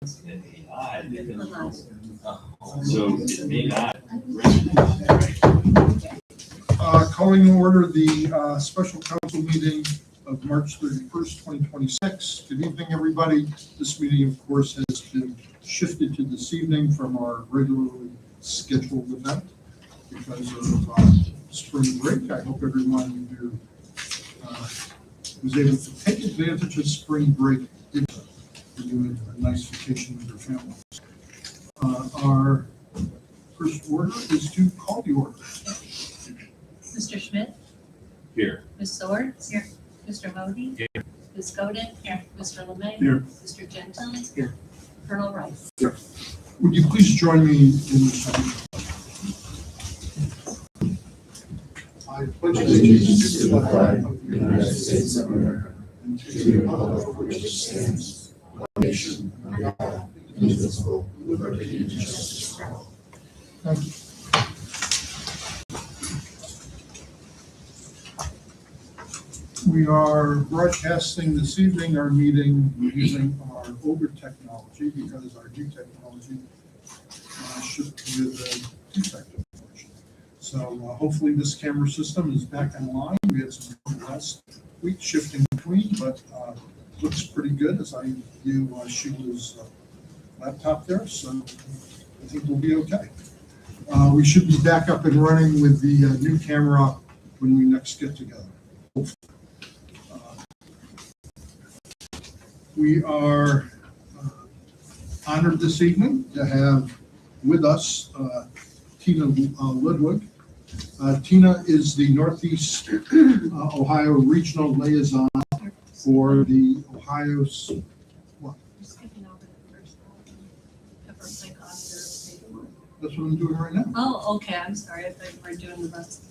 So it may not. Calling to order the special council meeting of March 31st, 2026. Good evening, everybody. This meeting, of course, has been shifted to this evening from our regularly scheduled event because of spring break. I hope everyone who was able to take advantage of spring break did for doing a nice vacation with their families. Our first order is to call the order. Mr. Schmidt? Here. Ms. Swords? Here. Mr. Modi? Here. Ms. Godin? Here. Mr. LeMay? Here. Mr. Gentile? Here. Colonel Rice? Here. Would you please join me in this? I pledge allegiance to the flag of the United States of America and to the republic for which it stands, one nation, under God, indivisible, with liberty and justice for all. Thank you. We are broadcasting this evening our meeting using our older technology because our new technology shipped with a defect, unfortunately. So hopefully this camera system is back online. We had some last week shifting between, but looks pretty good as I view Sheila's laptop there. So I think we'll be okay. We should be back up and running with the new camera when we next get together. Hopefully. We are honored this evening to have with us Tina Ludwig. Tina is the Northeast Ohio Regional Liaison for the Ohio. What? You're skipping over the first thing on your paper. That's what I'm doing right now. Oh, okay, I'm sorry. I thought you were doing the rest of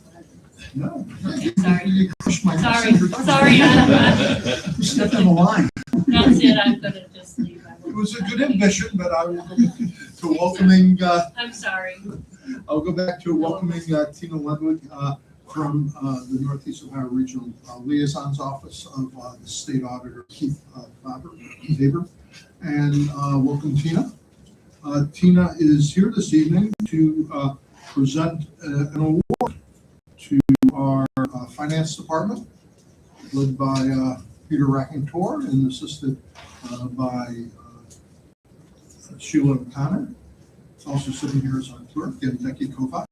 the No. Okay, sorry. You crushed my Sorry, messenger. sorry. You stepped on the line. That's it, I'm gonna just leave. It was a good ambition, but I will go to welcoming. I'm sorry. I'll go back to welcoming Tina Ludwig from the Northeast Ohio Regional Liaison's Office of the State Auditor Keith Faber. And welcome, Tina. Tina is here this evening to present an award to our finance department, led by Peter Rackentor and assisted by Sheila O'Connor. It's also sitting here as our clerk, and Becky Kovac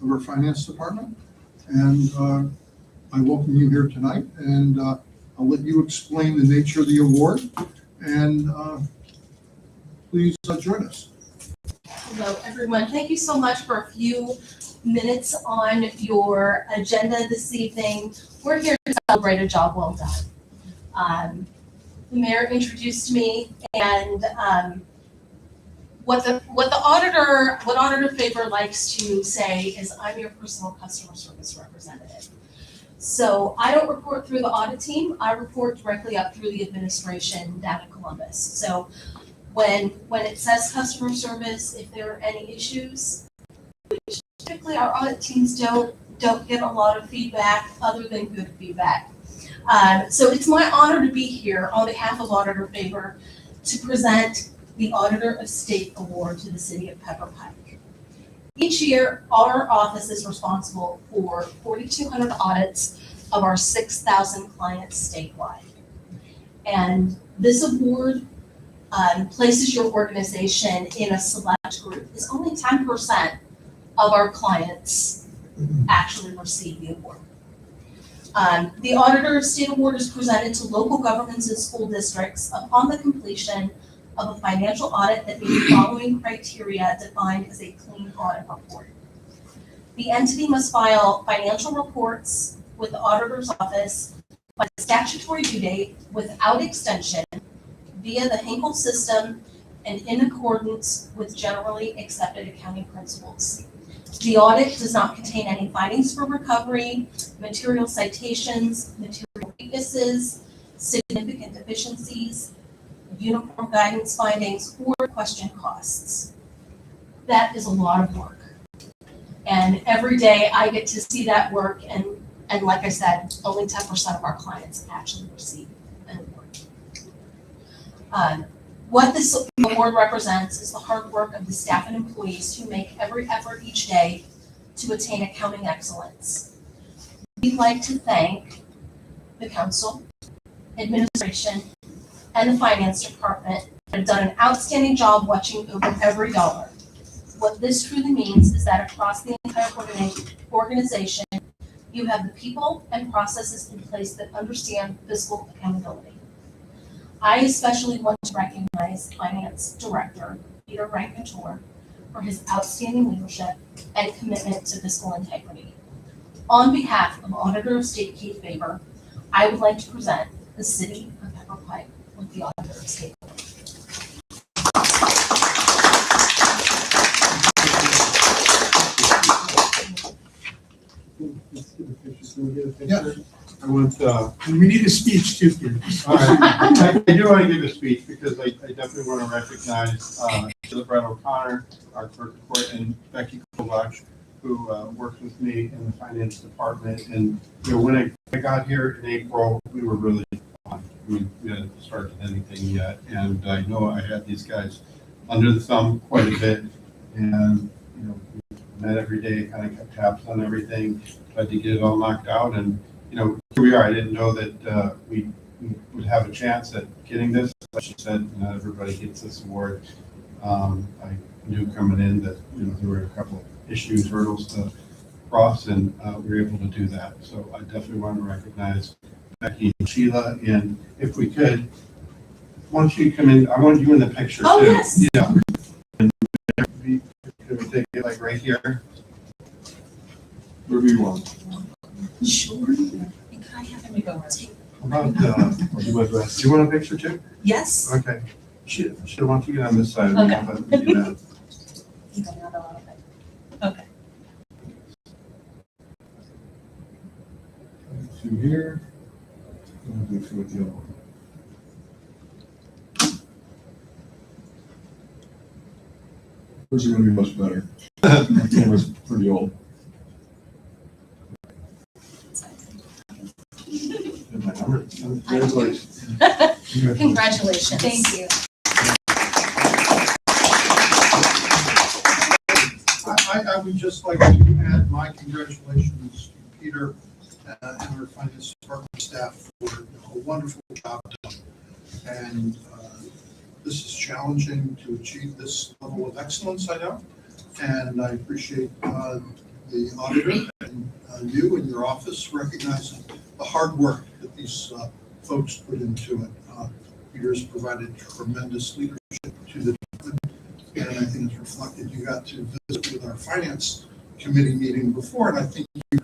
of our finance department. And I welcome you here tonight, and I'll let you explain the nature of the award, and please join us. Hello, everyone. Thank you so much for a few minutes on your agenda this evening. We're here to celebrate a job well done. The mayor introduced me, and what Auditor Faber likes to say is, I'm your personal customer service representative. So I don't report through the audit team. I report directly up through the administration down in Columbus. So when it says customer service, if there are any issues, which typically our audit teams don't get a lot of feedback other than good feedback. So it's my honor to be here on behalf of Auditor Faber to present the Auditor of State Award to the City of Pepper Pike. Each year, our office is responsible for 4,200 audits of our 6,000 clients statewide. And this award places your organization in a select group. It's only 10% of our clients actually receive the award. The Auditor of State Award is presented to local governments and school districts upon the completion of a financial audit that meets the following criteria defined as a clean audit report. The entity must file financial reports with the Auditor's Office by the statutory due date without extension via the Hinkle system and in accordance with generally accepted accounting principles. The audit does not contain any findings for recovery, material citations, material weaknesses, significant deficiencies, uniform guidance findings, or question costs. That is a lot of work. And every day I get to see that work, and like I said, only 10% of our clients actually receive an award. What this award represents is the hard work of the staff and employees who make every effort each day to attain accounting excellence. We'd like to thank the council, administration, and the finance department that have done an outstanding job watching over every dollar. What this truly means is that across the entire organization, you have the people and processes in place that understand fiscal accountability. I especially want to recognize Finance Director Peter Rancour for his outstanding leadership and commitment to fiscal integrity. On behalf of Auditor of State Keith Faber, I would like to present the City of Pepper Pike with the Auditor of State. Let's get a picture. Can we get a picture? Yeah. I want, And we need a speech too, Peter. all right, I do want to give a speech because I definitely want to recognize Sheila Brett O'Connor, our clerk of court, and Becky Kovach, who worked with me in the finance department. And, you know, when I got here in April, we were really behind. We hadn't started anything yet. And I know I had these guys under the thumb quite a bit. And, you know, we met every day, kind of kept tabs on everything, tried to get it all knocked out. And, you know, here we are. I didn't know that we would have a chance at getting this. Like she said, not everybody gets this award. I knew coming in that, you know, there were a couple of issues, hurdles to cross, and we were able to do that. So I definitely want to recognize Becky and Sheila. And if we could, once you come in, I want you in the picture too. Oh, yes. Yeah. And could we take it like right here? Wherever you want. Sure. And could I have him go take? How about, do you want a picture too? Yes. Okay. Sheila, why don't you get on this side? Okay. Let me do that. Okay. Two here. And do two with the other one. This is gonna be much better. My camera's pretty old. And my number. Congratulations. Congratulations. Thank you. I would just like to add my congratulations to Peter and our finance department staff for a wonderful job done. And this is challenging to achieve this level of excellence, I know. And I appreciate the auditor and you and your office recognizing the hard work that these folks put into it. Peter's provided tremendous leadership to the department, and I think it's reflected. You got to visit with our finance committee meeting before, and I think you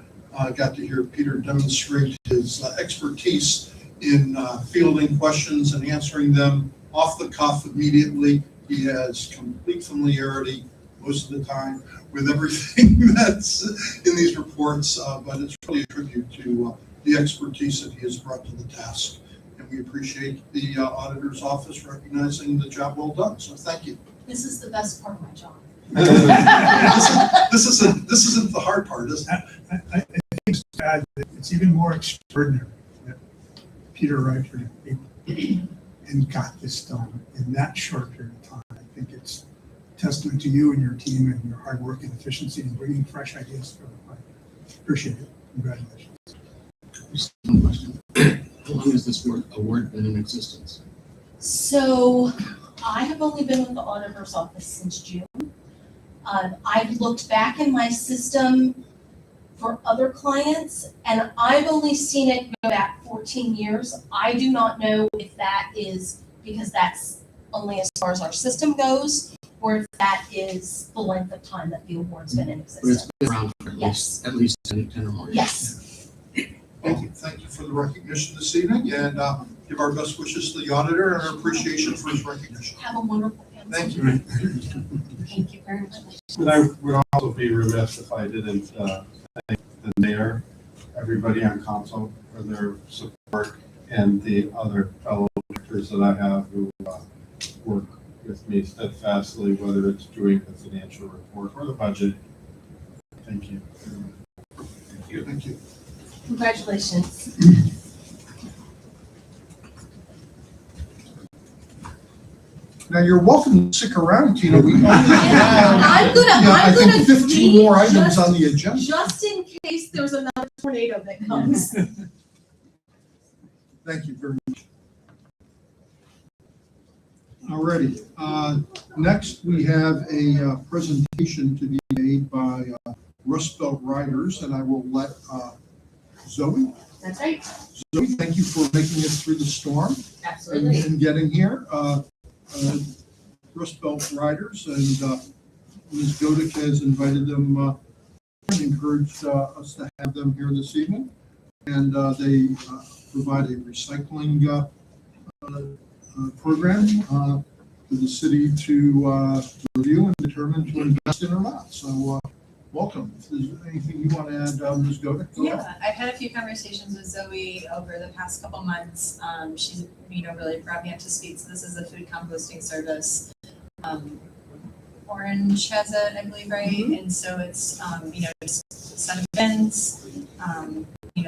got to hear Peter demonstrate his expertise in fielding questions and answering them off the cuff immediately. He has complete familiarity most of the time with everything that's in these reports, but it's really a tribute to the expertise that he has brought to the task. And we appreciate the auditor's office recognizing the job well done. So thank you. This is the best part of my job. This isn't the hard part, is it? I think it's bad that it's even more extraordinary that Peter Reichert and got this done in that short period of time. I think it's testament to you and your team and your hard work and efficiency in bringing fresh ideas to the fight. Appreciate it. Congratulations. Just one question. How long has this award been in existence? So I have only been with the auditor's office since June. I've looked back in my system for other clients, and I've only seen it go back 14 years. I do not know if that is because that's only as far as our system goes, or if that is the length of time that the award's been in But it's existence. been around for Yes. at least 10 or more years. Yes. Thank you for the recognition this evening, and give our best wishes to the auditor and our appreciation for his recognition. Have a wonderful family. Thank you. Thank you very much. And I would also be remiss if I didn't thank the mayor, everybody on council for their support, and the other fellow directors that I have who work with me steadfastly, whether it's doing the financial report or the budget. Thank you. Thank you. Thank you. Congratulations. Now, you're welcome to stick around, Tina. We only have, I'm gonna, yeah, I I'm think gonna 15 more leave items on the agenda. just in case there's another tornado that comes. Thank you very much. Alrighty, next we have a presentation to be made by Rust Belt Riders, and I will let Zoe. That's right, Zoe, thank you for making it through the storm absolutely. and getting here. Rust Belt Riders and Ms. Godick has invited them, and encouraged us to have them here this evening. And they provide a recycling program for the city to review and determine to invest in or not. So welcome. If there's anything you want to add, Ms. Godick? go ahead. Yeah, I've had a few conversations with Zoe over the past couple months. She's, really brought me up to speed. So this is a food composting service. Orange has it, I believe, right? And so it's, just a set of bins.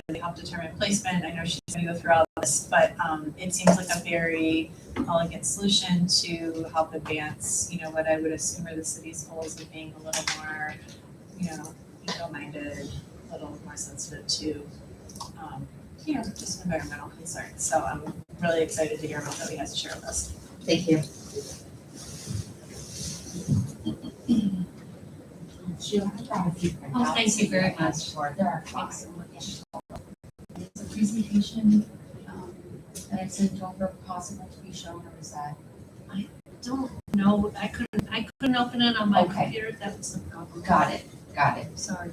They help determine placement. I know she's going to go through all this, but it seems like a very elegant solution to help advance, what I would assume are the city's goals of being a little more, eco-minded, a little more sensitive to, just environmental concerns. So I'm really excited to hear what Zoe has to share with us. Thank you. Jill, I brought a few printouts. Oh, thank you very much. There are awesome. It's a presentation that I sent over, possible to be shown, or is that? Don't know, I couldn't open it on my Okay. computer, that was the problem. Got it. Sorry.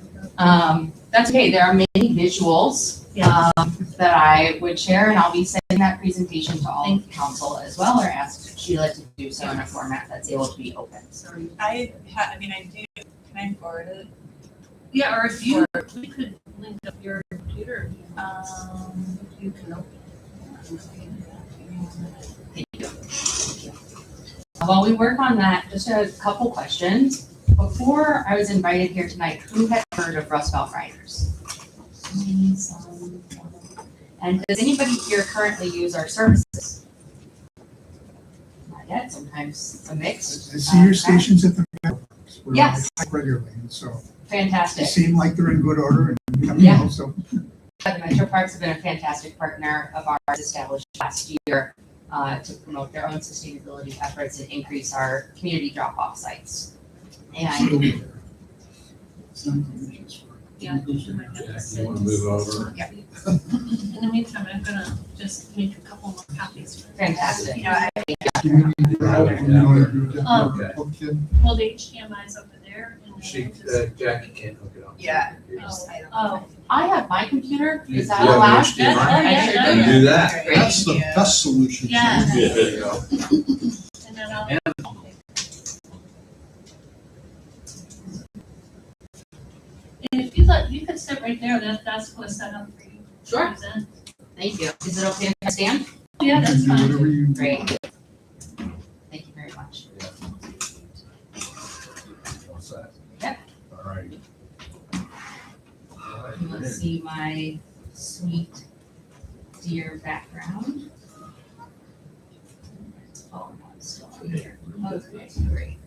That's okay. There are many visuals Yeah. that I would share, and I'll be sending that presentation to all Thank of council as well, or ask Sheila to do so in a format that's able to be open. Sorry. I do, can I forward it? Yeah, or if you could link up your computer, You can open Thank you. While we work on that, just a couple questions. Before I was invited here tonight, who had heard of Rust Belt Riders? And does anybody here currently use our services? Not yet, sometimes a mix. I see your stations at the metroparks where I Yes. hike regularly, and so they Fantastic. seem like they're in good order and, Yeah. so. The Metro Parks have been a fantastic partner of ours, established last year to promote their own sustainability efforts and increase our community drop-off sites. And yeah. you might have to Jack, send you want to move this. over? In the meantime, I'm gonna just make a couple more copies. fantastic. You know, I, Do you need help? You want to do Um, that? Okay. Well, the HDMI's over there and then She, I'll just. Jackie can't hook it up. Yeah. Oh, I have my computer, You is that have an allowed? HDMI? I sure Yeah, do. yeah. Do that. Great. That's the best solution. Yeah. Yeah, there you go. and then I'll. And if you could sit right there, that's what's set up for you. to Sure. present. Thank you. Is it okay if I stand? Yeah, You that's can do fine. whatever you. Great. Thank you very much. What's that? Yep. All right. Let's see my sweet deer background. Oh, no, it's still on here. Okay, great.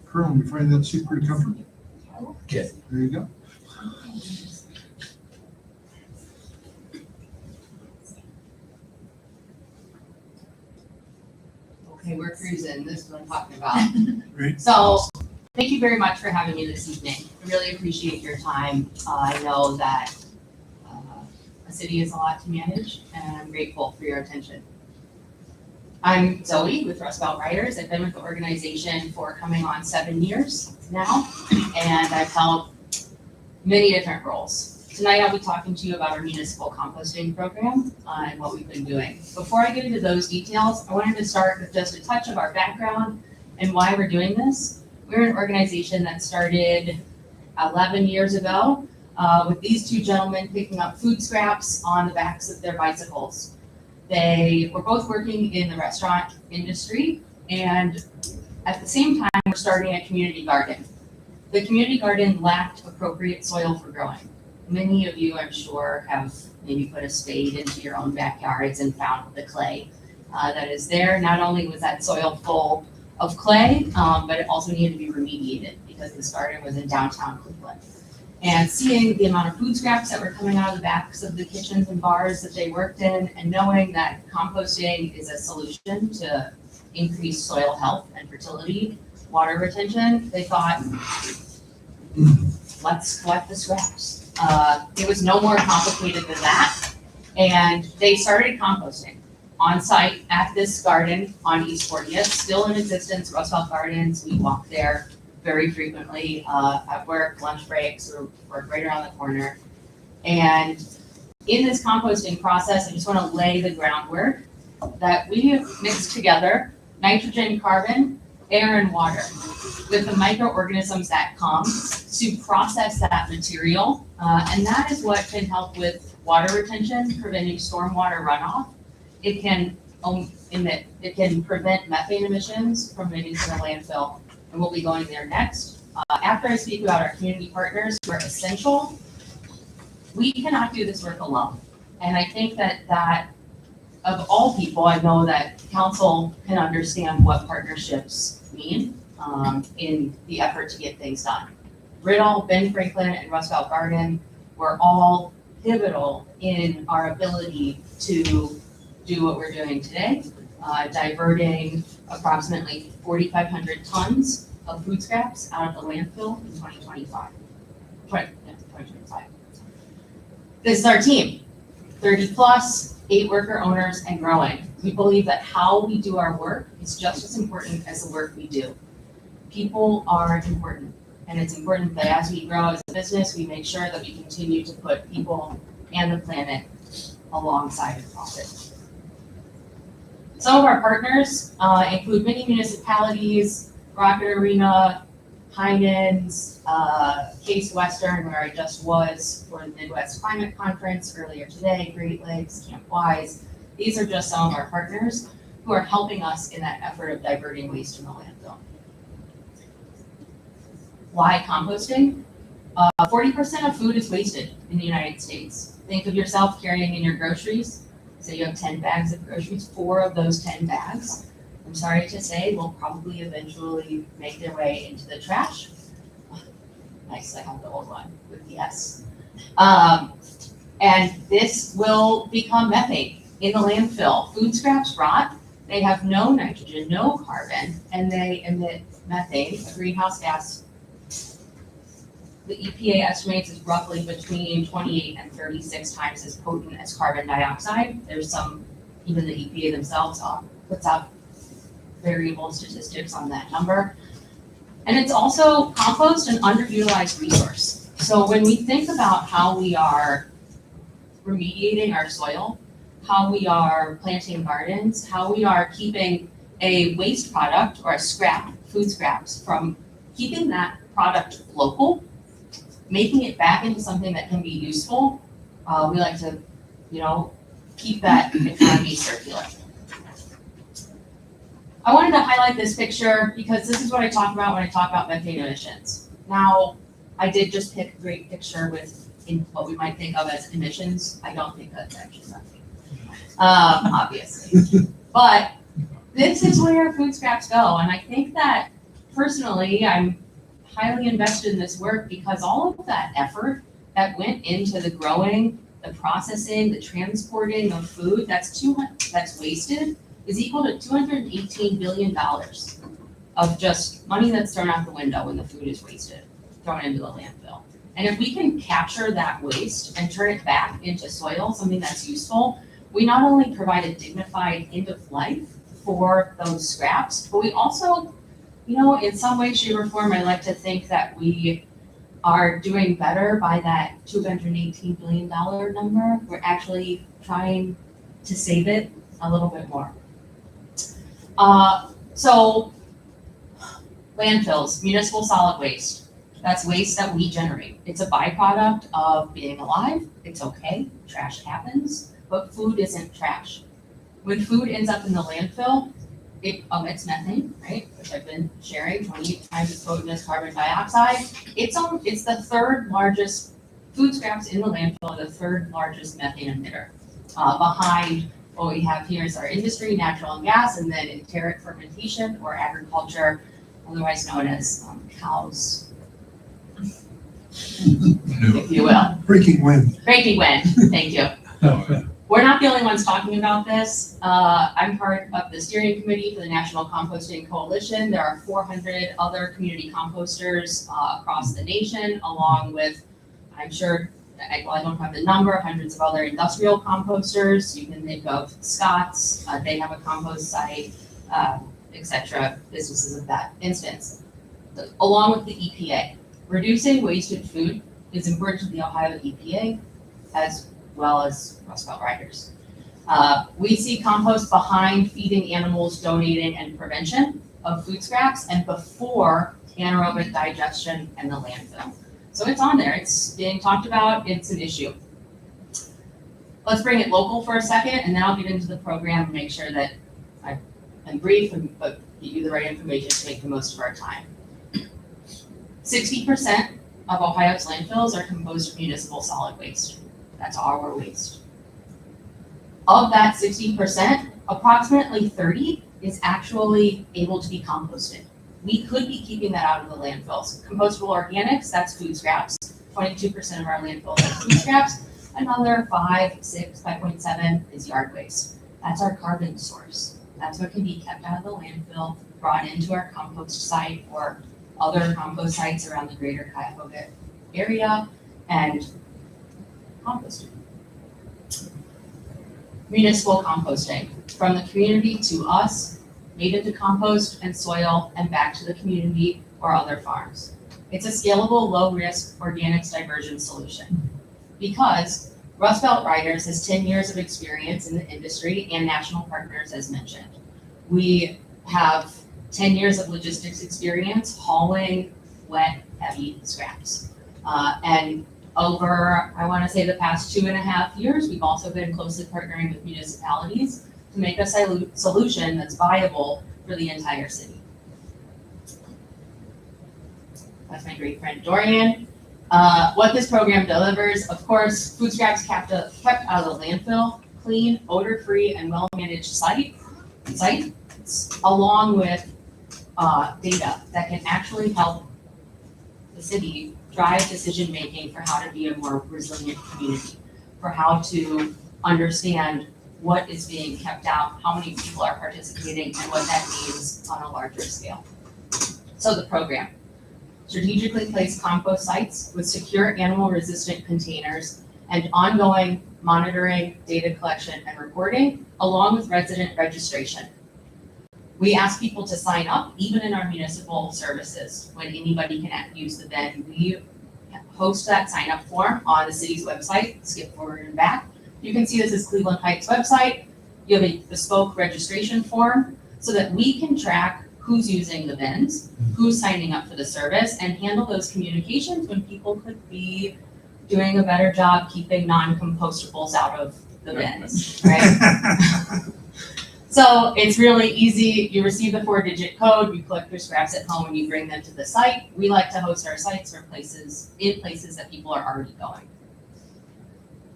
Colonel, you find that seat pretty comfortable? Okay. There you go. Okay, we're cruising. This is what I'm talking about. Great. So, thank you very much for having me this evening. I really appreciate your time. I know that a city is a lot to manage, and I'm grateful for your attention. I'm Zoe with Rust Belt Riders. I've been with the organization for coming on 7 years now, and I've held many different roles. Tonight, I'll be talking to you about our municipal composting program and what we've been doing. Before I get into those details, I wanted to start with just a touch of our background and why we're doing this. We're an organization that started 11 years ago with these two gentlemen picking up food scraps on the backs of their bicycles. They were both working in the restaurant industry, and At the same time, we're starting a community garden. The community garden lacked appropriate soil for growing. Many of you, I'm sure, have maybe put a spade into your own backyards and found the clay that is there. Not only was that soil full of clay, but it also needed to be remediated because this garden was in downtown Cleveland. And seeing the amount of food scraps that were coming out of the backs of the kitchens and bars that they worked in, and knowing that composting is a solution to increase soil health and fertility, water retention, they thought, let's collect the scraps. It was no more complicated than that. And they started composting on site at this garden on East 40th, still in existence, Roosevelt Gardens. We walk there very frequently at work, lunch breaks, or work right around the corner. And in this composting process, I just want to lay the groundwork that we have mixed together nitrogen, carbon, air, and water with the microorganisms that come to process that material. And that is what can help with water retention, preventing stormwater runoff. It can prevent methane emissions from emitting to the landfill, and we'll be going there next. After I speak about our community partners who are essential, we cannot do this work alone. And I think that of all people, I know that council can understand what partnerships mean in the effort to get things done. Riddle, Ben Franklin, and Roosevelt Garden were all pivotal in our ability to do what we're doing today, diverting approximately 4,500 tons of food scraps out of the landfill in 2025. This is our team, 30 plus, 8 worker owners and growing. We believe that how we do our work is just as important as the work we do. People are important, and it's important that as we grow as a business, we make sure that we continue to put people and the planet alongside of profit. Some of our partners include many municipalities, Rocket Arena, Heinen's, Case Western, where I just was for the Midwest Climate Conference earlier today, Great Lakes, Camp Wise. These are just some of our partners who are helping us in that effort of diverting waste from the landfill. Why composting? 40% of food is wasted in the United States. Think of yourself carrying in your groceries. Say you have 10 bags of groceries, 4 of those 10 bags, I'm sorry to say, will probably eventually make their way into the trash. Nice, I have the old one with the S. And this will become methane in the landfill. Food scraps rot. They have no nitrogen, no carbon, and they emit methane, a greenhouse gas. The EPA estimates is roughly between 28 and 36 times as potent as carbon dioxide. There's some, even the EPA themselves puts out variable statistics on that number. And it's also compost an underutilized resource. So when we think about how we are remediating our soil, how we are planting gardens, how we are keeping a waste product or a scrap, food scraps, from keeping that product local, making it back into something that can be useful, we like to, keep that economy circular. I wanted to highlight this picture because this is what I talk about when I talk about methane emissions. Now, I did just pick a great picture with what we might think of as emissions. I don't think that's actually methane, obviously. But this is where food scraps go. And I think that personally, I'm highly invested in this work because all of that effort that went into the growing, the processing, the transporting of food that's wasted is equal to $218 billion of just money that's thrown out the window when the food is wasted, thrown into the landfill. And if we can capture that waste and turn it back into soil, something that's useful, we not only provide a dignified end of life for those scraps, but we also, in some way, shape, or form, I like to think that we are doing better by that $218 billion number. We're actually trying to save it a little bit more. So landfills, municipal solid waste, that's waste that we generate. It's a byproduct of being alive. It's okay, trash happens, but food isn't trash. When food ends up in the landfill, it emits methane, right, which I've been sharing, 28 times as potent as carbon dioxide. It's the third largest, food scraps in the landfill are the third largest methane emitter. Behind what we have here is our industry, natural and gas, and then enteric fermentation or agriculture, otherwise known as cows, if you will. Breaking wind. Breaking wind, thank you. We're not the only ones talking about this. I'm part of the steering committee for the National Composting Coalition. There are 400 other community composters across the nation, along with, I'm sure, I don't have the number, hundreds of other industrial composters. You can think of Scott's, they have a compost site, et cetera, businesses of that instance. Along with the EPA, reducing wasted food is important to the Ohio EPA as well as Rust Belt riders. We see compost behind feeding animals, donating, and prevention of food scraps, and before anaerobic digestion and the landfill. So it's on there, it's being talked about, it's an issue. Let's bring it local for a second, and then I'll get into the program and make sure that I'm brief, but give you the right information to make the most of our time. 60% of Ohio's landfills are composed of municipal solid waste. That's our waste. Of that 60%, approximately 30 is actually able to be composted. We could be keeping that out of the landfills. Compostable organics, that's food scraps. 22% of our landfills are food scraps. Another 5.7 is yard waste. That's our carbon source. That's what can be kept out of the landfill, brought into our compost site or other compost sites around the greater Cuyahoga area and composted. Municipal composting, from the community to us, made into compost and soil and back to the community or other farms. It's a scalable, low-risk organics diversion solution because Rust Belt Riders has 10 years of experience in the industry and national partners, as mentioned. We have 10 years of logistics experience hauling wet, heavy scraps. And over, I want to say, the past 2.5 years, we've also been closely partnering with municipalities to make a solution that's viable for the entire city. That's my great friend Dorian. What this program delivers, of course, food scraps kept out of the landfill, clean, odor-free, and well-managed sites, along with data that can actually help the city drive decision-making for how to be a more resilient community, for how to understand what is being kept out, how many people are participating, and what that means on a larger scale. So the program, strategically place compost sites with secure animal-resistant containers and ongoing monitoring, data collection, and reporting, along with resident registration. We ask people to sign up, even in our municipal services, when anybody can use the bin. We host that sign-up form on the city's website, skip forward and back. You can see this is Cleveland Pike's website. You have a bespoke registration form so that we can track who's using the bins, who's signing up for the service, and handle those communications when people could be doing a better job keeping non-compostables out of the bins, right? So it's really easy. You receive the 4-digit code, you collect your scraps at home, and you bring them to the site. We like to host our sites in places that people are already going.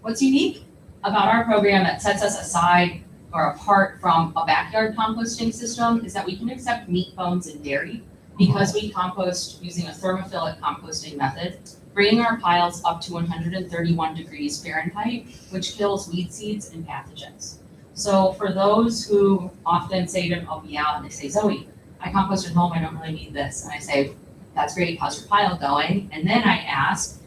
What's unique about our program that sets us aside or apart from a backyard composting system is that we can accept meat, bones, and dairy because we compost using a thermophilic composting method, bringing our piles up to 131 degrees Fahrenheit, which kills weed seeds and pathogens. So for those who often say to me, I'll be out and they say, Zoe, I compost at home, I don't really need this. And I say, that's great, how's your pile going? And then I ask,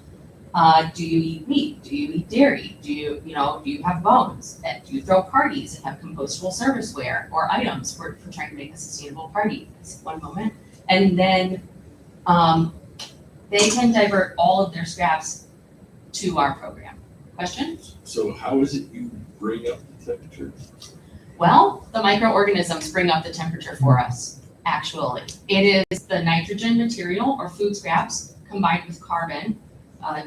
do you eat meat? Do you eat dairy? Do you have bones? Do you throw parties and have compostable serviceware or items for trying to make a sustainable party? One moment. And then they can divert all of their scraps to our program. Question? So how is it you bring up the temperature? Well, the microorganisms bring up the temperature for us, actually. It is the nitrogen material or food scraps combined with carbon,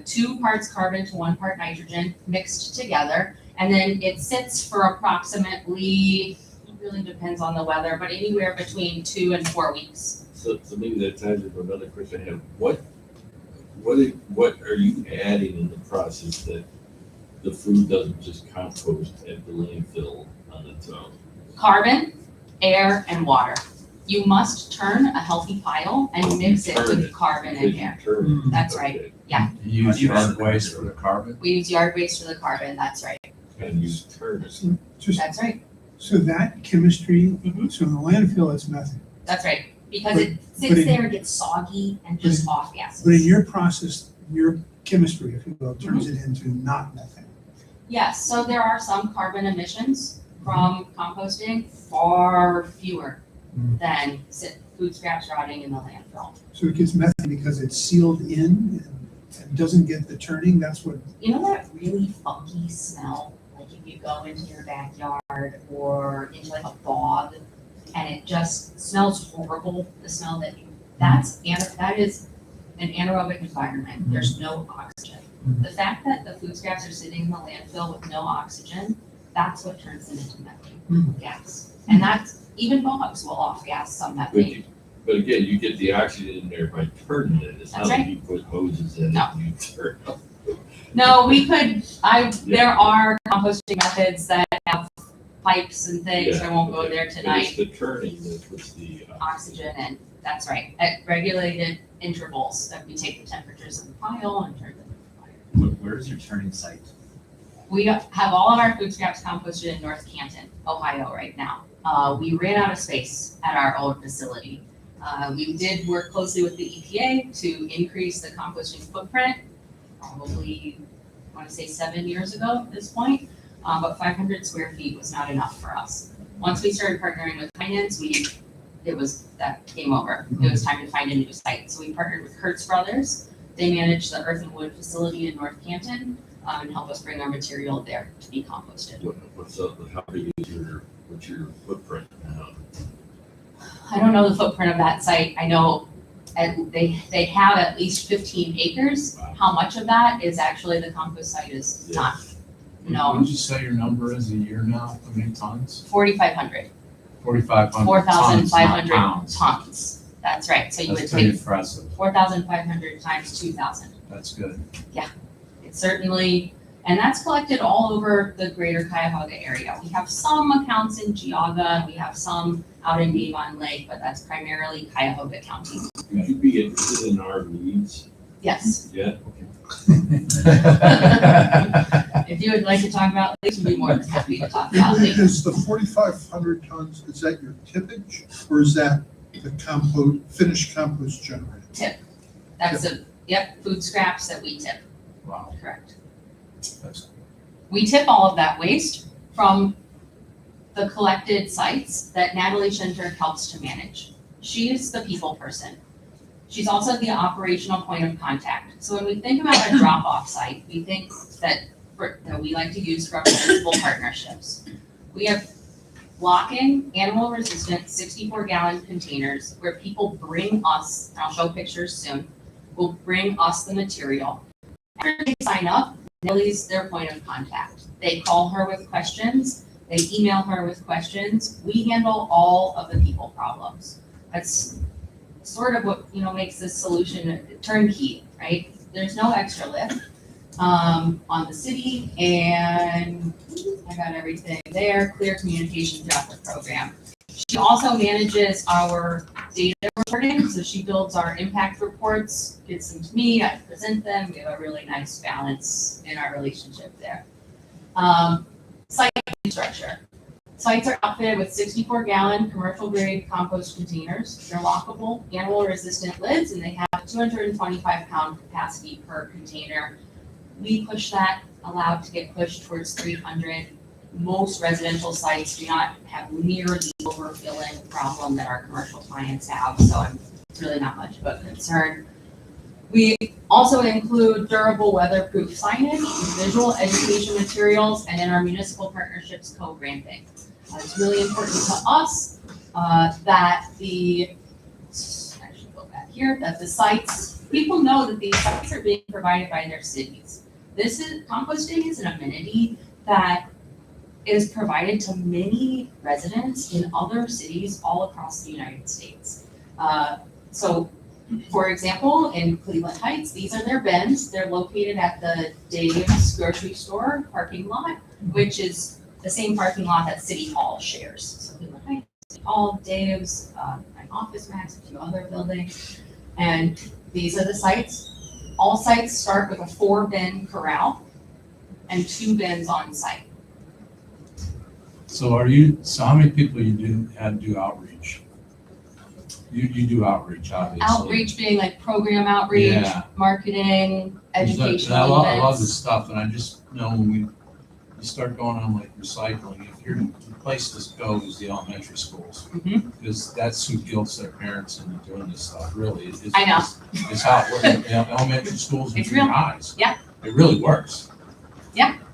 2 parts carbon to 1 part nitrogen mixed together. And then it sits for approximately really depends on the weather, but anywhere between 2 and 4 weeks. So maybe that ties into another question I have. What are you adding in the process that the food doesn't just compost at the landfill on its own? Carbon, air, and water. You must turn a healthy pile and mix it Turn with it. carbon Because and you air. turn it. That's right. Okay. You use yard waste for the carbon? We use yard waste for the carbon, that's right. And you turn it. Just, That's right. so that chemistry, Mhm. so in the landfill, it's methane. That's right. Because But- it but sits in- there and gets soggy and just off gases. But in your process, your chemistry, if you will, turns it into not methane. Yes, so there are some carbon emissions from composting, far fewer than food scraps rotting in the landfill. So it gets methane because it's sealed in and doesn't get the turning, that's what, You know that really funky smell? Like if you go into your backyard or into like a bog and it just smells horrible, the smell that that is an anaerobic environment. There's no oxygen. The fact that the food scraps are sitting in the landfill with no oxygen, that's what turns them into methane gas. And that's, even bogs will off gas some methane. But again, you get the oxygen in there by turning it. It's not That's like right. you put hoses in it No. and you turn it. No, we could, there are composting methods that have pipes and things, I won't go okay. there But tonight, it's the turning that puts the oxygen in, that's right, at regulated intervals, that we take the temperatures of the pile and turn them into fire. Where's your turning site? We have all of our food scraps composted in North Canton, Ohio right now. We ran out of space at our old facility. We did work closely with the EPA to increase the composting footprint, probably, I want to say 7 years ago at this point, but 500 square feet was not enough for us. Once we started partnering with finance, that came over. It was time to find a new site. So we partnered with Hertz Brothers. They manage the earth and wood facility in North Canton and help us bring our material there to be composted. how big is what's your footprint now? I don't know the footprint of that site. I know they have at least 15 acres. How much of that is actually the compost site is not What known. did you say your number is a year now? How many tons? 4,500, 4,500 4,500 pounds. tons. That's right. So you would That's pretty take impressive. 4,500 times 2,000. That's good. It's certainly, and that's collected all over the greater Cuyahoga area. We have some accounts in Geauga, we have some out in Avon Lake, but that's primarily Cuyahoga County. Would you be interested in our leads? Yes, Yeah, if you would like to talk about leaks, we'd be more than happy to talk about leaks. Is the 4,500 tons, is that your tippage, or is that the finished compost generated? That's food scraps that we tip, Wow, correct. that's We tip all of that waste from the collected sites that Natalie Schinter helps to manage. She is the people person. She's also the operational point of contact. So when we think about a drop-off site, we think that we like to use for our municipal partnerships. We have lock-in, animal-resistant 64-gallon containers where people bring us, and I'll show pictures soon, will bring us the material. After they sign up, Natalie's their point of contact. They call her with questions, they email her with questions. We handle all of the people problems. That's sort of what, makes this solution turnkey, right? There's no extra lift on the city, and I got everything there, clear communication throughout the program. She also manages our data reporting, so she builds our impact reports, gives them to me, I present them, we have a really nice balance in our relationship there. Site structure. Sites are outfitted with 64-gallon commercial-grade compost containers. They're lockable, animal-resistant lids, and they have 225-pound capacity per container. We push that, allowed to get pushed towards 300. Most residential sites do not have near the overfilling problem that our commercial clients have, so it's really not much of a concern. We also include durable weatherproof signage, visual education materials, and in our municipal partnerships, co-branding. It's really important to us that I should go back here, that the sites, people know that these sites are being provided by their cities. Composting is an amenity that is provided to many residents in other cities all across the United States. So, for example, in Cleveland Heights, these are their bins. They're located at the Dave's grocery store parking lot, which is the same parking lot that City Hall shares. So Cleveland Heights, City Hall, Dave's, an Office Max, a few other buildings. And these are the sites. All sites start with a 4-bin corral and 2 bins on site. So how many people you do outreach? You do outreach, obviously. Outreach being like program outreach, Yeah. marketing, 'Cause I educational love this events. stuff, and I just know when you start going on like recycling, if you're, the place to go is the elementary schools. Mhm. Because that's who guilts their parents into doing this stuff, really. It's- I know. It's how it works, in elementary schools and It's junior real. highs. Yeah. It really works.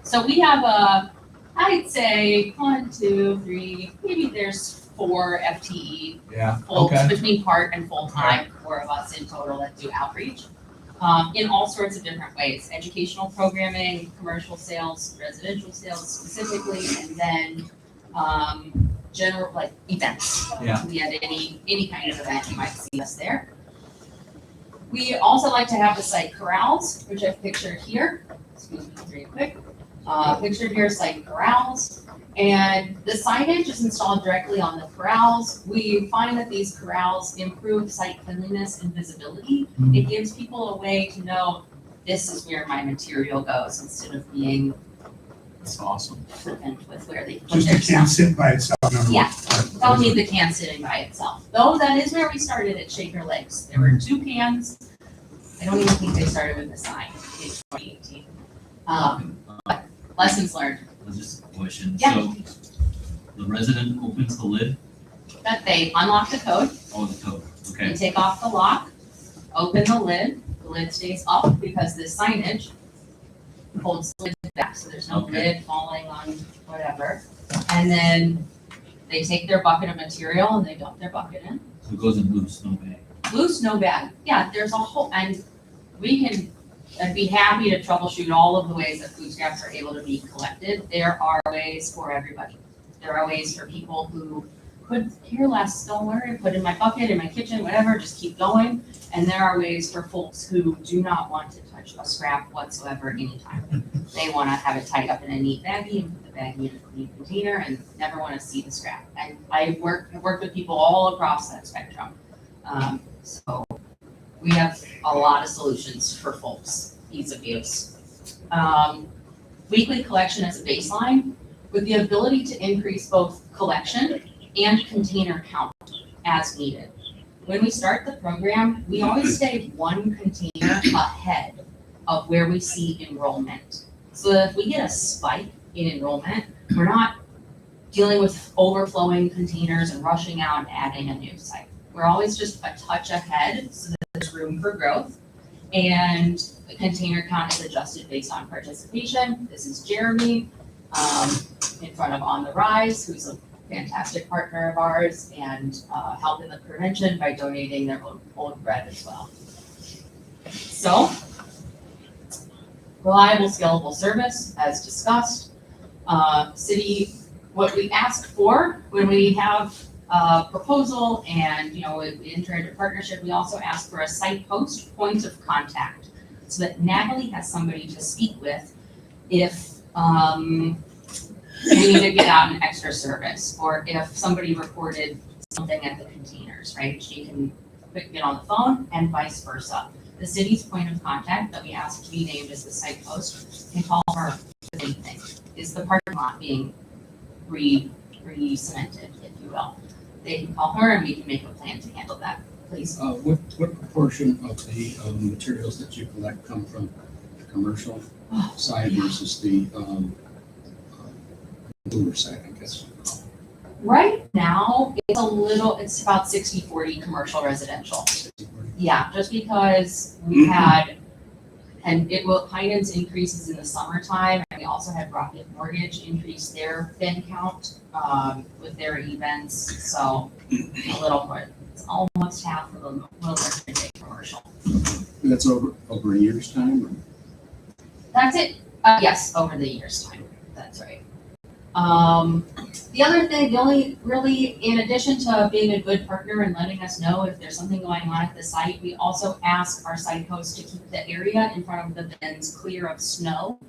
So we have I'd say 1, 2, 3, maybe there's 4 FTE Yeah, folks okay. between part and full-time, 4 of us in total that do outreach. In all sorts of different ways, educational programming, commercial sales, residential sales specifically, and then general, like, events. Yeah. We had any kind of event, you might see us there. We also like to have the site corrals, which I've pictured here. Excuse me, very quick. Pictured here, site corrals. And the signage is installed directly on the corrals. We find that these corrals improve site cleanliness and visibility. It gives people a way to know this is where my material goes instead of being That's awesome. flippant with where they put Just their it can't stuff. sit by itself. No. Yeah. Don't need the can sitting by itself. Though that is where we started at Shaker Lakes. There were 2 cans. I don't even think they started with the sign in 2018. But lessons learned. Just a question. Yeah. So the resident opens the lid, That they unlock the code, the code, they okay? take off the lock, open the lid stays up because this signage holds the lid back, so there's no Okay. lid falling on whatever. And then they take their bucket of material and they dump their bucket in. So it goes in loose, no bag. Loose, no bag. Yeah, there's a whole, and I'd be happy to troubleshoot all of the ways that food scraps are able to be collected. There are ways for everybody. There are ways for people who could care less, don't worry, put in my bucket, in my kitchen, whatever, just keep going. And there are ways for folks who do not want to touch a scrap whatsoever anytime. They want to have it tied up in a neat baggie and put the baggie in a clean container and never want to see the scrap. And I've worked with people all across that spectrum. So we have a lot of solutions for folks, ease of use. Weekly collection as a baseline with the ability to increase both collection and container count as needed. When we start the program, we always stay 1 container ahead of where we see enrollment. So that if we get a spike in enrollment, we're not dealing with overflowing containers and rushing out and adding a new site. We're always just a touch ahead so that there's room for growth. And the container count is adjusted based on participation. This is Jeremy in front of On the Rise, who's a fantastic partner of ours and helping the prevention by donating their own bread as well. So, reliable, scalable service, as discussed. City, what we ask for when we have a proposal and, we enter into partnership, we also ask for a site post point of contact so that Natalie has somebody to speak with if we need to get out an extra service, or if somebody reported something at the containers, right? She can get on the phone and vice versa. The city's point of contact that we asked to be named as the site post can call her with anything. Is the parking lot being re-cemented, if you will? They can call her and we can make a plan to handle that, please. What proportion of the materials that you collect come from the commercial side versus the consumer side, I guess? Right now, it's about 60-40 commercial residential. Yeah, just because we had, and Heinen's increases in the summertime, and we also had Rocket Mortgage increase their bin count with their events, so a little more, it's almost half of them, a little more than commercial. And that's over a year's time? Or? That's it, yes, over the year's time, that's right. The other thing, the only really, in addition to being a good partner and letting us know if there's something going on at the site, we also ask our site hosts to keep the area in front of the bins clear of snow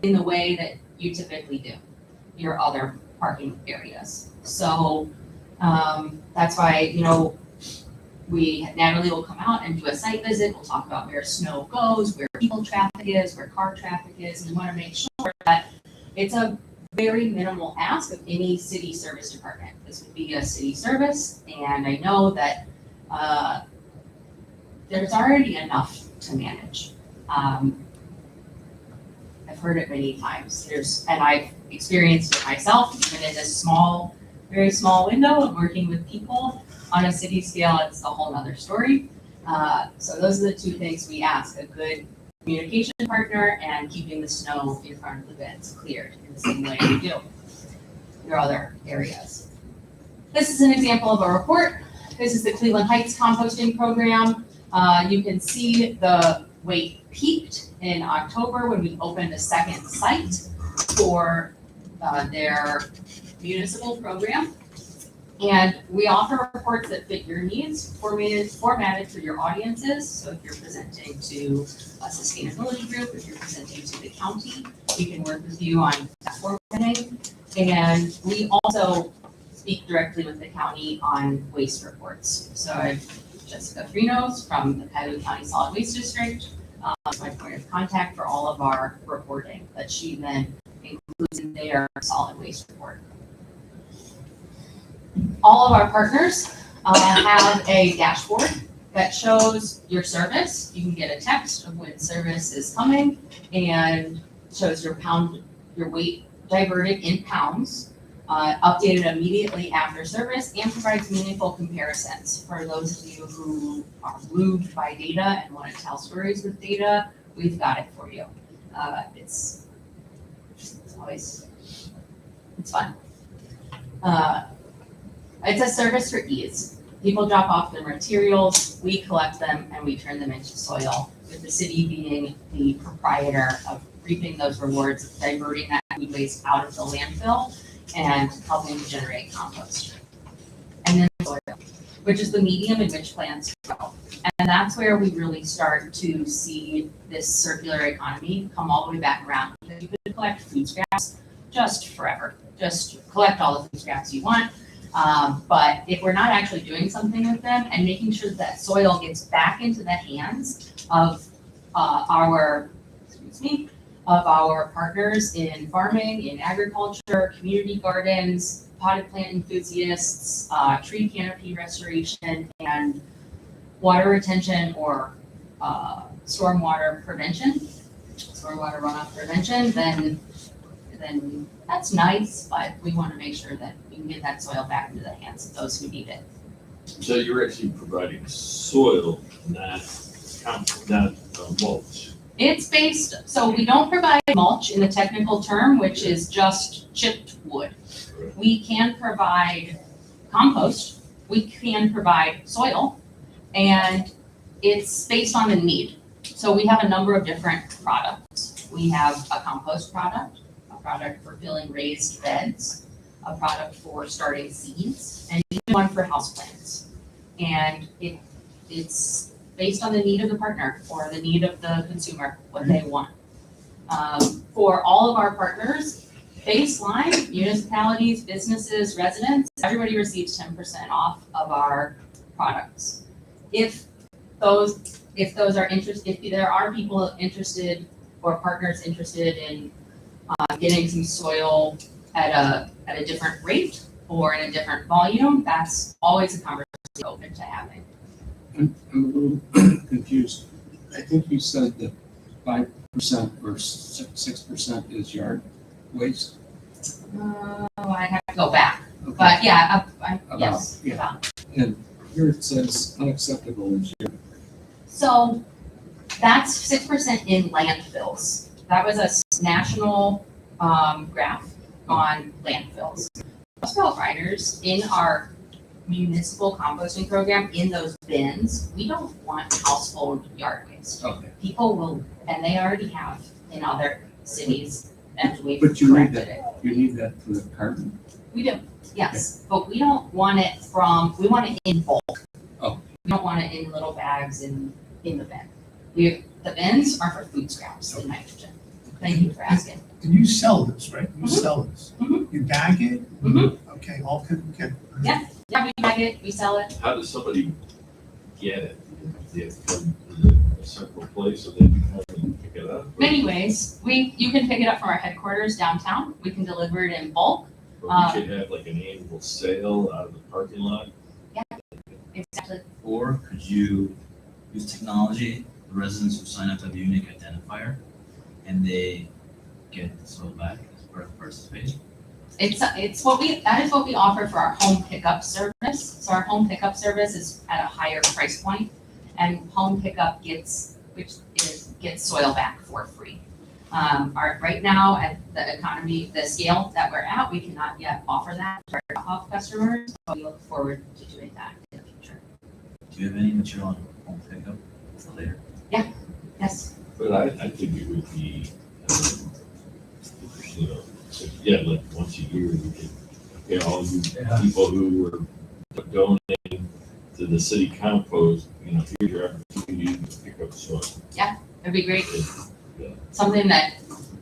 in the way that you typically do your other parking areas. So that's why, Natalie will come out and do a site visit. We'll talk about where snow goes, where people traffic is, where car traffic is. And we want to make sure that it's a very minimal ask of any city service department. This would be a city service, and I know that there's already enough to manage. I've heard it many times. And I've experienced it myself, even in this small, very small window of working with people. On a city scale, it's a whole nother story. So those are the two things we ask: a good communication partner and keeping the snow in front of the bins cleared in the same way we do your other areas. This is an example of a report. This is the Cleveland Heights composting program. You can see the weight peaked in October when we opened a second site for their municipal program. And we offer reports that fit your needs, formatted for your audiences. So if you're presenting to a sustainability group, if you're presenting to the county, we can work with you on that formatting. And we also speak directly with the county on waste reports. So Jessica Frinos from the Cuyahoga County Solid Waste District is my point of contact for all of our reporting that she then includes in their solid waste report. All of our partners have a dashboard that shows your service. You can get a text of when service is coming and shows your weight diverted in pounds, updated immediately after service, and provides meaningful comparisons. For those of you who are moved by data and want to tell stories with data, we've got it for you. It's fun. It's a service for ease. People drop off their materials, we collect them, and we turn them into soil, with the city being the proprietor of reaping those rewards, diverting that food waste out of the landfill and helping to generate compost. And then soil, which is the medium in which plants grow. And that's where we really start to see this circular economy come all the way back around. You could collect food scraps just forever. Just collect all the food scraps you want. But if we're not actually doing something with them and making sure that soil gets back into the hands of our partners in farming, in agriculture, community gardens, potted plant enthusiasts, tree canopy restoration, and water retention or stormwater runoff prevention, then that's nice, but we want to make sure that we can get that soil back into the hands of those who need it. So you're actually providing soil, not mulch. It's based, so we don't provide mulch in the technical term, which is just chipped wood. We can provide compost, we can provide soil, and it's based on the need. So we have a number of different products. We have a compost product, a product for filling raised beds, a product for starting seeds, and even one for houseplants. And it's based on the need of the partner or the need of the consumer, what they want. For all of our partners, baseline, municipalities, businesses, residents, everybody receives 10% off of our products. If there are people interested or partners interested in getting some soil at a different rate or in a different volume, that's always a conversation open to having. I'm a little confused. I think you said that 5% or 6% is yard waste. I have to go back, Okay. but yeah, yes. Yeah. About. And here it says unacceptable is yard. So That's 6% in landfills. That was a national graph on landfills. Most riders in our municipal composting program, in those bins, we don't want household yard waste. Okay. People will, and they already have in other cities and we've But you need corrected it. You need that for the carton? We do, yes, but we don't want it we want it in bulk. Oh. We don't want it in little bags in the bin. The bins are for food scraps and nitrogen. Thank you for asking. And you sell this, right? You Mhm. sell this. Mhm. You bag it? Mhm. Okay, all good, good. Yeah, we bag it, we sell it. How does somebody get it? Do they have to come to a central place so they can come and pick it up? Many ways. You can pick it up from our headquarters downtown. We can deliver it in bulk. Or we could have like an annual sale out of the parking lot? Exactly. Or could you use technology, the residents who sign up have a unique identifier, and they get sold back as part of participation? That is what we offer for our home pickup service. So our home pickup service is at a higher price point, and home pickup gets soil back for free. Right now, at the scale that we're at, we cannot yet offer that to our top customers, but we look forward to doing that in the future. Do you have any material on home pickup for later? Yes, But I think it would be, you know, yeah, like once a year, we could, okay, all you people who were donating to the city compost, you know, here's your opportunity to pick up soil. it'd be great. Yeah. Something that,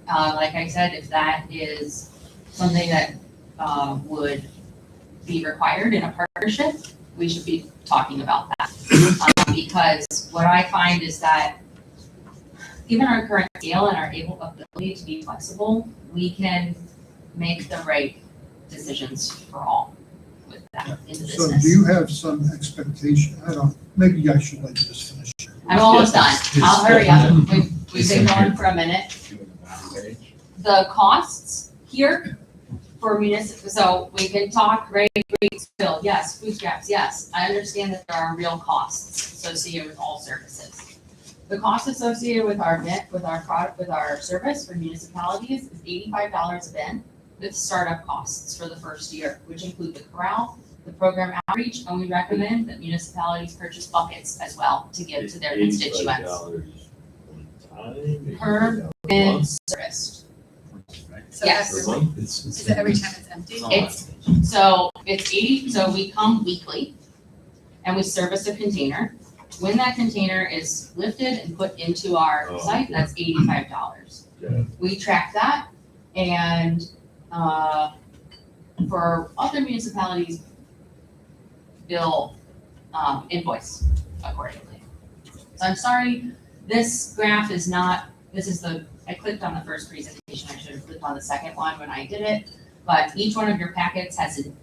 like I said, if that is something that would be required in a partnership, we should be talking about that. Because what I find is that given our current scale and our ability to be flexible, we can make the right decisions for all with that in the So business. do you have some expectation? I don't, maybe I should let you just finish. I'm almost done. I'll hurry up. We've been going for a minute. Doing the back page? The costs here for municipal, so we can talk rate, bill, yes, food scraps, yes. I understand that there are real costs associated with all services. The cost associated with our product, with our service for municipalities is $85 a bin with startup costs for the first year, which include the corral, the program outreach, and we recommend that municipalities purchase buckets as well to give to their constituents. $85 one time? Per $85 a bin month? serviced. So Yes. every Per week, month? is it every time it's empty? It's on the It's- last page. So it's 80, so we come weekly and we service a container. When that container is lifted and put into our Oh, site, okay. that's $85. Yeah. We track that and for other municipalities, bill invoice accordingly. So I'm sorry, this graph is not, I clicked on the first presentation, I should have clicked on the second one when I did it. But each one of your packets has an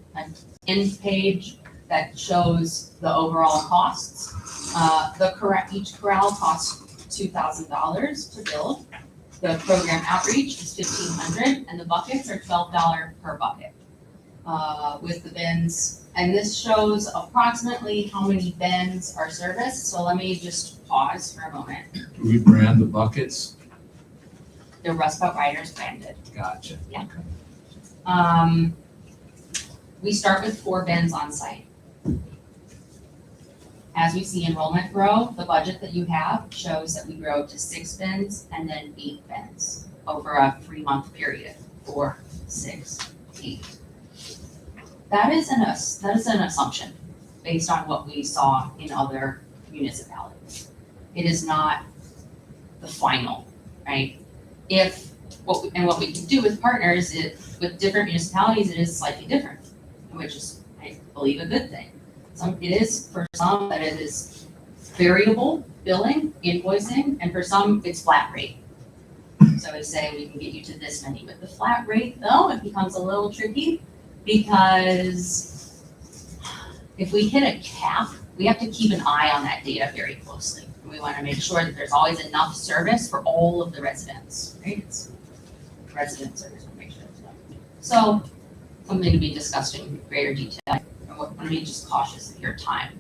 end page that shows the overall costs. Each corral costs $2,000 to build. The program outreach is $1,500 and the buckets are $12 per bucket. With the bins, and this shows approximately how many bins are serviced. So let me just pause for a moment. Do we brand the buckets? The Rust Belt Riders branded. Gotcha. Yeah. We start with 4 bins on site. As we see enrollment grow, the budget that you have shows that we grow to 6 bins and then 8 bins over a 3-month period, 4, 6, 8. That is an assumption based on what we saw in other municipalities. It is not the final, right? What we can do with partners, with different municipalities, it is slightly different, which is, I believe, a good thing. For some that it is variable billing, invoicing, and for some it's flat rate. So to say we can get you to this many. With the flat rate though, it becomes a little tricky because if we hit a cap, we have to keep an eye on that data very closely. We want to make sure that there's always enough service for all of the residents, right? It's resident service, we make sure it's done. So something to be discussed in greater detail. I want to be just cautious of your time.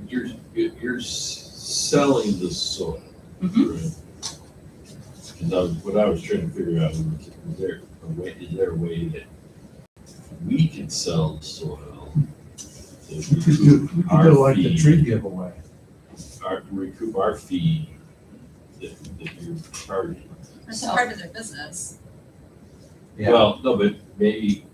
You're selling the soil, Mhm. right? 'Cause what I was trying to figure out, is there a way that we can sell the soil? to You could do our like the fee, tree giveaway. recoup our fee that you're charging? It's So- part of their business. Yeah. Well, no, but maybe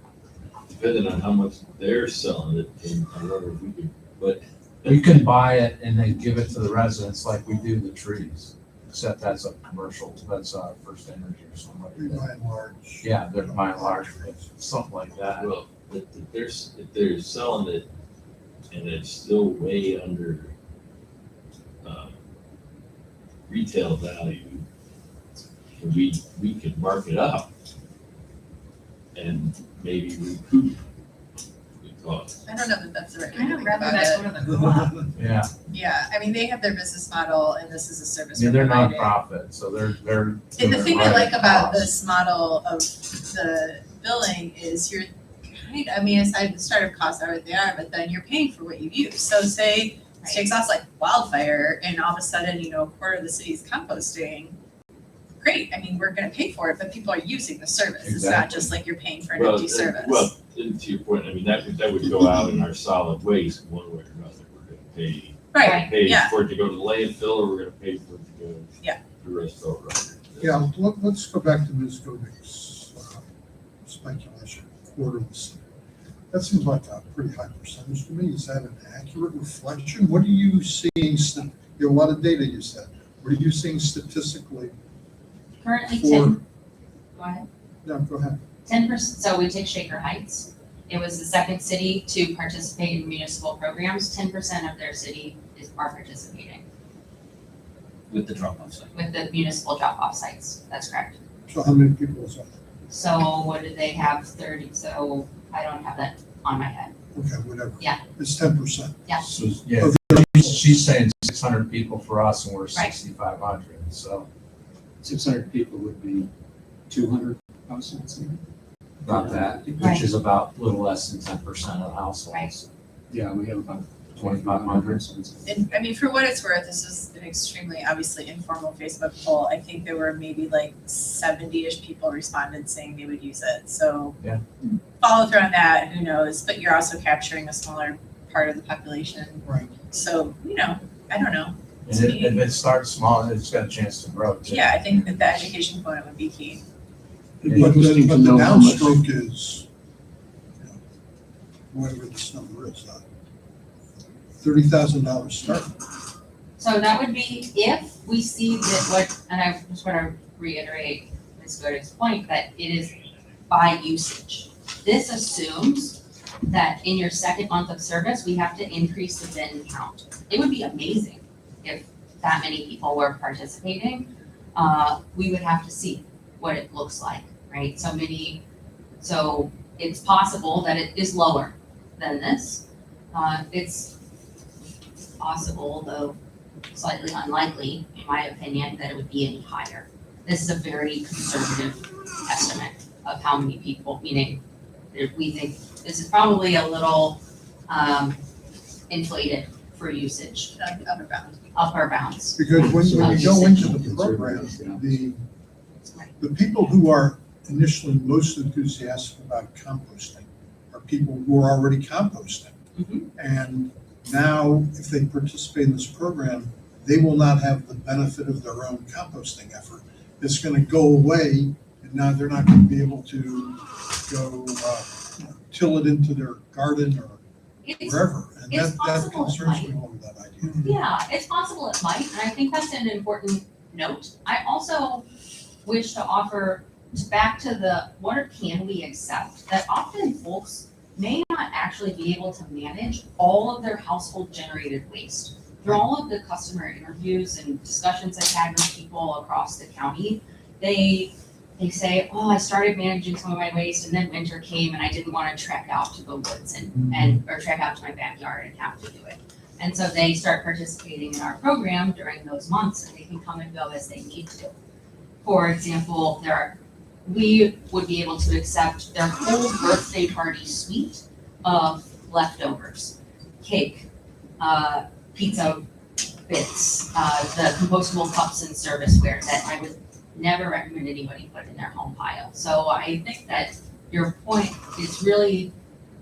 depending on how much they're selling it, and I wonder if we could, but You can buy it and then give it to the residents like we do the trees, except that's a commercial, that's First Energy or something like that. By and large. Yeah, they're by and large, something like that. well, if they're selling it and it's still way under retail value, we could mark it up and maybe recoup the cost. I don't know that that's the right way I to would think rather about that it. go to the co-op. Yeah, Yeah, I mean, they have their business model and this is a service yeah, we're they're providing. nonprofit, so they're. And the doing thing it I right like at about cost. this model of the billing is you're I mean, aside the startup costs are what they are, but then you're paying for what you use. So say it takes off like wildfire and all of a sudden, a quarter of the city's composting. Great, I mean, we're gonna pay for it, but people are using the service. It's not Exactly. just like you're paying for an Well, empty service. Well, and to your point, I mean, that would go out in our solid waste one way or another. We're gonna Right, pay yeah. for it to go to the landfill, or we're gonna pay for it to go Yeah. to restaurant. Yeah, let's go back to Ms. Godek's speculation, quarter of the city. That seems like a pretty high percentage to me. Is that an accurate reflection? What are you seeing, you have a lot of data you said. What are you seeing statistically? Currently For- 10, go ahead. No, go ahead. 10%, so we take Shaker Heights. It was the second city to participate in municipal programs. 10% of their city are participating With the drop-off site. with the municipal drop-off sites. That's correct. So how many people is that? So what did they have? 30, so I don't have that on my head. Okay, whatever. Yeah. It's 10%. So, yeah, she's saying 600 people for us and we're Right. 6,500, so 600 people would be 200 households. about that, Right. which is about a little less than 10% of households. Right. Yeah, we have about 2,500. And I mean, for what it's worth, this is an extremely obviously informal Facebook poll. I think there were maybe like 70-ish people responded saying they would use it. So Yeah. follow through on that, who knows? But you're also capturing a smaller part of the population. Right. So, I don't know. And if it starts small, it's got a chance to grow too. Yeah, I think that the education component would be key. But Interesting to the know how much- downstroke is, whatever this number is, $30,000 start. So that would be if we see that and I just want to reiterate Ms. Godek's point, that it is by usage. This assumes that in your second month of service, we have to increase the bin count. It would be amazing if that many people were participating. We would have to see what it looks like, right? So it's possible that it is lower than this. It's possible, though slightly unlikely, in my opinion, that it would be any higher. This is a very conservative estimate of how many people, meaning that we think this is probably a little inflated for usage, Upper bound. upper bounds. Because when you go into the program, the people who are initially most enthusiastic about composting are people who are already composting. Mhm. And now, if they participate in this program, they will not have the benefit of their own composting effort. It's gonna go away, and now they're not gonna be able to go till it into their garden or It's wherever. And it's that possible it concerns me might. a little, that idea. Yeah, it's possible it might, and I think that's an important note. I also wish to offer back to the what can we accept, that often folks may not actually be able to manage all of their household generated waste. Through all of the customer interviews and discussions I've had with people across the county, they say, oh, I started managing some of my waste and then winter came and I didn't want to trek out to the woods or trek out to my backyard and have to do it. And so they start participating in our program during those months and they can come and go as they need to. For example, we would be able to accept their whole birthday party suite of leftovers, cake, pizza bits, the compostable cups and serviceware that I would never recommend anybody put in their home pile. So I think that your point is really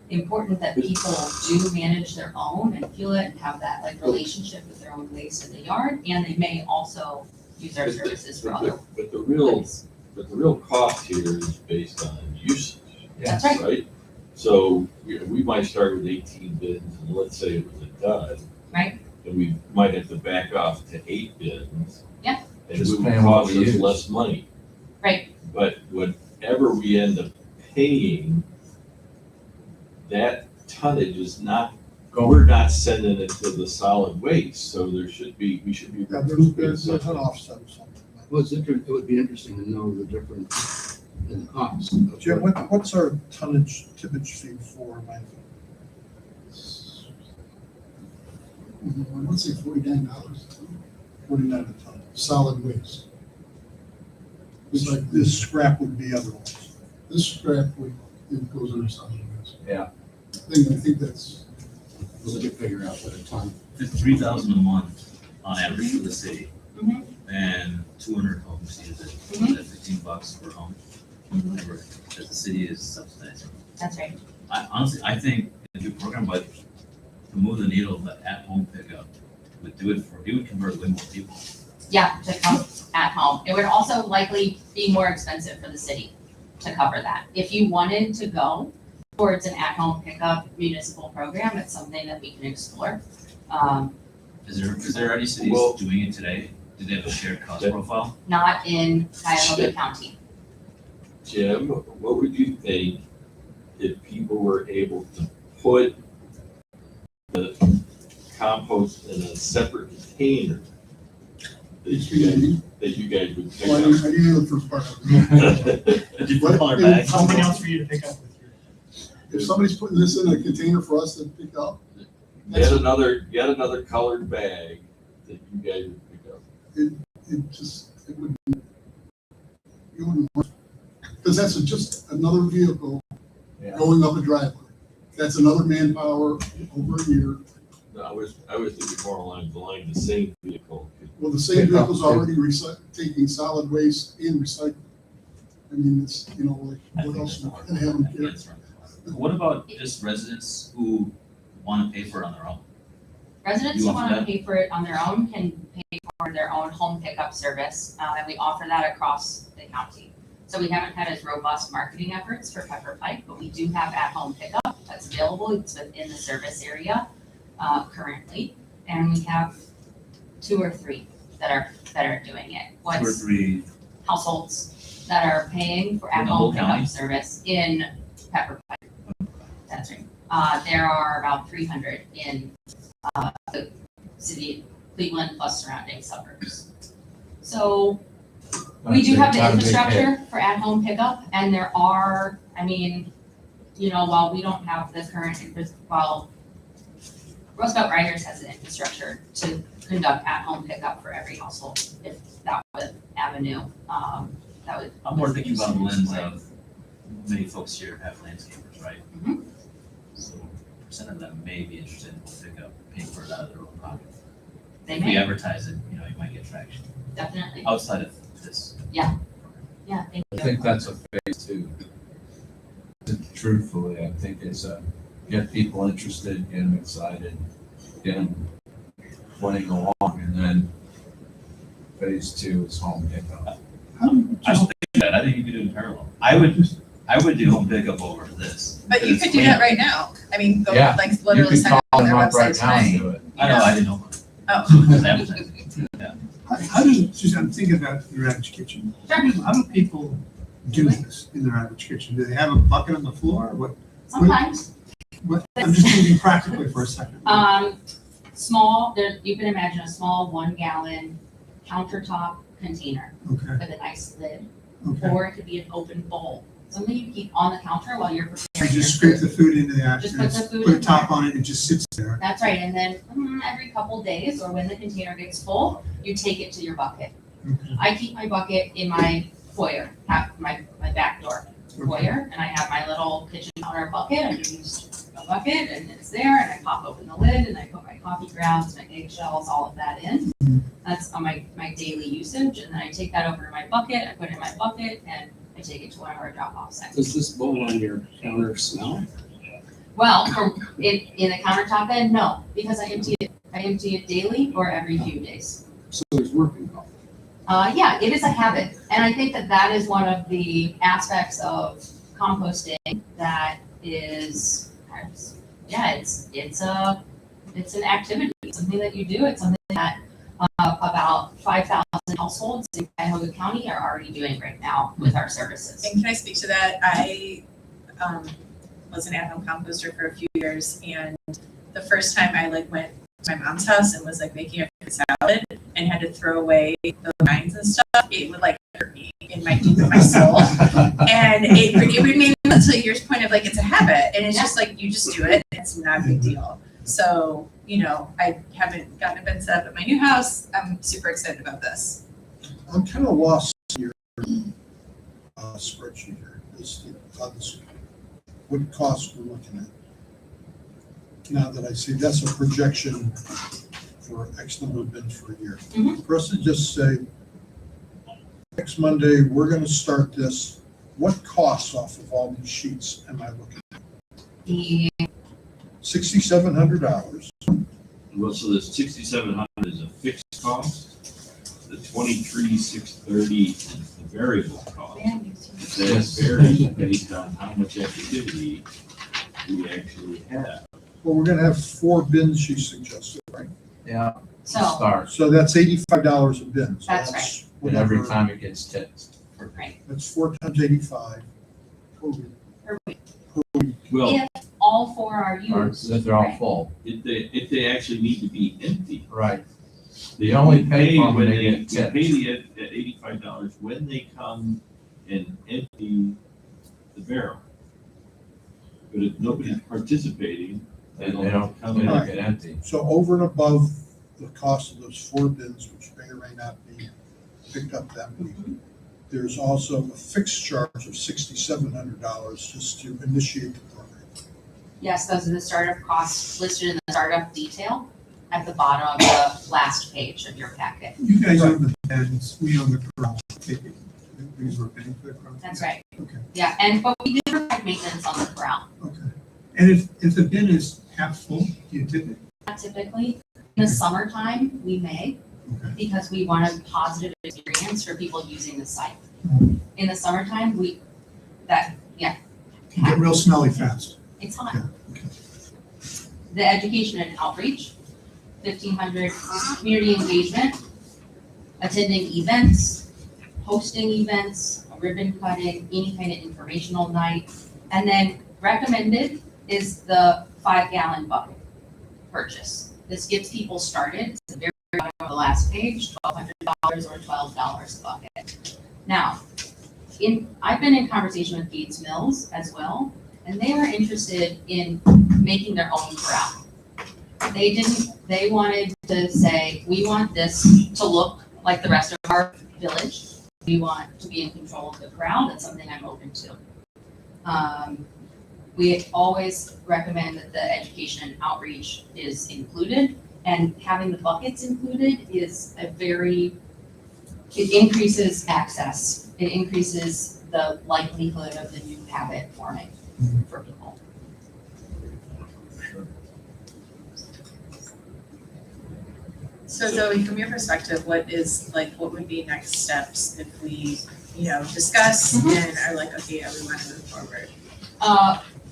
important, that people do manage their own and feel it and have that relationship with their own waste in the yard. And they may also use our services for other. But the real cost here is based on usage. That's right. Right? So, we might start with 18 bins, and let's say it was a dud. Right. And we might have to back off to 8 bins. Yeah. And Just it would paying what cost we us use. less money. Right. But whatever we end up paying, that tonnage is not, we're not sending it to the solid waste, so we should be. Yeah, there's an offset or something. Well, it would be interesting to know the difference in the cost. of Jim, what- what's our tippage fee for landfill? Let's say $49, $49 a ton, solid waste. it's like this scrap would be otherwise. This scrap it goes under solid waste. Yeah. I think that's, We'll get figure out what a ton. It's 3,000 a month on average for the city. Mhm. And 200 homes use it. Mhm. That's $15 per home. Mhm. That the city is subsidizing. That's right. I think a new program, but to move the needle, the at-home pickup would it would convert way more people. Yeah, to come at home. It would also likely be more expensive for the city to cover that. If you wanted to go towards an at-home pickup municipal program, it's something that we can explore. Is there already cities Well- doing it today? Do they have a shared cost Yeah. profile? Not in Cuyahoga County. Jim, what would you think if people were able to put the compost in a separate container that you guys would pick well, I up? didn't hear the first part of it. A different What- color bag? Somebody else for you to pick up with you. If somebody's putting this in a container for us to pick up, Yet another colored bag that you guys would pick up. it wouldn't work. Because that's just another vehicle Yeah. going up a driveway. That's another manpower over a year. No, I was thinking more along the line, the same vehicle. Well, the same Pick up, vehicle's already taking solid waste and recycling. I mean, it's, like, what else? And have them here. What about just residents who want to pay for it on their own? Residents You who offer want to that? pay for it on their own can pay for their own home pickup service, and we offer that across the county. So we haven't had as robust marketing efforts for Pepper Pike, but we do have at-home pickup that's available. It's within the service area currently, and we have 2 or 3 that are doing it. 2 or What's 3, households that are paying for In the whole at-home pickup county? service in Pepper Pike? That's right. There are about 300 in the city of Cleveland plus surrounding suburbs. So we do have the Not a big hit. infrastructure for at-home pickup, and there are, while we don't have the current, while Roosevelt Riders has an infrastructure to conduct at-home pickup for every household, if that was an avenue, that would. I'm more thinking about the lens of many folks here have landscapers, right? Mhm. So percent of them may be interested in pickup, paying for it out of their own pocket. They If we may, advertise it, you might get traction definitely. outside of this. Yeah, thank I you. think that's a phase 2. Truthfully, I think it's get people interested, get them excited, get them playing along, and then phase 2 is home pickup. I don't think that, I think you could do it in parallel. I would do home pickup over this. But you could do that right now. I mean, go Yeah, like You literally can sign call up on them their up right website now and tonight. do it. I know, I didn't know. Oh. It was advertising. How do, Suzanne, think about your average kitchen. Sure. How do people do this in their average kitchen? Do they have a bucket on the floor? Sometimes, I'm just thinking practically for a second. you can imagine a small 1-gallon countertop container Okay, with a nice lid, okay. or it could be an open bowl, something you keep on the counter while you're You preparing your just scrape food. the food into the Just put the ashtray, food put a in top there. on it, and it just sits there. That's right, and then every couple days, or when the container gets full, you take it to your bucket. Okay. I keep my bucket in my foyer, my back door foyer, and I have my little kitchen counter bucket, I use a bucket, and it's there, and I pop open the lid, and I put my coffee grounds, my eggshells, all of that in. That's on my daily usage, and then I take that over to my bucket, I put it in my bucket, and I take it to one of our drop-off sites. Does this bowl on your counter smell? Well, in the countertop end, no, because I empty it daily or every few days. So there's work involved. Yeah, it is a habit. And I think that that is one of the aspects of composting that is, yeah, it's an activity, it's something that you do. It's something that about 5,000 households in Cuyahoga County are already doing right now with our services. And can I speak to that? I was an at-home composter for a few years, and the first time I went to my mom's house and was making a fruit salad and had to throw away the rinds and stuff, it would hurt me in my deep in my soul. And it remained to your point of it's a habit, and it's just you just do it. It's not a big deal. So, I haven't gotten a bed set up at my new house. I'm super excited about this. I'm kind of lost in your spreadsheet here. What costs we're looking at. Now that I see that's a projection for X number of bins for a year. For us to just say, next Monday, we're going to start this. What costs off of all these sheets am I looking at? $6,700. Well, so the 6,700 is a fixed cost. The 23,630 is the variable cost. That varies based on how much activity we actually have. Well, we're going to have 4 bins you suggested, right? Yeah, So, start, So that's $85 a bin. So That's and every whatever. time it gets tipped. right, That's 4 times 85. Per week. per week. Well, If all 4 are Or used. if they're all right. full. if they actually need to be empty. Right. They only pay for them when they You get tipped. pay the at $85 when they come and empty the barrel. But if nobody's participating, they They don't have don't, to come they in. don't get empty. So over and above the cost of those 4 bins, which may or may not be picked up that week, there's also a fixed charge of $6,700 just to initiate the program. Yes, those are the startup costs listed in the startup detail at the bottom of the last page of your packet. You guys own the beds, we own the corral. These were paying for the corral. That's right. Okay, Yeah, but we do provide maintenance on the corral. okay. And if the bin is half full, do you tip it? Not typically. In the summertime, we may, Okay. because we want a positive experience for people using the site. In the summertime, You get real smelly fast. it's hot. Yeah, okay. The education and outreach, 1,500 community engagement, attending events, hosting events, a ribbon cutting, any kind of informational night. And then recommended is the 5-gallon bucket purchase. This gets people started. It's the very bottom of the last page, $1,200 or $12 a bucket. Now, I've been in conversation with Gates Mills as well, and they were interested in making their own corral. They wanted to say, we want this to look like the rest of our village. We want to be in control of the corral. That's something I'm open to. We always recommend that the education and outreach is included, and having the buckets included is it increases access. It increases the likelihood of the new habit forming for people. So Zoe, from your perspective, what would be next steps if we, discuss and are okay, yeah, we want to move forward?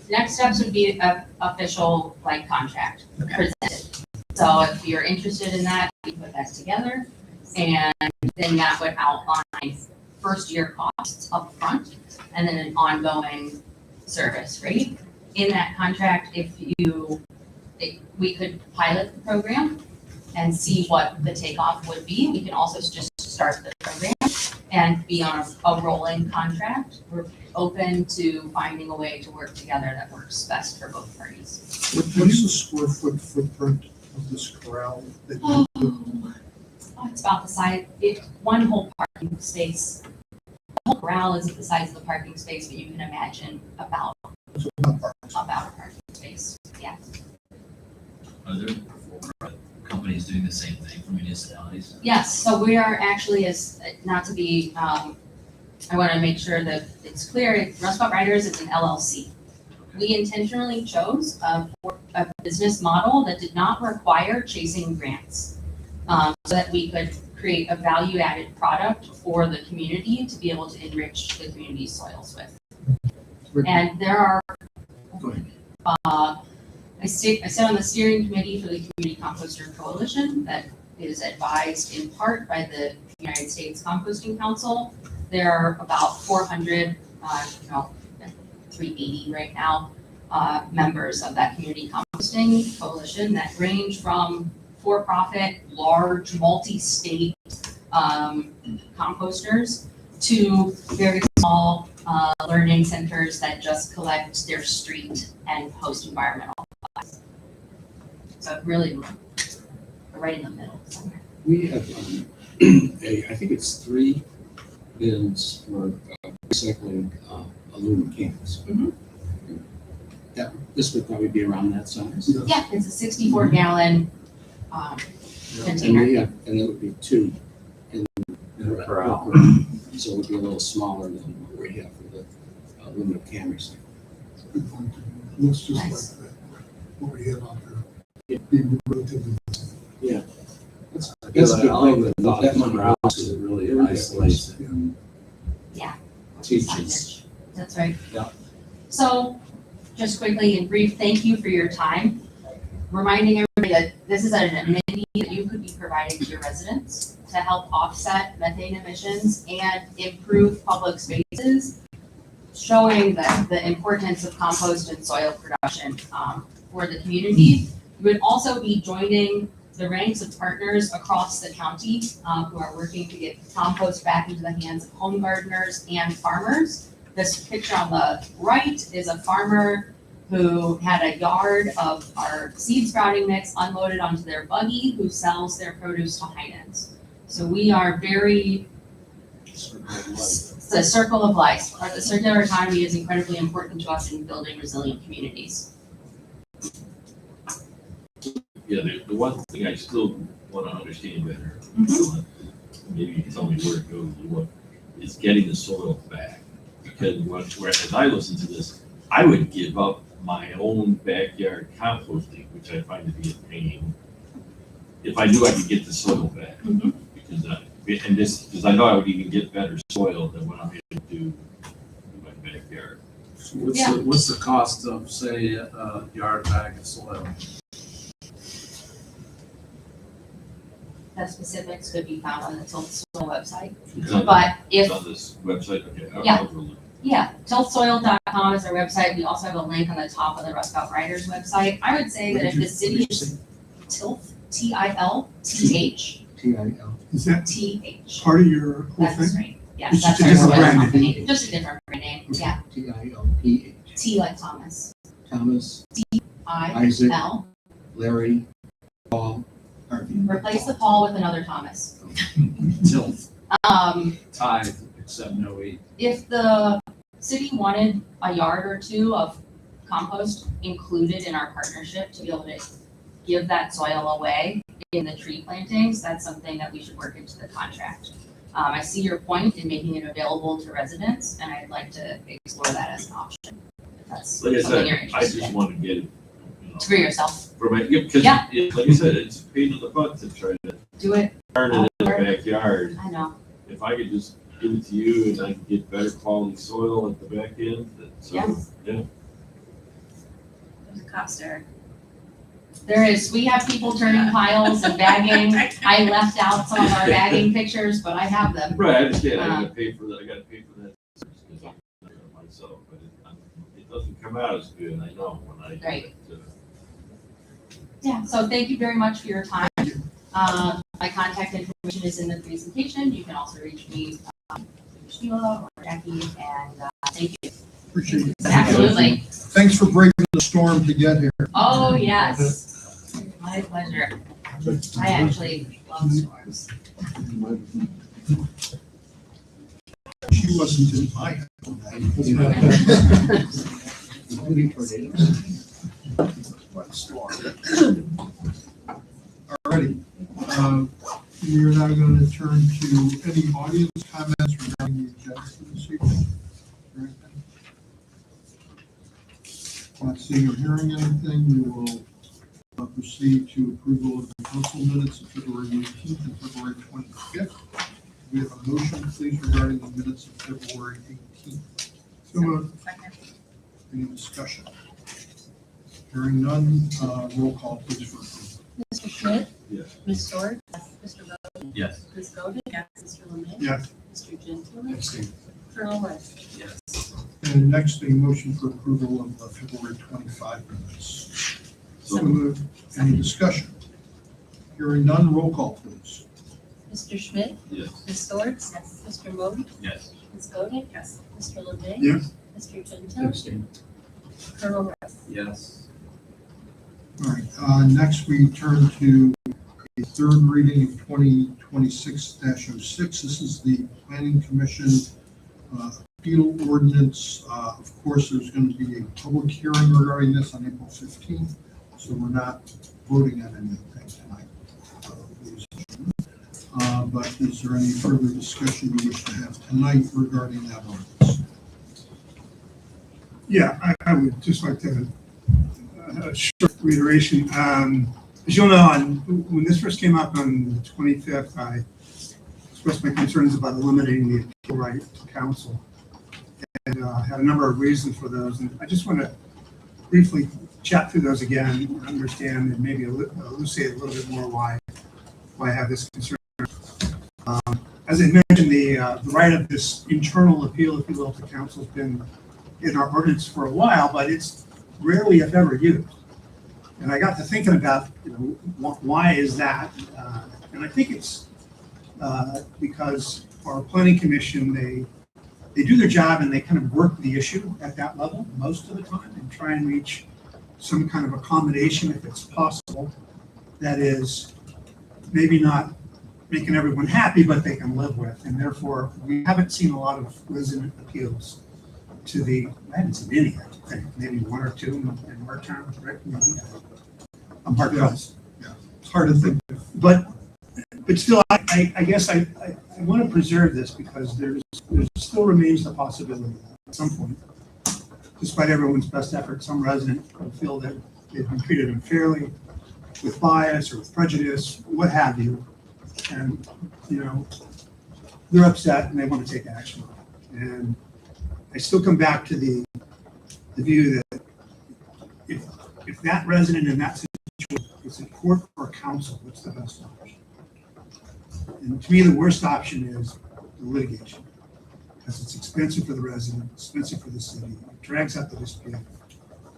Next steps would be an official contract presented. So if you're interested in that, we put that together, and then that would outline first year costs up front, and then an ongoing service rate. In that contract, we could pilot the program and see what the takeoff would be. We can also just start the program and be on a rolling contract. We're open to finding a way to work together that works best for both parties. What is the square foot footprint of this corral? Oh, it's about the size, one whole parking space. The whole corral isn't the size of the parking space, but you can imagine about a parking space, yeah. Are there companies doing the same thing for municipalities? Yes, so we are actually, not to be, I want to make sure that it's clear, Rust Belt Riders is an LLC. We intentionally chose a business model that did not require chasing grants, so that we could create a value-added product for the community to be able to enrich the community's soils with. And there are, Go ahead. I sit on the steering committee for the Community Composter Coalition that is advised in part by the United States Composting Council. There are about 400, 380 right now, members of that community composting coalition that range from for-profit, large, multi-state composters to very small learning centers that just collect their street and post-environmental supplies. So really, we're right in the middle somewhere. We have, I think it's 3 bins for recycling aluminum cans. Mhm. This would probably be around that size. Yeah, it's a 64 gallon And container. and there would be 2 in Per hour. So it would be a little smaller than what we have for the aluminum can recycling. Good point. Looks just like Nice. that, what we have out there. Yeah. Being relatively. That's I a good like point. the thought That of money grounds goes because to it really area isolates it. teachers. Signage. That's right. Yeah. So, just quickly and brief, thank you for your time. Reminding everybody that this is an amenity that you could be providing to your residents to help offset methane emissions and improve public spaces, showing the importance of compost and soil production for the community. You would also be joining the ranks of partners across the county who are working to get compost back into the hands of home gardeners and farmers. This picture on the right is a farmer who had a yard of our seed sprouting mix unloaded onto their buggy, who sells their produce to Heinens. So we are very, the circle of life, or the circular economy is incredibly important to us in building resilient communities. Yeah, the one thing I still want to understand better, maybe you can tell me where it goes, is getting the soil back. Because whereas I listen to this, I would give up my own backyard composting, which I find to be a pain, if I knew I could get the soil back. Mhm. Because I know I would even get better soil than what I'm able to do in my backyard. So Yeah. what's the cost of, say, a yard bag of soil? The specifics could be found on the Tilt Soil website. It's on- But if, It's on this website, okay. Yeah. I'll go look. yeah, tiltsoil.com is our website. We also have a link on the top of the Rust Belt Riders website. I would say that if the city is Tilth, TILTH, TIL. Is that TH. part of your whole That's thing? right. Yeah, It's that's just a our different soil brand name. company. Just a different brand name. Yeah. TILPH. T like Thomas. Thomas, I Isaac, L. Larry, Paul, Harvey. Replace the Paul with another Thomas. Tilt, tithe, except no E. If the city wanted a yard or two of compost included in our partnership to be able to give that soil away in the tree plantings, that's something that we should work into the contract. I see your point in making it available to residents, and I'd like to explore that as an option. If that's Like I something said, you're I interested just in. want to get it, For yourself, for my, because, Yeah. like I said, it's a pain in the butt to try to do it. turn it in the backyard. I know. If I could just give it to you and I could get better quality soil at the back end, so, Yes. yeah. There's a cost there. There is, we have people turning piles and bagging. I left out some of our bagging pictures, but I have them. Right, I understand, I gotta pay for that, because I'm not doing it myself, but it doesn't come out as good, I know, when I do Right. it. Yeah, so thank you very much for your time. My contact information is in the presentation. You can also reach me, Sheila or Jackie, and thank you. Appreciate it. Absolutely. Thanks for breaking the storm to get here. Oh, yes. My pleasure. I actually love storms. She wasn't in my head. Including tornadoes. What storm. All righty. We are now going to turn to any audience comments regarding the agenda for this evening. Not seeing or hearing anything, we will proceed to approval of the council minutes of February 18th and February 25th. We have a motion, please, regarding the minutes of February 18th. So moved. Second. Any discussion? Hearing none, roll call, please, for approval. Mr. Schmidt? Yes. Ms. Sword? Mr. Bowden? Yes. Ms. Golden? Yes. Mr. Lemay? Yes. Mr. Gentleman? Abstain. Colonel West? Yes. And next, a motion for approval of the February 25 minutes. So moved. Any discussion? Hearing none, roll call, please. Mr. Schmidt? Yes. Ms. Sword? Yes. Mr. Bowden? Yes. Ms. Golden? Yes. Mr. Lemay? Yes. Mr. Gentleman? Abstain. Colonel West? Yes. All right, next we turn to a third reading of 2026-06. This is the Planning Commission appeal ordinance. Of course, there's going to be a public hearing regarding this on April 15th, so we're not voting on anything tonight. But is there any further discussion you wish to have tonight regarding that ordinance? Yeah, I would just like to, a short reiteration. As you'll know, when this first came up on the 25th, I expressed my concerns about eliminating the appeal right to council. And had a number of reasons for those. And I just want to briefly chat through those again and understand and maybe elucidate a little bit more why I have this concern. As I mentioned, the right of this internal appeal, if you will, to council has been in our ordinance for a while, but it's rarely, if ever, used. And I got to thinking about, why is that? And I think it's because our planning commission, they do their job and they kind of work the issue at that level most of the time and try and reach some kind of accommodation if it's possible. That is maybe not making everyone happy, but they can live with. And therefore, we haven't seen a lot of resident appeals to I haven't seen any, I think, maybe one or two in our town, correct? Maybe. I'm hard pressed. Yeah, it's hard to think. But still, I guess I want to preserve this because there still remains the possibility that at some point, despite everyone's best effort, some resident will feel that they've been treated unfairly, with bias or with prejudice, what have you. And, they're upset and they want to take action. And I still come back to the view that if that resident in that situation is in court or counsel, what's the best option? And to me, the worst option is the litigation, because it's expensive for the resident, expensive for the city, it drags out the dispute.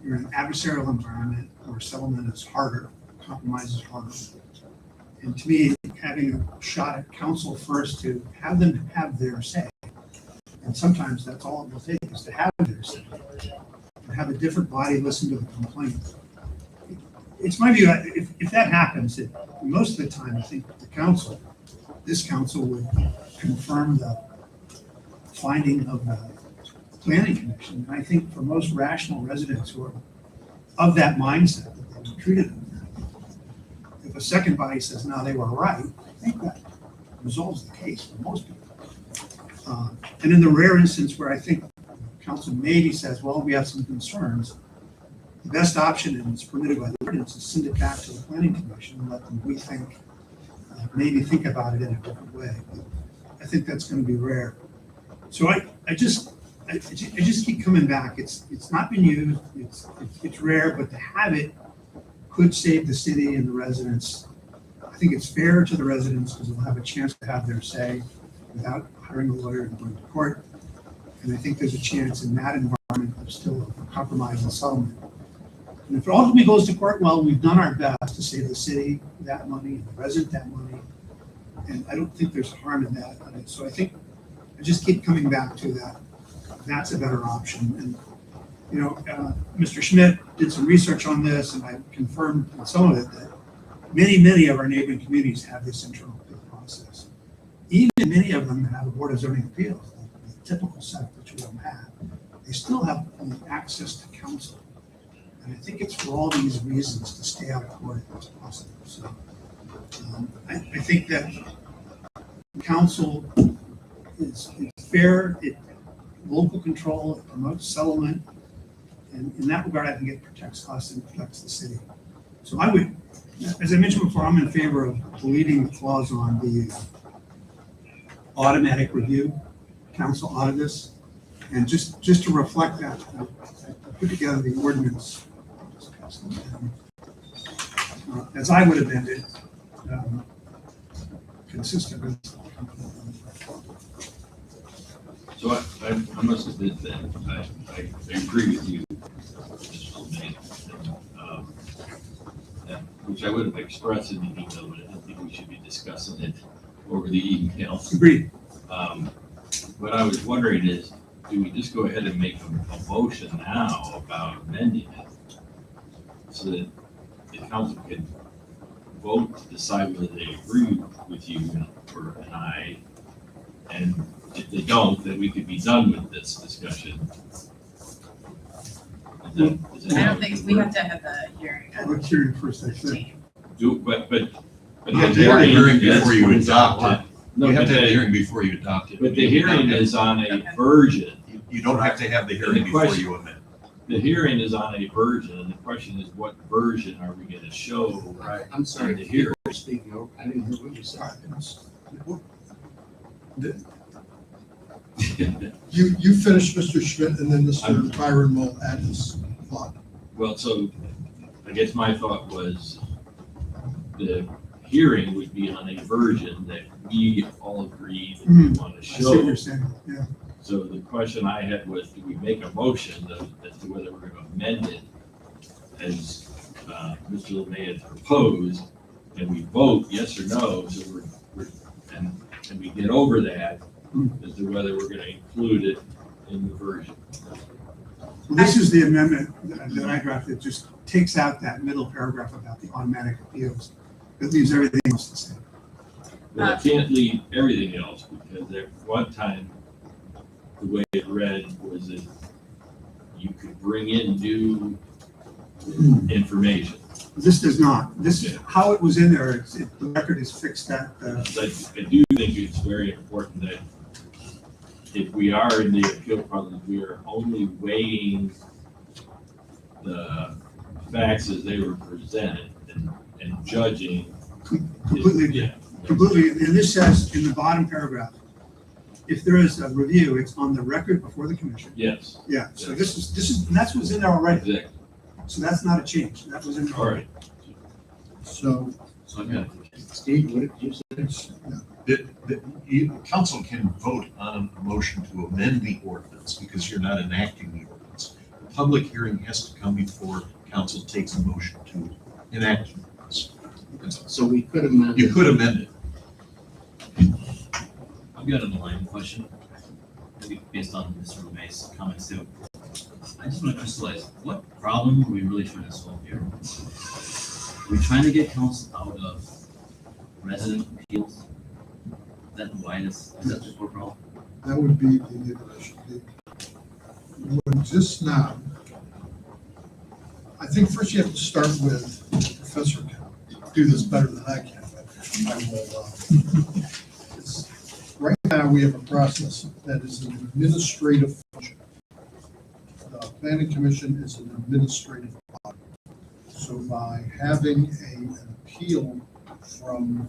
You're in an adversarial environment where settlement is harder, compromise is harder. And to me, having a shot at counsel first to have them have their say, and sometimes that's all it will take is to have their say, and have a different body listen to the complaint. It's my view, if that happens, most of the time, I think this council would confirm the finding of the planning commission. And I think for most rational residents who are of that mindset, that they were treated unfairly, if a second body says, no, they were right, I think that resolves the case for most people. And in the rare instance where I think council maybe says, well, we have some concerns, the best option, and it's permitted by the ordinance, is send it back to the planning commission and let them rethink, maybe think about it in a different way. But I think that's going to be rare. So I just keep coming back. It's not been used. It's rare, but to have it could save the city and the residents. I think it's fair to the residents because they'll have a chance to have their say without hiring a lawyer and going to court. And I think there's a chance in that environment of still a compromise and settlement. And if it ultimately goes to court, well, we've done our best to save the city that money and the resident that money. And I don't think there's harm in that. So I think I just keep coming back to that. That's a better option. And, Mr. Schmidt did some research on this, and I confirmed in some of it that many of our neighboring communities have this internal appeal process. Even many of them have a board of zoning appeals, the typical set which we don't have. They still have access to counsel. And I think it's for all these reasons to stay out of court if it's possible. So I think that counsel is fair, local control, it promotes settlement. And in that regard, I think it protects us and protects the city. So I would As I mentioned before, I'm in favor of deleting the clause on the automatic review. Council audit this. And just to reflect that, I put together the ordinance. As I would amend it, consistent with. So I must admit that I agree with you, Mr. Lemay, which I would have expressed in the email, but I don't think we should be discussing it over the emails. Agreed. What I was wondering is, do we just go ahead and make a motion now about amending it so that the council can vote to decide whether they agree with you or and I, and if they don't, then we could be done with this discussion. Is that I how don't it think, would we work? have to have the hearing. Let's hear it first, I said. 15. But You have to have the hearing before you that's- adopt it. No, You have but to have the the, hearing before you adopt it. but the hearing is on a version. You don't have to have the hearing The before question- you amend. The hearing is on a version, and the question is, what version are we gonna show? Right, I'm sorry, In the the hearing. hearing speaking over, I didn't hear what you said. You finish, Mr. Schmidt, and then Mr. Byron will add his thought. Well, so I guess my thought was the hearing would be on a version that we all agree that we want to I see what show. you're saying, yeah. So the question I had was, do we make a motion as to whether we're going to amend it as Mr. Lemay had proposed, and we vote yes or no, so and we get over that as to whether we're going to include it in the version. Well, this is the amendment that I drafted, just takes out that middle paragraph about the automatic appeals. It leaves everything else the same. But I can't leave everything else, because at one time, the way it read was that you could bring in new information. This does not. This, how it was in there, the record is fixed at, But I do think it's very important that if we are in the appeal process, we are only weighing the facts as they were presented and judging. completely, Yeah. completely, and this says in the bottom paragraph, if there is a review, it's on the record before the commission. Yes, Yeah, so this is, and that's what's in there already. exactly. So that's not a change. That was in there. All right. So, So I've got, Steve, what did you say? Council can vote on a motion to amend the ordinance because you're not enacting the ordinance. The public hearing has to come before council takes a motion to enact the ordinance. So we could amend. You could amend it. I've got an aligned question, maybe based on Mr. Lemay's comments too. I just want to crystallize, what problem are we really trying to solve here? Are we trying to get council out of resident appeals? Is that the widest, is that the core problem? that would be the issue. What exists now, I think first you have to start with Professor can do this better than I can, but I will. Right now, we have a process that is an administrative function. The planning commission is an administrative body. So by having an appeal from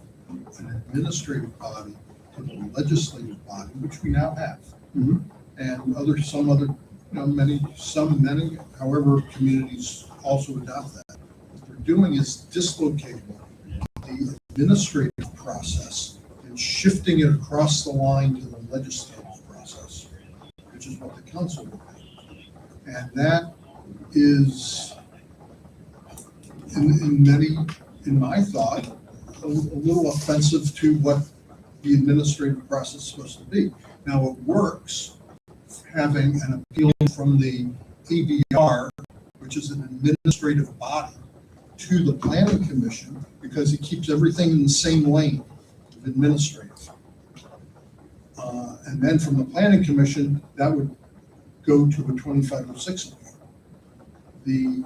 an administrative body to the legislative body, which we now have, Mhm. and some other, many, however, communities also adopt that. What they're doing is dislocating the administrative process and shifting it across the line to the legislative process, which is what the council will do. And that is, in my thought, a little offensive to what the administrative process is supposed to be. Now, it works having an appeal from the ABR, which is an administrative body, to the planning commission, because it keeps everything in the same lane of administrative. And then from the planning commission, that would go to a 2506 appeal.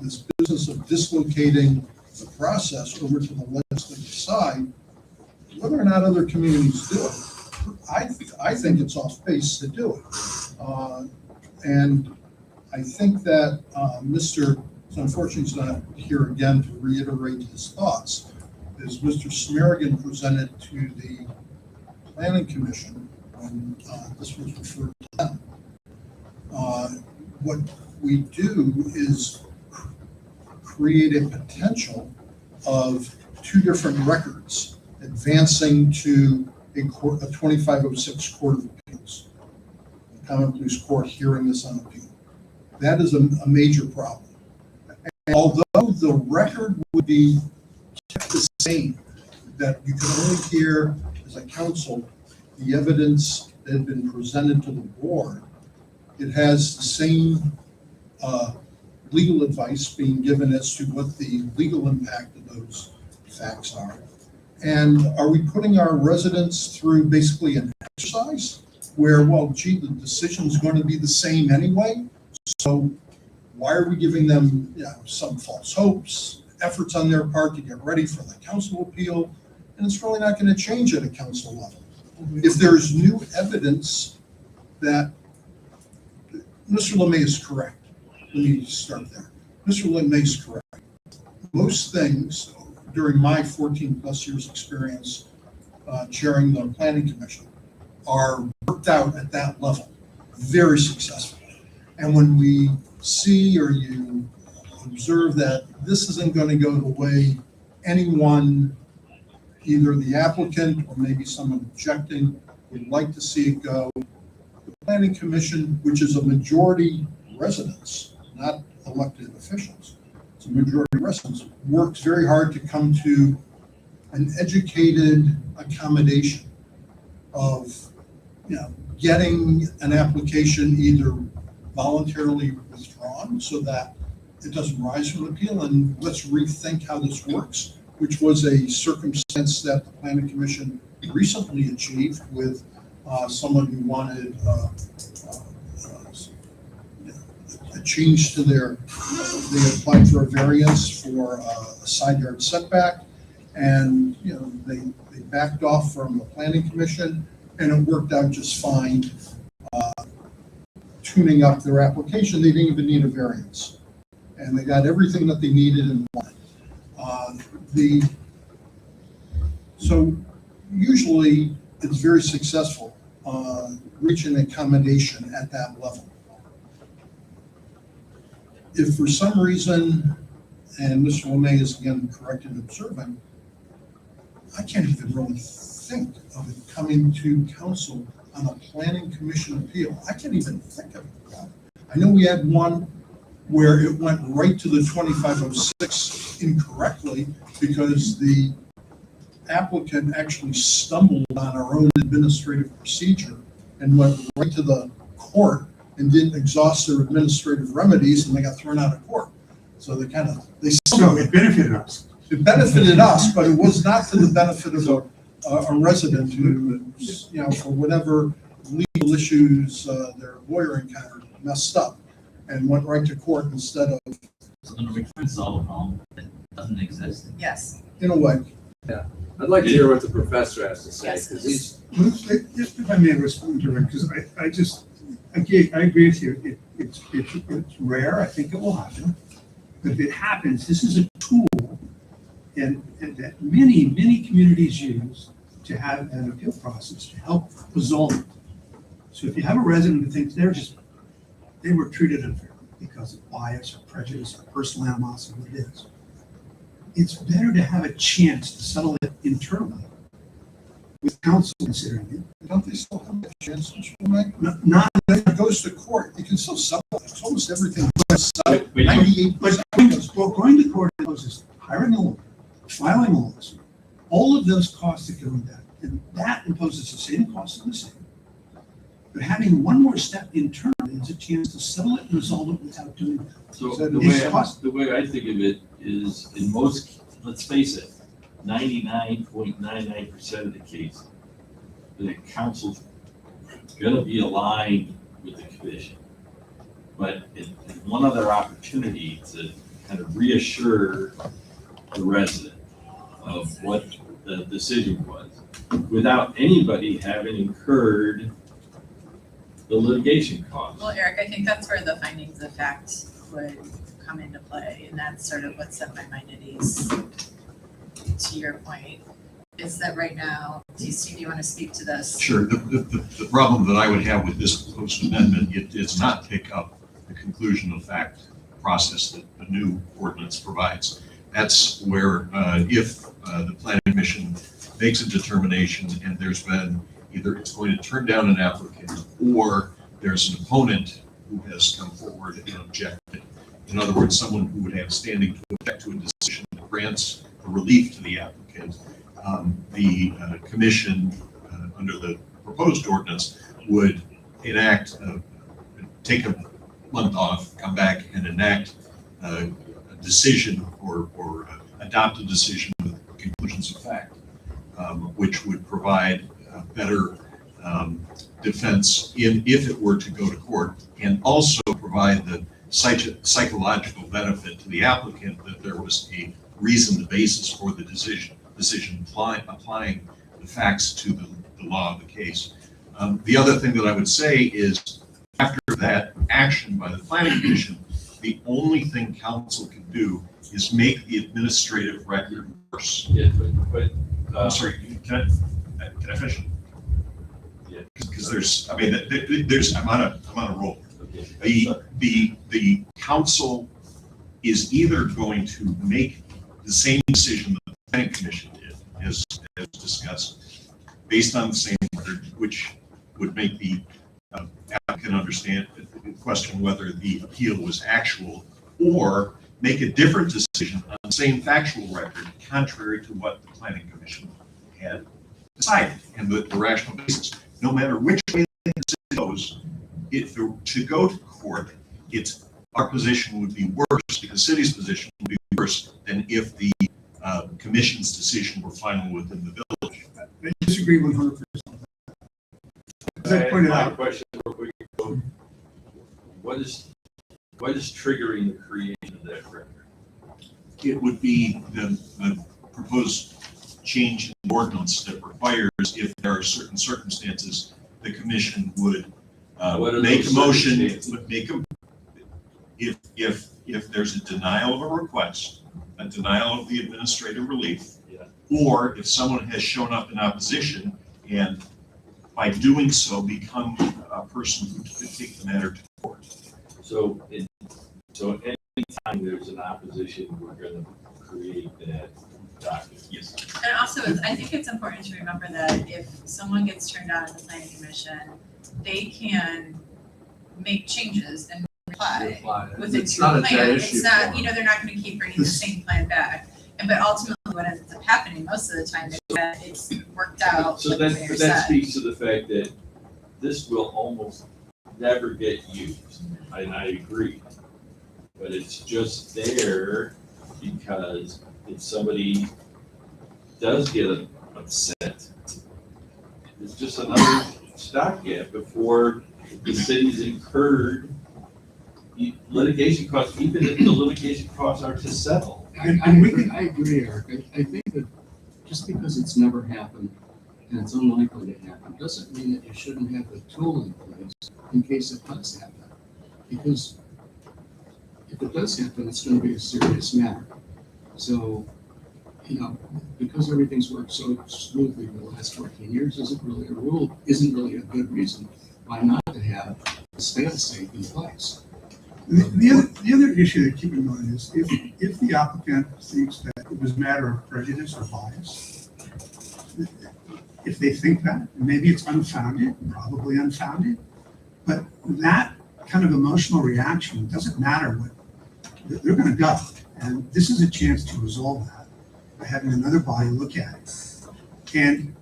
This business of dislocating the process over to the legislative side, whether or not other communities do it, I think it's off base to do it. And I think that Mr. so unfortunately he's not here again to reiterate his thoughts, is Mr. Smerrigan presented to the Planning Commission when this was referred to them. What we do is create a potential of two different records advancing to a 2506 Court of Appeals, the Common Pleas Court hearing this on appeal. That is a major problem. And although the record would be kept the same, that you can only hear as a council the evidence that had been presented to the board, it has the same legal advice being given as to what the legal impact of those facts are. And are we putting our residents through basically an exercise where, well, gee, the decision's going to be the same anyway, so why are we giving them, some false hopes, efforts on their part to get ready for the council appeal, and it's really not going to change at a council level. If there's new evidence that Mr. LeMay is correct, let me start there. Mr. LeMay is correct. Most things during my 14 plus years experience chairing the Planning Commission are worked out at that level, very successfully. And when we see or you observe that this isn't going to go the way anyone, either the applicant or maybe someone objecting, would like to see it go, the Planning Commission, which is a majority residents, not elected officials, it's a majority residents, works very hard to come to an educated accommodation of, getting an application either voluntarily withdrawn so that it doesn't rise from appeal, and let's rethink how this works, which was a circumstance that the Planning Commission recently achieved with someone who wanted a change to they applied for a variance for a side yard setback, and they backed off from the Planning Commission, and it worked out just fine. Tuning up their application, they didn't even need a variance, and they got everything that they needed and wanted. So usually it's very successful reaching accommodation at that level. If for some reason, and Mr. LeMay is again correct in observing, I can't even really think of it coming to council on a Planning Commission appeal. I can't even think of it. I know we had one where it went right to the 2506 incorrectly because the applicant actually stumbled on our own administrative procedure and went right to the court and didn't exhaust their administrative remedies, and they got thrown out of court. So they So it benefited us. It benefited us, but it was not to the benefit of a resident who, for whatever legal issues their lawyer encountered, messed up and went right to court instead of. So then we're trying to solve a problem that doesn't exist. Yes. In a way. I'd like to hear what the professor has to say, Yes, because please. he's, If I may respond to it, because I agree with you. It's rare. I think it will happen. But if it happens, this is a tool and that many communities use to have an appeal process to help resolve it. So if you have a resident who thinks they were treated unfairly because of bias or prejudice or personal animosity, what it is, it's better to have a chance to settle it internally with counsel considering it. Don't they still have that chance, Mr. LeMay? Not, If it goes to court, you can still settle it. It's almost everything. But you- 98%. but going to court imposes hiring a lawyer, filing a lawsuit, all of those costs that go with that, and that imposes the same cost on the city. But having one more step internally is a chance to settle it and resolve it without doing that. So So the way I think of it is, in most, let's face it, 99.99% of the cases, the council's gonna be aligned with the commission. But it's one other opportunity to kind of reassure the resident of what the decision was, without anybody having incurred the litigation costs. Well, Eric, I think that's where the findings of fact would come into play, and that's sort of what set my mind at ease. To your point, is that right now, Steve, do you want to speak to this? Sure. The problem that I would have with this proposed amendment, it does not pick up the conclusion of fact process that the new ordinance provides. That's where if the planning commission makes a determination and there's been either it's going to turn down an applicant or there's an opponent who has come forward and objected. In other words, someone who would have standing to object to a decision that grants a relief to the applicant. The commission, under the proposed ordinance, would enact, take a month off, come back and enact a decision or adopt a decision with conclusions of fact, which would provide a better defense if it were to go to court, and also provide the psychological benefit to the applicant that there was a reason, the basis for the decision applying the facts to the law of the case. The other thing that I would say is after that action by the planning commission, the only thing council can do is make the administrative record worse. Yeah, but I'm sorry, can I finish? Yeah. Because there's, I mean, there's, I'm on a roll. okay. The council is either going to make the same decision that the planning commission did, as discussed, based on the same record, which would make the applicant understand, question whether the appeal was actual, or make a different decision on the same factual record, contrary to what the planning commission had decided and the rational basis. No matter which way the decision goes, if to go to court, our position would be worse, the city's position would be worse than if the commission's decision were final within the village. I disagree 100%. As I pointed My out, question real quick. What is triggering the creation of that record? It would be the proposed change in ordinance that requires, if there are certain circumstances, the commission would What are make those a motion, circumstances? would make a, if there's a denial of a request, a denial of the administrative relief, Yeah. or if someone has shown up in opposition and by doing so become a person who could take the matter to court. So anytime there's an opposition, we're gonna create that document. Yes. And also, I think it's important to remember that if someone gets turned down at the planning commission, they can make changes and reply within It's your not a plan. dead It's issue not, for you know, they're not gonna keep bringing the same plan back. But ultimately, what ends up happening most of the time is that it's worked out. So like the that, mayor but that said. speaks to the fact that this will almost never get used, and I agree. But it's just there because if somebody does get upset, it's just another stopgap before the city's incurred litigation costs, even if the litigation costs are to settle. I agree, Eric. I think that just because it's never happened and it's unlikely to happen, doesn't mean that you shouldn't have the tool in place in case it does happen. Because if it does happen, it's going to be a serious matter. So, you know, because everything's worked so smoothly for the last 14 years, isn't really a good reason why not to have a fail-safe in place. the other issue to keep in mind is if the applicant thinks that it was a matter of prejudice or bias, if they think that, maybe it's unfounded, probably unfounded, but that kind of emotional reaction doesn't matter what, they're gonna go. And this is a chance to resolve that by having another body look at it. And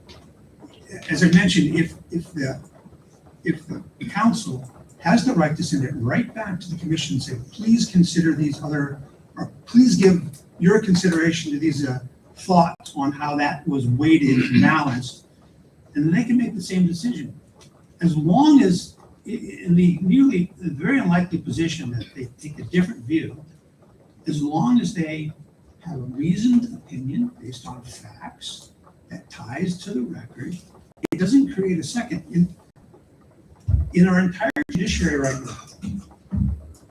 as I mentioned, if the council has the right to send it right back to the commission and say, please consider these other, or please give your consideration to these thoughts on how that was weighted and balanced, and then they can make the same decision. As long as, in the very unlikely position that they take a different view, as long as they have a reasoned opinion based on facts that ties to the record, it doesn't create a second. In our entire judiciary right now,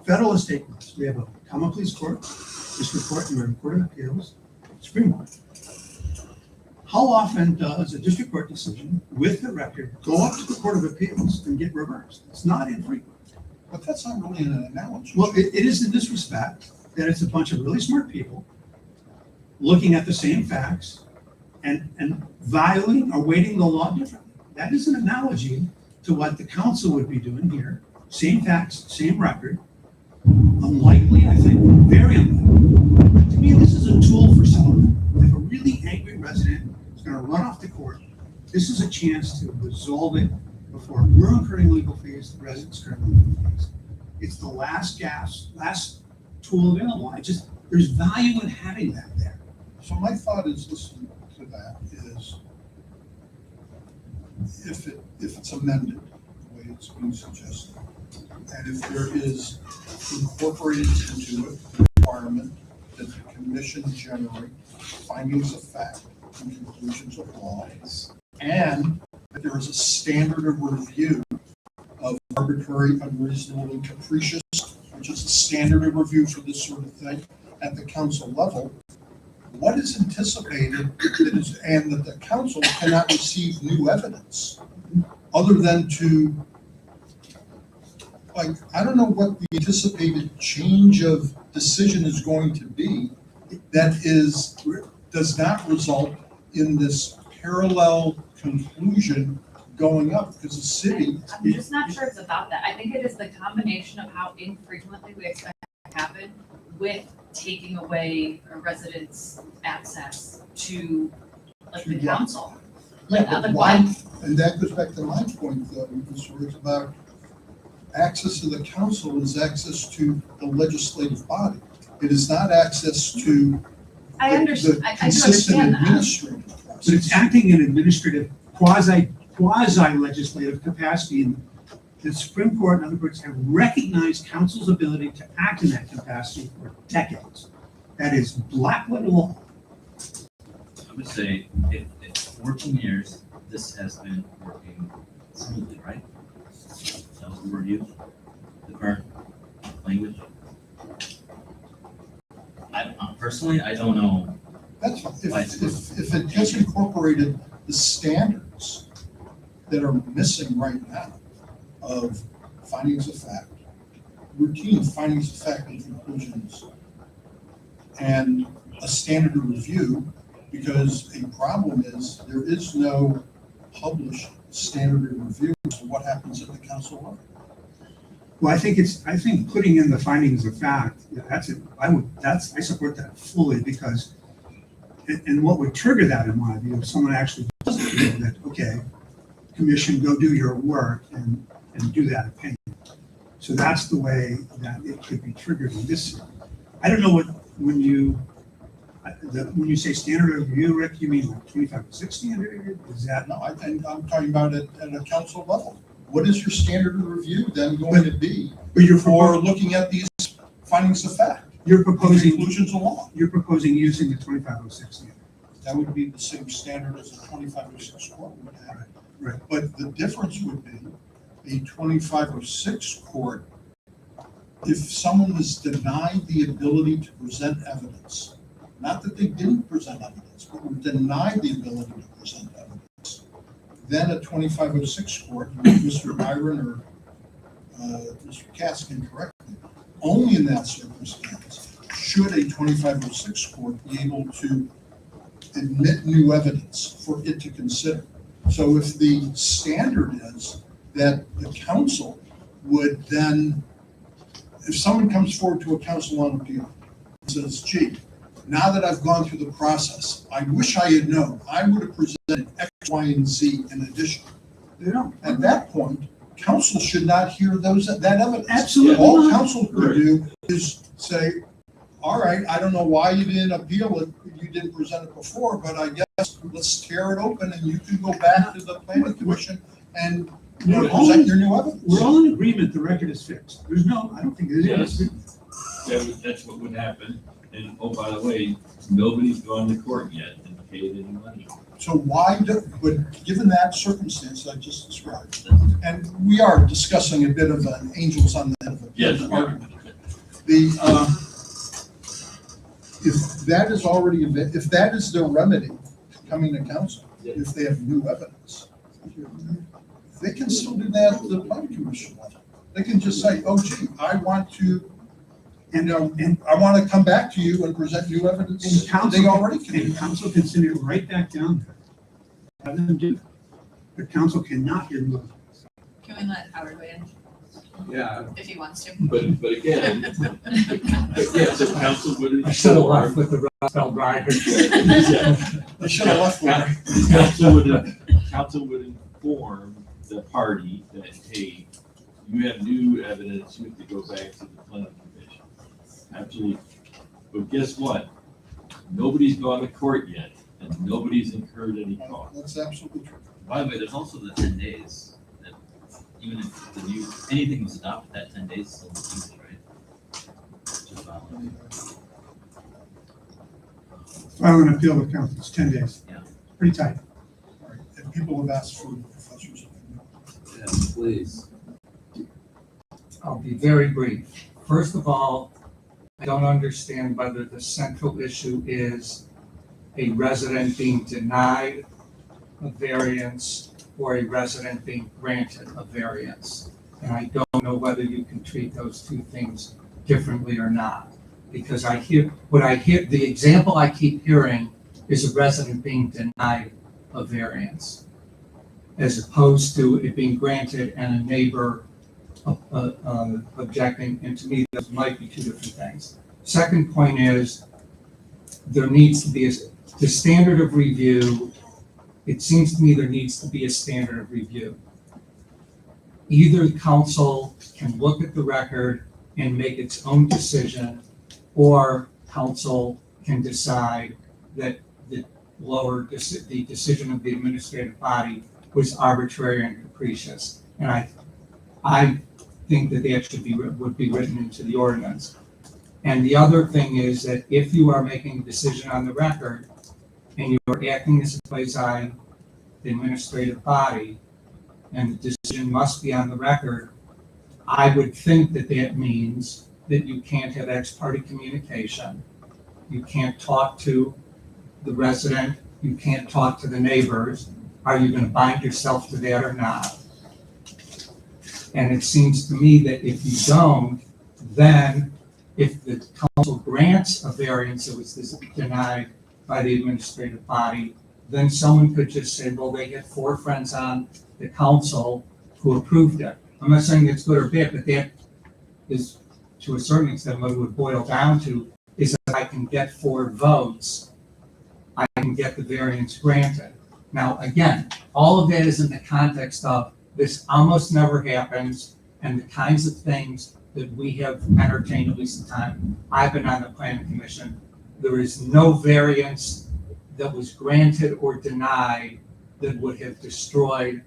federal estate laws, we have a common pleas court, district court, and court of appeals, Supreme Court. How often does a district court decision with the record go up to the Court of Appeals and get reversed? It's not infrequent. But that's not really an analogy. Well, it is in this respect, that it's a bunch of really smart people looking at the same facts and valuing or weighting the law differently. That is an analogy to what the council would be doing here. Same facts, same record. Unlikely, I think, very unlikely. To me, this is a tool for someone. If a really angry resident is going to run off to court, this is a chance to resolve it before we're incurring legal fees, the residents incurring legal fees. It's the last tool available. There's value in having that there. So my thought is, listening to that, is if it's amended, the way it's being suggested, and if there is incorporated into it the requirement that the commission generate findings of fact and conclusions of law, and that there is a standard of review of arbitrary, unreasonable, and capricious, which is the standard of review for this sort of thing at the council level, what is anticipated and that the council cannot receive new evidence other than to, like, I don't know what the anticipated change of decision is going to be that does not result in this parallel conclusion going up, because the city. I'm just not sure it's about that. I think it is the combination of how infrequently we expect it to happen with taking away a resident's access to, like, the council. Like, Yeah, but why? And that goes back to my point, though, Mr. Riggs, about access to the council is access to the legislative body. It is not access to I understand, the I do consistent understand that. administrative process. But it's acting in administrative, quasi-legislative capacity. And the Supreme Court and other courts have recognized council's ability to act in that capacity for decades. That is black letter law. I would say, if 14 years, this has been working smoothly, right? That was the word used, the current language. Personally, I don't know. That's fine. If it gets incorporated the standards that are missing right now of findings of fact, routine findings of fact and conclusions, and a standard of review, because a problem is there is no published standard of review as to what happens at the council level. Well, I think putting in the findings of fact, yeah, I support that fully, because, and what would trigger that in my view, if someone actually does feel that, okay, commission, go do your work and do that opinion. So that's the way that it could be triggered in this. I don't know when you say standard of review, Rick, you mean like 25-6 standard review? Is that? No, I'm talking about it at a council level. What is your standard of review then going to be for looking at these findings of fact? You're proposing conclusions of law. You're proposing using the 25-06 standard. That would be the same standard as a 25-06 court would have. Right. But the difference would be a 25-06 court, if someone is denied the ability to present evidence, not that they didn't present evidence, but were denied the ability to present evidence, then a 25-06 court, Mr. Byron or Mr. Cass can correct me, only in that circumstance should a 25-06 court be able to admit new evidence for it to consider. So if the standard is that the council would then, if someone comes forward to a council on appeal and says, gee, now that I've gone through the process, I wish I had known, I would have presented X, Y, and Z in addition. They don't. At that point, council should not hear that evidence. Absolutely All not. council could do is say, all right, I don't know why you didn't appeal it, you didn't present it before, but I guess let's tear it open and you can go back to the planning commission and present your new evidence. We're all in agreement the record is fixed. I don't think there's any Yes. disagreement. That's what would happen. And, oh, by the way, nobody's gone to court yet and paid any money. So but given that circumstance I just described, and we are discussing a bit of an angels on the head of a pin Yes. argument. if that is already, if that is their remedy coming to council, if they have new evidence, they can still do that at the planning commission level. They can just say, oh gee, I want to, and I want to come back to you and present new evidence. And council, They already can do and that. council can send it right back down there. Have them do that. The council cannot remove it. Can we let Howard weigh in Yeah, if he wants to? But again, so council would. I should have left with the Rust Belt riders. They should have left one. Council would inform the party that, hey, you have new evidence, you have to go back to the planning commission. Absolutely. But guess what? Nobody's gone to court yet, and nobody's incurred any cost. That's absolutely true. By the way, there's also the 10 days, that even if the new, anything was adopted, that 10 days still exists, right? Just valid. File an appeal with council, it's 10 days. Yeah. Pretty tight. All right. And people have asked for the professors. yes, please. I'll be very brief. First of all, I don't understand whether the central issue is a resident being denied a variance or a resident being granted a variance. And I don't know whether you can treat those two things differently or not. Because the example I keep hearing is a resident being denied a variance, as opposed to it being granted and a neighbor objecting, and to me, those might be two different things. Second point is, there needs to be the standard of review, it seems to me there needs to be a standard of review. Either council can look at the record and make its own decision, or council can decide that the decision of the administrative body was arbitrary and capricious. And I think that would be written into the ordinance. And the other thing is that if you are making a decision on the record and you are acting as a quasi administrative body and the decision must be on the record, I would think that that means that you can't have ex parte communication. You can't talk to the resident, you can't talk to the neighbors. Are you gonna bind yourself to that or not? And it seems to me that if you don't, then if the council grants a variance that was denied by the administrative body, then someone could just say, well, they had 4 friends on the council who approved it. I'm not saying that's good or bad, but that is, to a certain extent, what it would boil down to is that I can get 4 votes, I can get the variance granted. Now, again, all of that is in the context of this almost never happens, and the kinds of things that we have entertained, at least the time I've been on the planning commission, there is no variance that was granted or denied that would have destroyed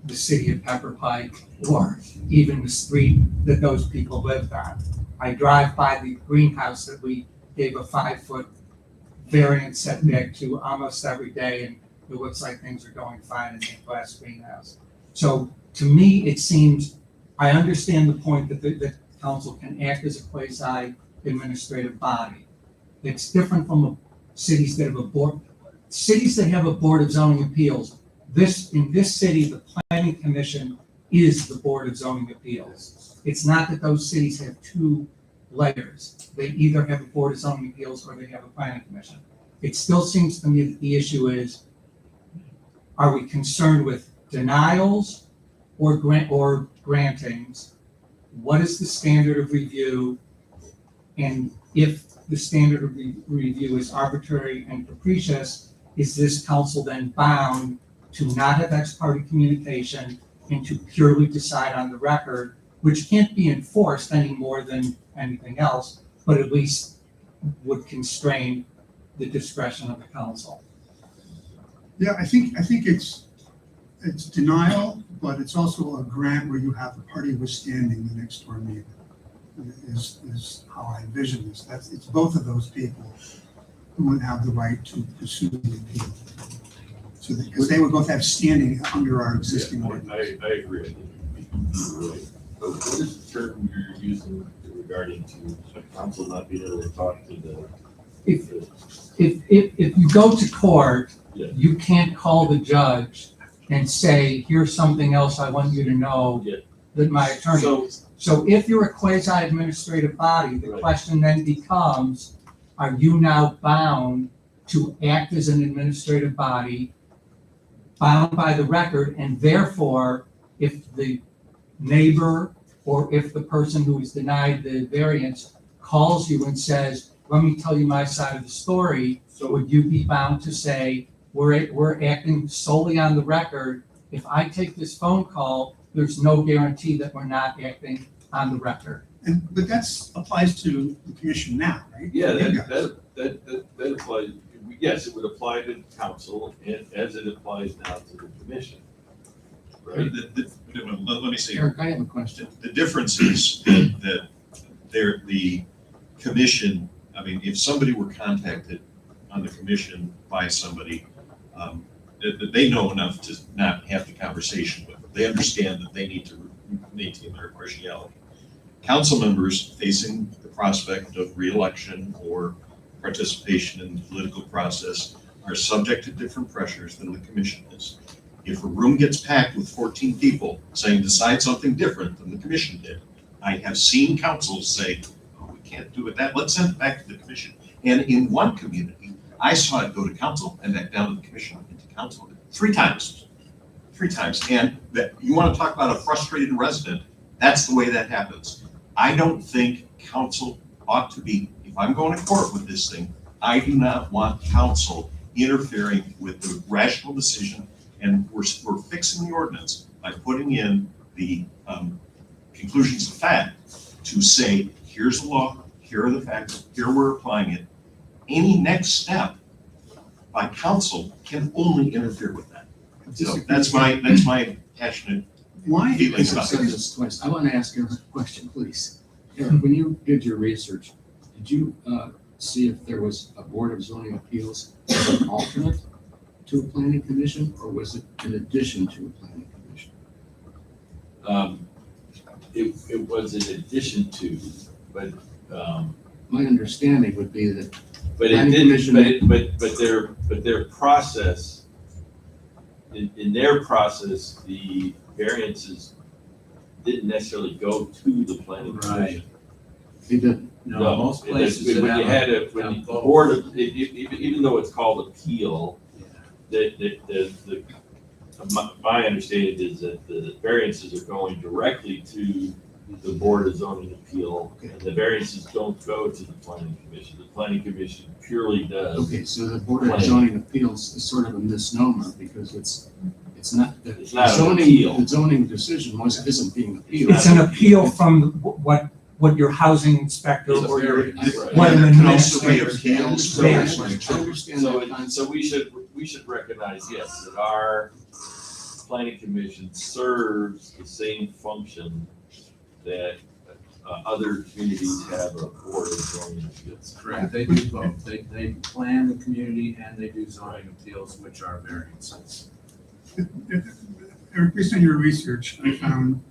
the city of Pepper Pike or even the street that those people lived on. I drive by the greenhouse that we gave a 5-foot variance setback to almost every day, and it looks like things are going fine in the glass greenhouse. So to me, it seems, I understand the point that the council can act as a quasi-administrative body. It's different from cities that have a board. Cities that have a board of zoning appeals, in this city, the planning commission is the board of zoning appeals. It's not that those cities have 2 layers. They either have a board of zoning appeals or they have a planning commission. It still seems to me that the issue is, are we concerned with denials or grantings? What is the standard of review? And if the standard of review is arbitrary and capricious, is this council then bound to not have ex parte communication and to purely decide on the record, which can't be enforced any more than anything else, but at least would constrain the discretion of the council? Yeah, I think it's denial, but it's also a grant where you have a party withstanding the next door neighbor, is how I envision this. It's both of those people who would have the right to pursue the appeal. So because they would both have standing under our existing ordinance. I agree. What is the term you're using regarding to council not being able to talk to the if you go to court, Yeah. you can't call the judge and say, here's something else I want you to know Yeah. that my attorney. So, So if you're a quasi-administrative body, the Right. question then becomes, are you now bound to act as an administrative body, bound by the record, and therefore, if the neighbor or if the person who is denied the variance calls you and says, let me tell you my side of the story, so would you be bound to say, we're acting solely on the record? If I take this phone call, there's no guarantee that we're not acting on the record. But that's applies to the commission now, right? yeah, You guys. that applies, yes, it would apply to council and as it applies now to the commission. Right? Let me see. Eric, I have a question. The difference is that the commission, I mean, if somebody were contacted on the commission by somebody, that they know enough to not have the conversation with them. They understand that they need to maintain their impartiality. Council members facing the prospect of reelection or participation in the political process are subject to different pressures than the commission is. If a room gets packed with 14 people saying decide something different than the commission did, I have seen councils say, oh, we can't do it that, let's send it back to the commission. And in one community, I saw it go to council and back down to the commission and to council 3 times. And that, you want to talk about a frustrated resident, that's the way that happens. I don't think council ought to be, if I'm going to court with this thing, I do not want council interfering with the rational decision. And we're fixing the ordinance by putting in the conclusions of fact to say, here's the law, here are the facts, here we're applying it. Any next step by council can only interfere with that. So that's my passionate Why? feelings I've about said it. this twice. I want to ask Eric a question, please. Eric, when you did your research, did you see if there was a Board of Zoning Appeals as an alternate to a planning commission, or was it in addition to a planning commission? It was in addition to, but, My understanding would be that but it Planning didn't, commission- but their process, in their process, the variances didn't necessarily go to the planning commission. they did. No, most it- places When that you have had a, when have the both. board, even though it's called appeal, my understanding is that the variances are going directly to the Board of Zoning Appeal, and the variances don't go to the planning commission. The planning commission purely does. Okay, so the Board of Planning. Zoning Appeals is sort of a misnomer because it's not, the It's not an zoning, appeal. the zoning decision isn't being appealed. It's an appeal from what your housing inspector It's a or your, variance, right. what an Administrative administrative. appeals. I Yeah. understand So, that concept. so we should recognize, yes, that our planning commission serves the same function that other communities have a Board of Zoning Appeals. Correct, they do both. They plan the community and they do zoning appeals, which are variances. Eric, based on your research, I found,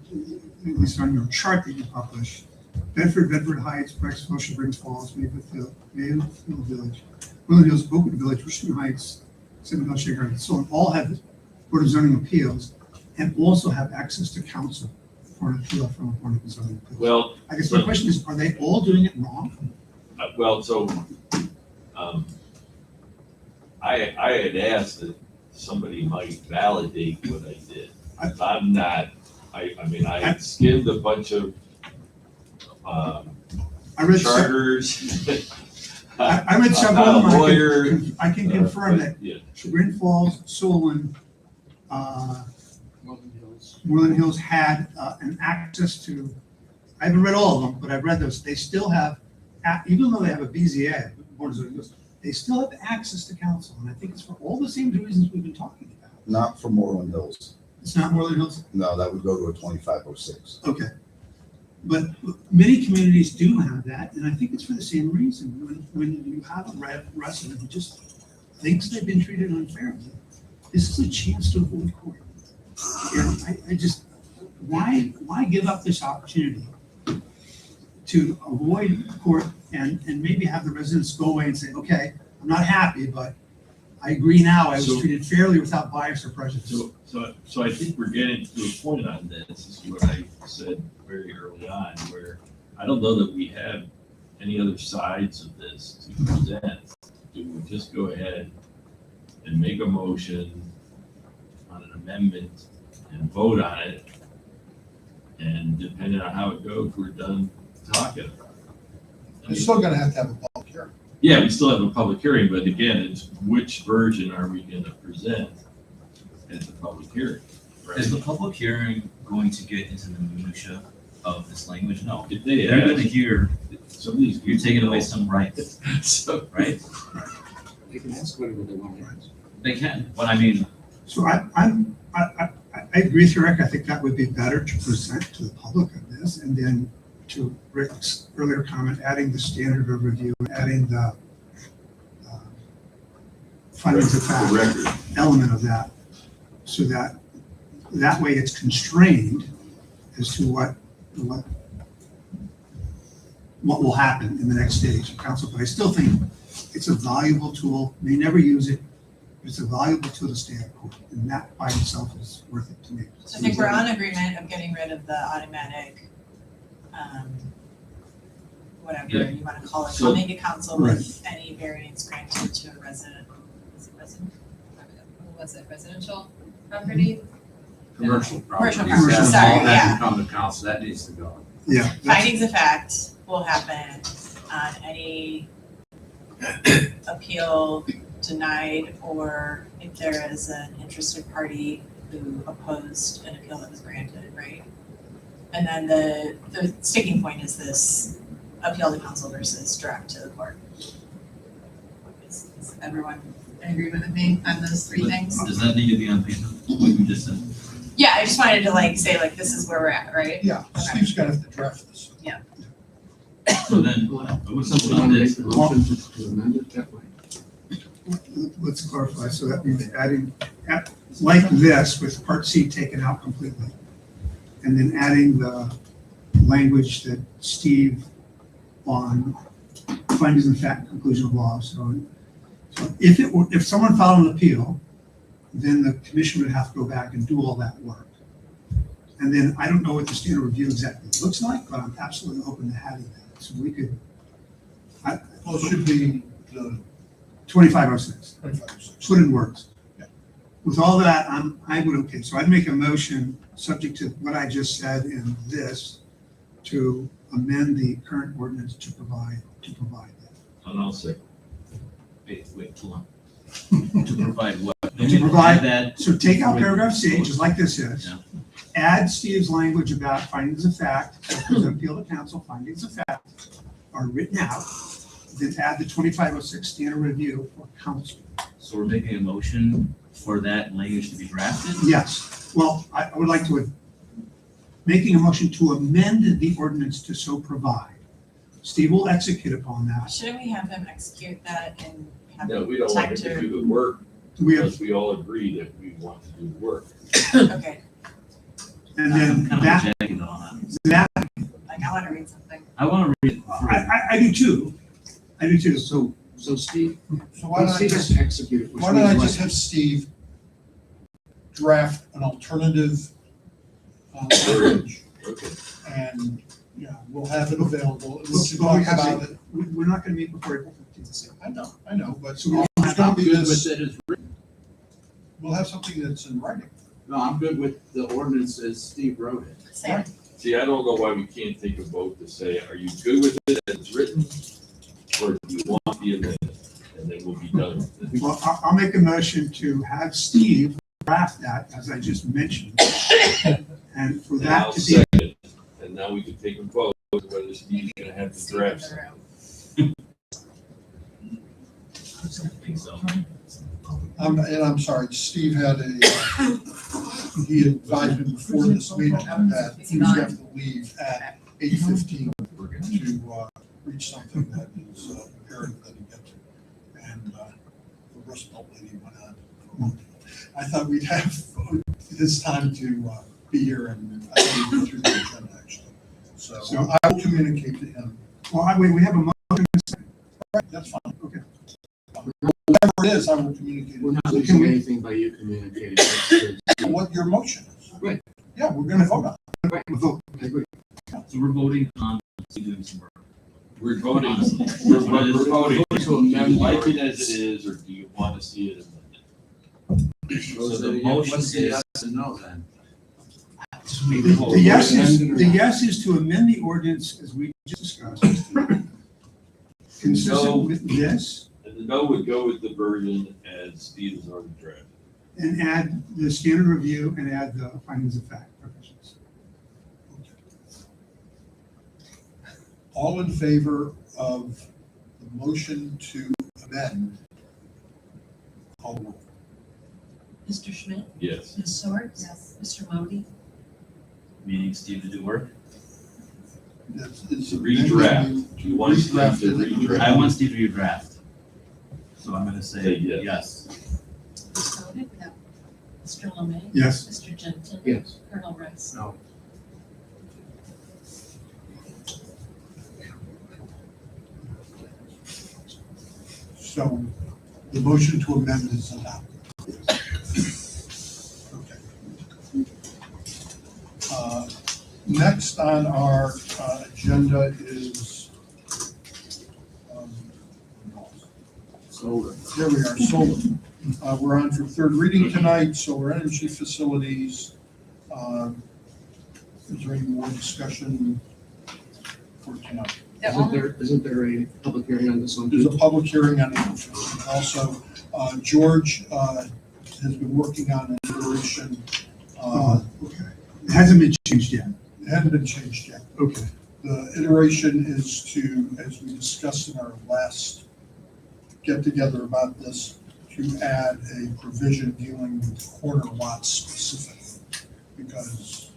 at least on your chart that you published, Bedford Heights, Brecksville, Springs Falls, Mayfield Village, Willow Hills, Oakwood Village, Richmond Heights, Seven Hills, Shaker, and so on, all have Board of Zoning Appeals and also have access to council for an appeal from a Board of Zoning Appeals. Well, I guess my question is, are they all doing it wrong? I had asked that somebody might validate what I did. I'm not, I mean, I skimmed a bunch of I read se- charters. I read several I'm of not them. a lawyer. I can confirm that Yeah, Chagrin Falls, Solon, Rolling Hills. Moreland Hills had an access to, I haven't read all of them, but I've read those. They still have, even though they have a BZA, Board of Zoning Appeals, they still have access to council. And I think it's for all the same reasons we've been talking about. Not for Moreland Hills. It's not Moreland Hills? No, that would go to a 2506. Okay. But many communities do have that, and I think it's for the same reason. When you have a resident who just thinks they've been treated unfairly, this is a chance to avoid court. And I just, why give up this opportunity to avoid court and maybe have the residents go away and say, okay, I'm not happy, but I agree now, I was So- treated fairly without bias or prejudice. So I think we're getting to a point on this, this is what I said very early on, where I don't know that we have any other sides of this to present. Do we just go ahead and make a motion on an amendment and vote on it? And depending on how it goes, we're done talking. You're still gonna have to have a public hearing. Yeah, we still have a public hearing, but again, it's which version are we gonna present at the public hearing? right? Is the public hearing going to get into the minutia of this language? No. If they They're gonna ask, hear, some of these. you're taking away some rights, So, right? They can ask whatever they want. They can, but I mean, So I agree with you, Rick. I think that would be better to present to the public of this, and then to Rick's earlier comment, adding the standard of review, adding the findings of fact the record. element of that, so that way it's constrained as to what will happen in the next stage of council. But I still think it's a valuable tool. May never use it. It's a valuable tool to stay at court, and that by itself is worth it to me. So I think we're on agreement of getting rid of the automatic, whatever Yeah. you wanna call it, So- coming to council with any variance granted to a resident, is it resident? What was it, residential property? Commercial properties. Commercial property, That's sorry, all that yeah. can come to council, that needs to go. Yeah. that's- Findings of fact will happen on any appeal denied, or if there is an interested party who opposed an appeal that was granted, right? And then the sticking point is this appeal to council versus direct to the court. Is everyone in agreement with me on those three things? does that need to be on paper, what you just said? Yeah, I just wanted to like say like, this is where we're at, right? Yeah, Steve's gonna have to draft this. So then, Well, what's something on on this? the motion to amend it that way. Let's clarify, so that means adding, like this, with part C taken out completely. And then adding the language that Steve on findings of fact, conclusion of law, so if someone filed an appeal, then the commission would have to go back and do all that work. And then I don't know what the standard review exactly looks like, but I'm absolutely open to having that, so we could, Well, it should be the 2506. 2506. Put in words. Yeah. With all that, I would, okay, so I'd make a motion, subject to what I just said in this, to amend the current ordinance to provide that. And I'll say, Wait, hold on. To provide what? To provide- That, So take out paragraph C, just like this is. Yeah. Add Steve's language about findings of fact, so if there's an appeal to council, findings of fact are written out. Then add the 2506 standard review for council. so we're making a motion for that language to be drafted? Yes, well, I would like to, making a motion to amend the ordinance to so provide. Steve will execute upon that. Shouldn't we have him execute that and have no, we don't want time to to, do the work We have, unless we all agree that we want to do the work. okay, and then I'm kind that, of jagged on that, like I wanna read something. I wanna read it. I do too. I do too. So Steve, So why don't I Steve just, has to execute it, which why don't I means just what? have Steve draft an alternative verbiage, Okay. and, yeah, we'll have it available, and Let's we'll talk go. about it. We're not gonna meet before April 15th. I know, but So we'll there's gonna be Good this, with it as written. we'll have something that's in writing. No, I'm good with the ordinance as Steve wrote it. Sam, See, I don't know why we can't take a vote to say, are you good with it as it's written? Or do you want the amendment? And then we'll be done with it. Well, I'll make a motion to have Steve draft that, as I just mentioned. And for And that I'll to be, second it. And now we can take a vote whether Steve's gonna have to Steve in draft. the room. I think so. And I'm sorry, Steve had he advised me before this meeting that he was going to have to leave at 8:15 to reach something that is imperative that he get to. And the Rust Belt lady went on for a moment. I thought we'd have this time to be here, and I thought we'd go through the agenda actually. So So- I will communicate to him. Well, we have a motion. Right, that's fine. Okay. Whatever it is, I will communicate We're it. not So losing can we- anything by you communicating. It's- What your motion is. Right. Yeah, we're gonna vote on it. Right. Vote. I agree. So we're voting on doing some work. We're voting, Honestly. we're voting, To do amend you the like it ordinance. as it is, or do you want to see it amended? So the motion What's the is- yes and no then? The yes is to amend the ordinance as we just discussed. Consistent with this, And the no would go with the version as Steve has already drafted. and add the standard review and add the findings of fact provisions. All in favor of the motion to amend? Call the roll. Mr. Schmidt? Yes. Ms. Swords? Yes. Mr. Modey? Meaning Steve to do work. It's a redraft. Do you want Steve to redraft? I want Steve to redraft. So I'm gonna say Say yes. yes. Ms. Modey? No. Mr. Lemay? Yes. Mr. Jensen? Yes. Colonel Rice? No. So the motion to amend is adopted. Okay. Next on our agenda is, Solar. there we are, solar. We're on for third reading tonight, solar energy facilities. Is there any more discussion for tonight? Isn't there a public hearing on this one? There's a public hearing on April 15th. Also, George has been working on an iteration. Okay. It hasn't been changed yet. It hadn't been changed yet. Okay. The iteration is to, as we discussed in our last get-together about this, to add a provision dealing with corner lots specifically, because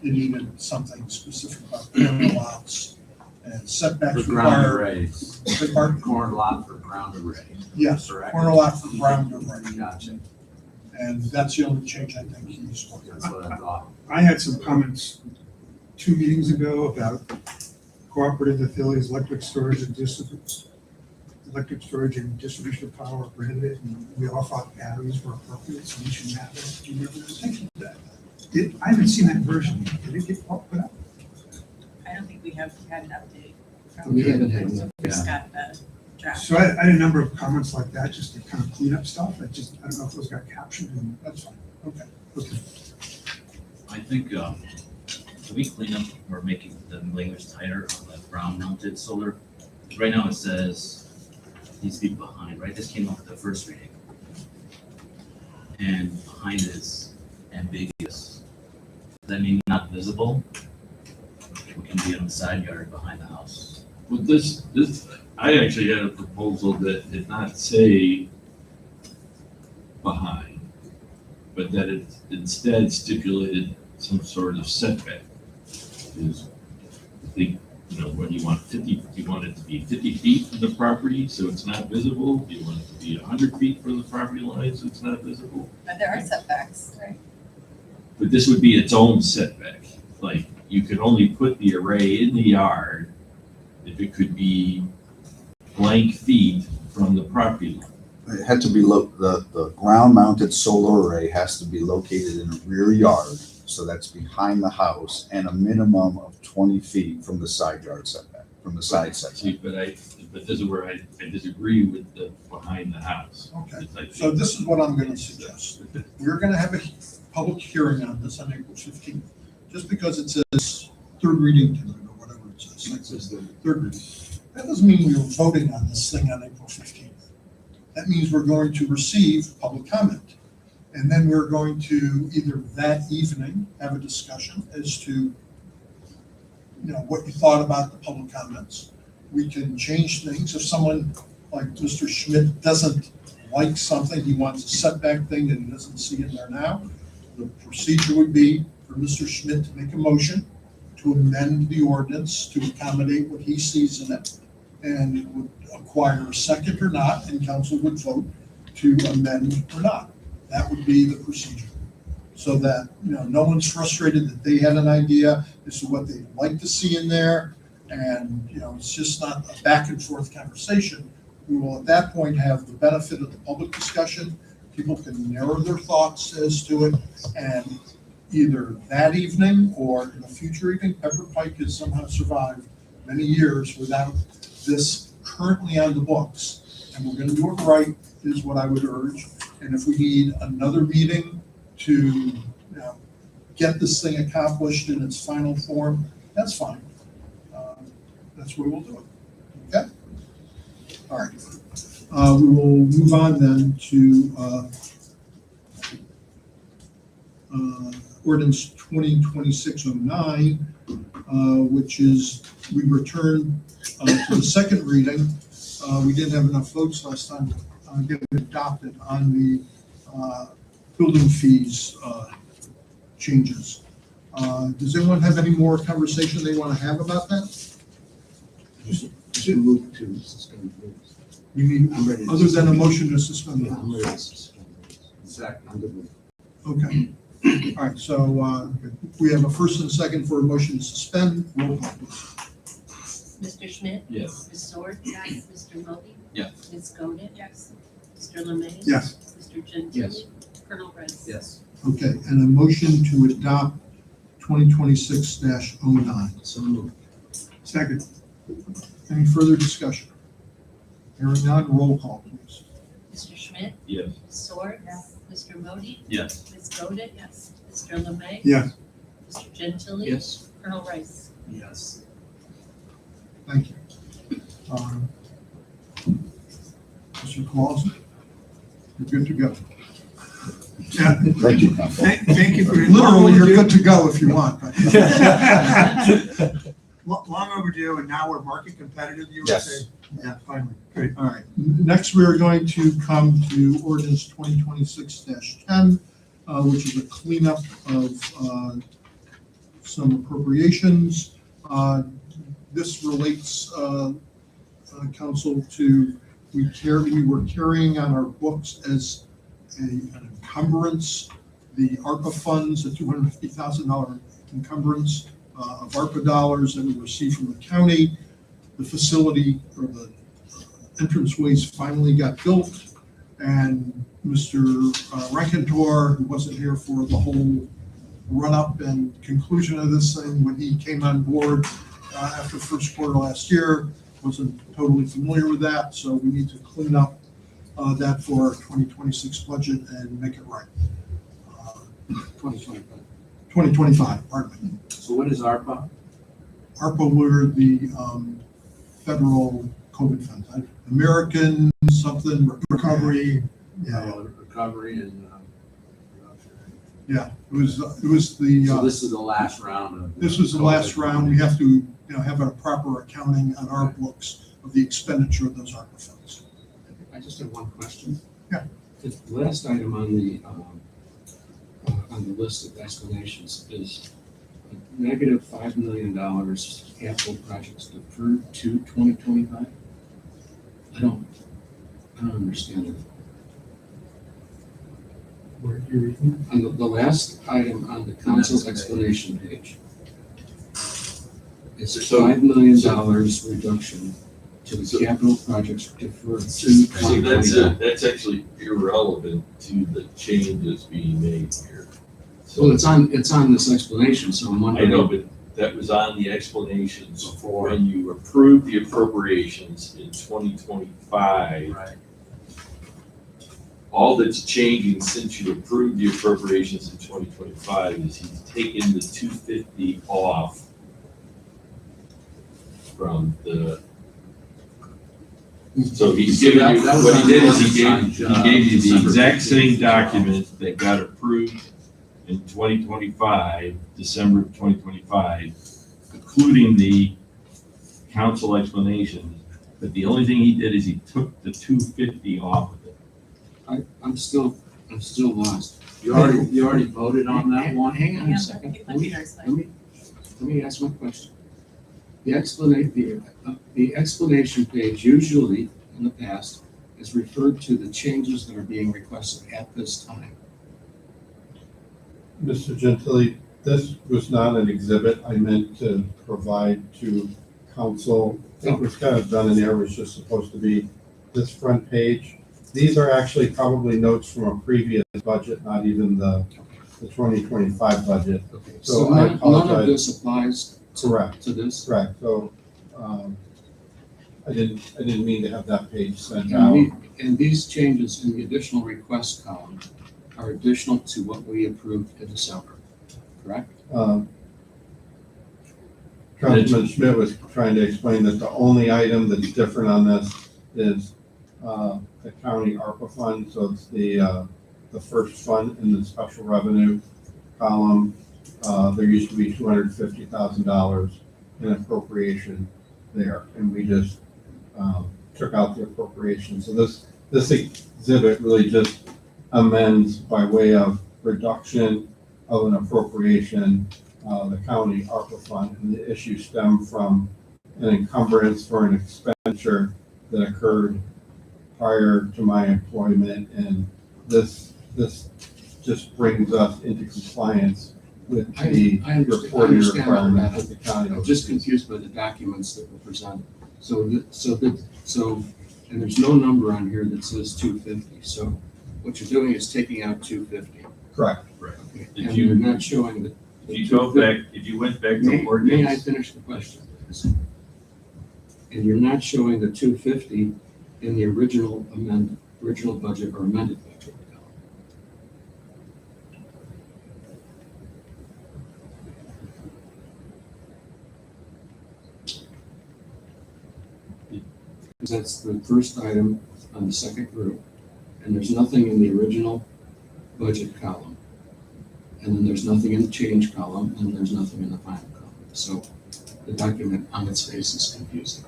it needed something specific about corner lots and For setbacks ground required. arrays, Pardon? corn lot for ground array. Yes, Correct. corner lot for ground array, Gotcha. and that's the only change I think he's working on. That's what I thought. I had some comments 2 meetings ago about cooperative affiliates, electric storage and distribution of power grid, and we all thought batteries were appropriate, so we should have it. Do you remember that? I haven't seen that version. Did it get put up? I don't think we have had an update. We haven't had one, So we just got the draft. So I had a number of comments like that, just to kind of clean up stuff. I don't know if those got captured, and That's fine, okay. okay. I think, can we clean up or making the language tighter on the ground mounted solar? Right now it says needs to be behind, right? This came up with the first reading. And behind is ambiguous. Does that mean not visible? It can be on the side yard behind the house. Well, this, I actually had a proposal that did not say behind, but that it instead stipulated some sort of setback. Is, I think, what do you want, 50, do you want it to be 50 feet from the property so it's not visible? Do you want it to be 100 feet from the property line so it's not visible? But there are setbacks, right? But this would be its own setback. Like, you could only put the array in the yard if it could be blank feet from the property line. It had to be the ground mounted solar array has to be located in a rear yard, so that's behind the house, and a minimum of 20 feet from the side yard setback, from the side setback. See, but this is where I disagree with the behind the house. Okay. It's like- So this is what I'm gonna suggest. We're gonna have a public hearing on this on April 15th. Just because it says third reading tonight or whatever it says, like this, third reading. That doesn't mean we're voting on this thing on April 15th. That means we're going to receive public comment. And then we're going to either that evening have a discussion as to, what you thought about the public comments. We can change things. If someone like Mr. Schmidt doesn't like something, he wants a setback thing that he doesn't see in there now, the procedure would be for Mr. Schmidt to make a motion to amend the ordinance to accommodate what he sees in it, and it would acquire a second or not, and council would vote to amend or not. That would be the procedure. so that, no one's frustrated that they had an idea as to what they'd like to see in there. And, it's just not a back and forth conversation. We will at that point have the benefit of the public discussion. People can narrow their thoughts as to it, and either that evening or in a future evening, Pepper Pike has somehow survived many years without this currently on the books. And we're gonna do it right, is what I would urge. And if we need another meeting to, get this thing accomplished in its final form, that's fine. That's where we'll do it, okay? All right. We will move on then to, ordinance 2026-09, which is, we returned to the second reading. We didn't have enough votes last time to get it adopted on the building fees changes. Does anyone have any more conversation they want to have about that? Move to suspend rules. You mean, I'm ready to other than a suspend. motion to suspend the Yeah, I'm rules? ready to suspend rules. Second. I'm good with Okay. All right, so we have a first and second for a motion to suspend. Roll call, please. Mr. Schmidt? Yes. Ms. Sword? Yes. Mr. Moby? Yes. Ms. Godin? Yes. Mr. Lemay? Yes. Mr. Gentili? Yes. Colonel Rice? Yes. Okay, and a motion to adopt 2026-09. So moved. Second. Any further discussion? Hearing none, roll call, please. Mr. Schmidt? Yes. Ms. Sword? Yes. Mr. Moby? Yes. Ms. Godin? Yes. Mr. Lemay? Yes. Mr. Gentili? Yes. Colonel Rice? Yes. Thank you. Mr. Clausen, you're good to go. Yeah. Thank you, Council. Thank you for, literally, you're good to go if you want. but- Long overdue, and now we're market competitive, you would say? Yes. Yeah, finally. Great, all right. Next, we are going to come to ordinance 2026-10, which is a cleanup of some appropriations. This relates, council, to, we were carrying on our books as an encumbrance, the ARPA funds, the $250,000 encumbrance of ARPA dollars that we received from the county. The facility, or the entranceways, finally got built, and Mr. Rankentor, who wasn't here for the whole run-up and conclusion of this thing, when he came on board after first quarter last year, wasn't totally familiar with that, so we need to clean up that for our 2026 budget and make it right. 2025. 2025, pardon me. So what is ARPA? ARPA were the federal COVID funds, American something recovery. Yeah, Recovery and. yeah. It was the. So this is the last round of. This was the last round. We have to, have a proper accounting on our books of the expenditure of those ARPA funds. I just have one question. Yeah. The last item on the list of explanations is negative $5 million capital projects deferred to 2025. I don't understand it. Where you're reading? On the last item on the council's explanation page, it's $5 million reduction to the capital projects deferred to See, 2025. that's actually irrelevant to the changes being made here. Well, it's on this explanation, so I'm I wondering. know, but that was on the explanations for when you approved the appropriations in 2025. Right. All that's changing since you approved the appropriations in 2025 is he's taken the 250 off from the. So he's given you, That was what he did is he on gave you the December exact same 15th. document that got approved in 2025, December of 2025, including the council explanation. But the only thing he did is he took the 250 off of it. I'm still lost. You already voted on that one? Hang on a second. Let me ask my question. The explanation page usually in the past is referred to the changes that are being requested at this time. Mr. Gentili, this was not an exhibit I meant to provide to council. It was kind of done in there, it was just supposed to be this front page. These are actually probably notes from a previous budget, not even the 2025 budget. Okay, So so I none of apologize. this applies Correct, to this? correct. So, I didn't mean to have that page sent And out. and these changes in the additional request column are additional to what we approved in December, correct? Councilman Schmidt was trying to explain that the only item that's different on this is the county ARPA fund, so it's the first fund in the special revenue column. There used to be $250,000 in appropriation there, and we just took out the appropriation. So this exhibit really just amends by way of reduction of an appropriation, the county ARPA fund, and the issue stemmed from an encumbrance for an expenditure that occurred prior to my employment, and this just brings us into compliance with the I understand reporting all that. requirements of the county. I'm just confused by the documents that were presented. So, and there's no number on here that says 250, so what you're doing is taking out 250. Correct. Okay, If and you- you're not showing the. If you go back, if you went back to May I ordinance, finish the question? And you're not showing the 250 in the original budget or amended budget. Because that's the first item on the second group, and there's nothing in the original budget column. And then there's nothing in the change column, and there's nothing in the final column. So the document on its face is confusing.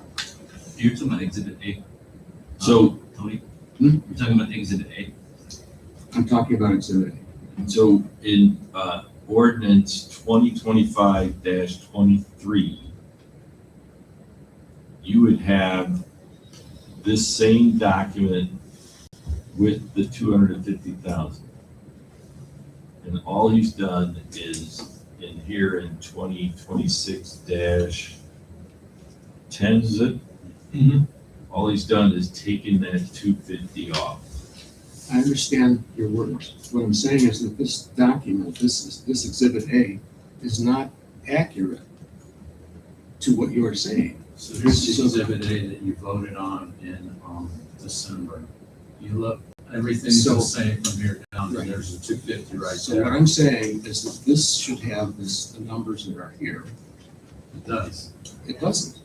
You're talking about exhibit A. So- Tony, Hmm? you're talking about exhibit A. I'm talking about exhibit A. so in ordinance 2025-23, you would have this same document with the 250,000. And all he's done is in here in 2026-10, is it? All he's done is taken that 250 off. I understand your words. What I'm saying is that this document, this exhibit A, is not accurate to what you are saying. So here's the exhibit A that you voted on in December. You look, everything's the same from here down, and there's a 250 right So what there. I'm saying is that this should have the numbers that are here. It does. It doesn't.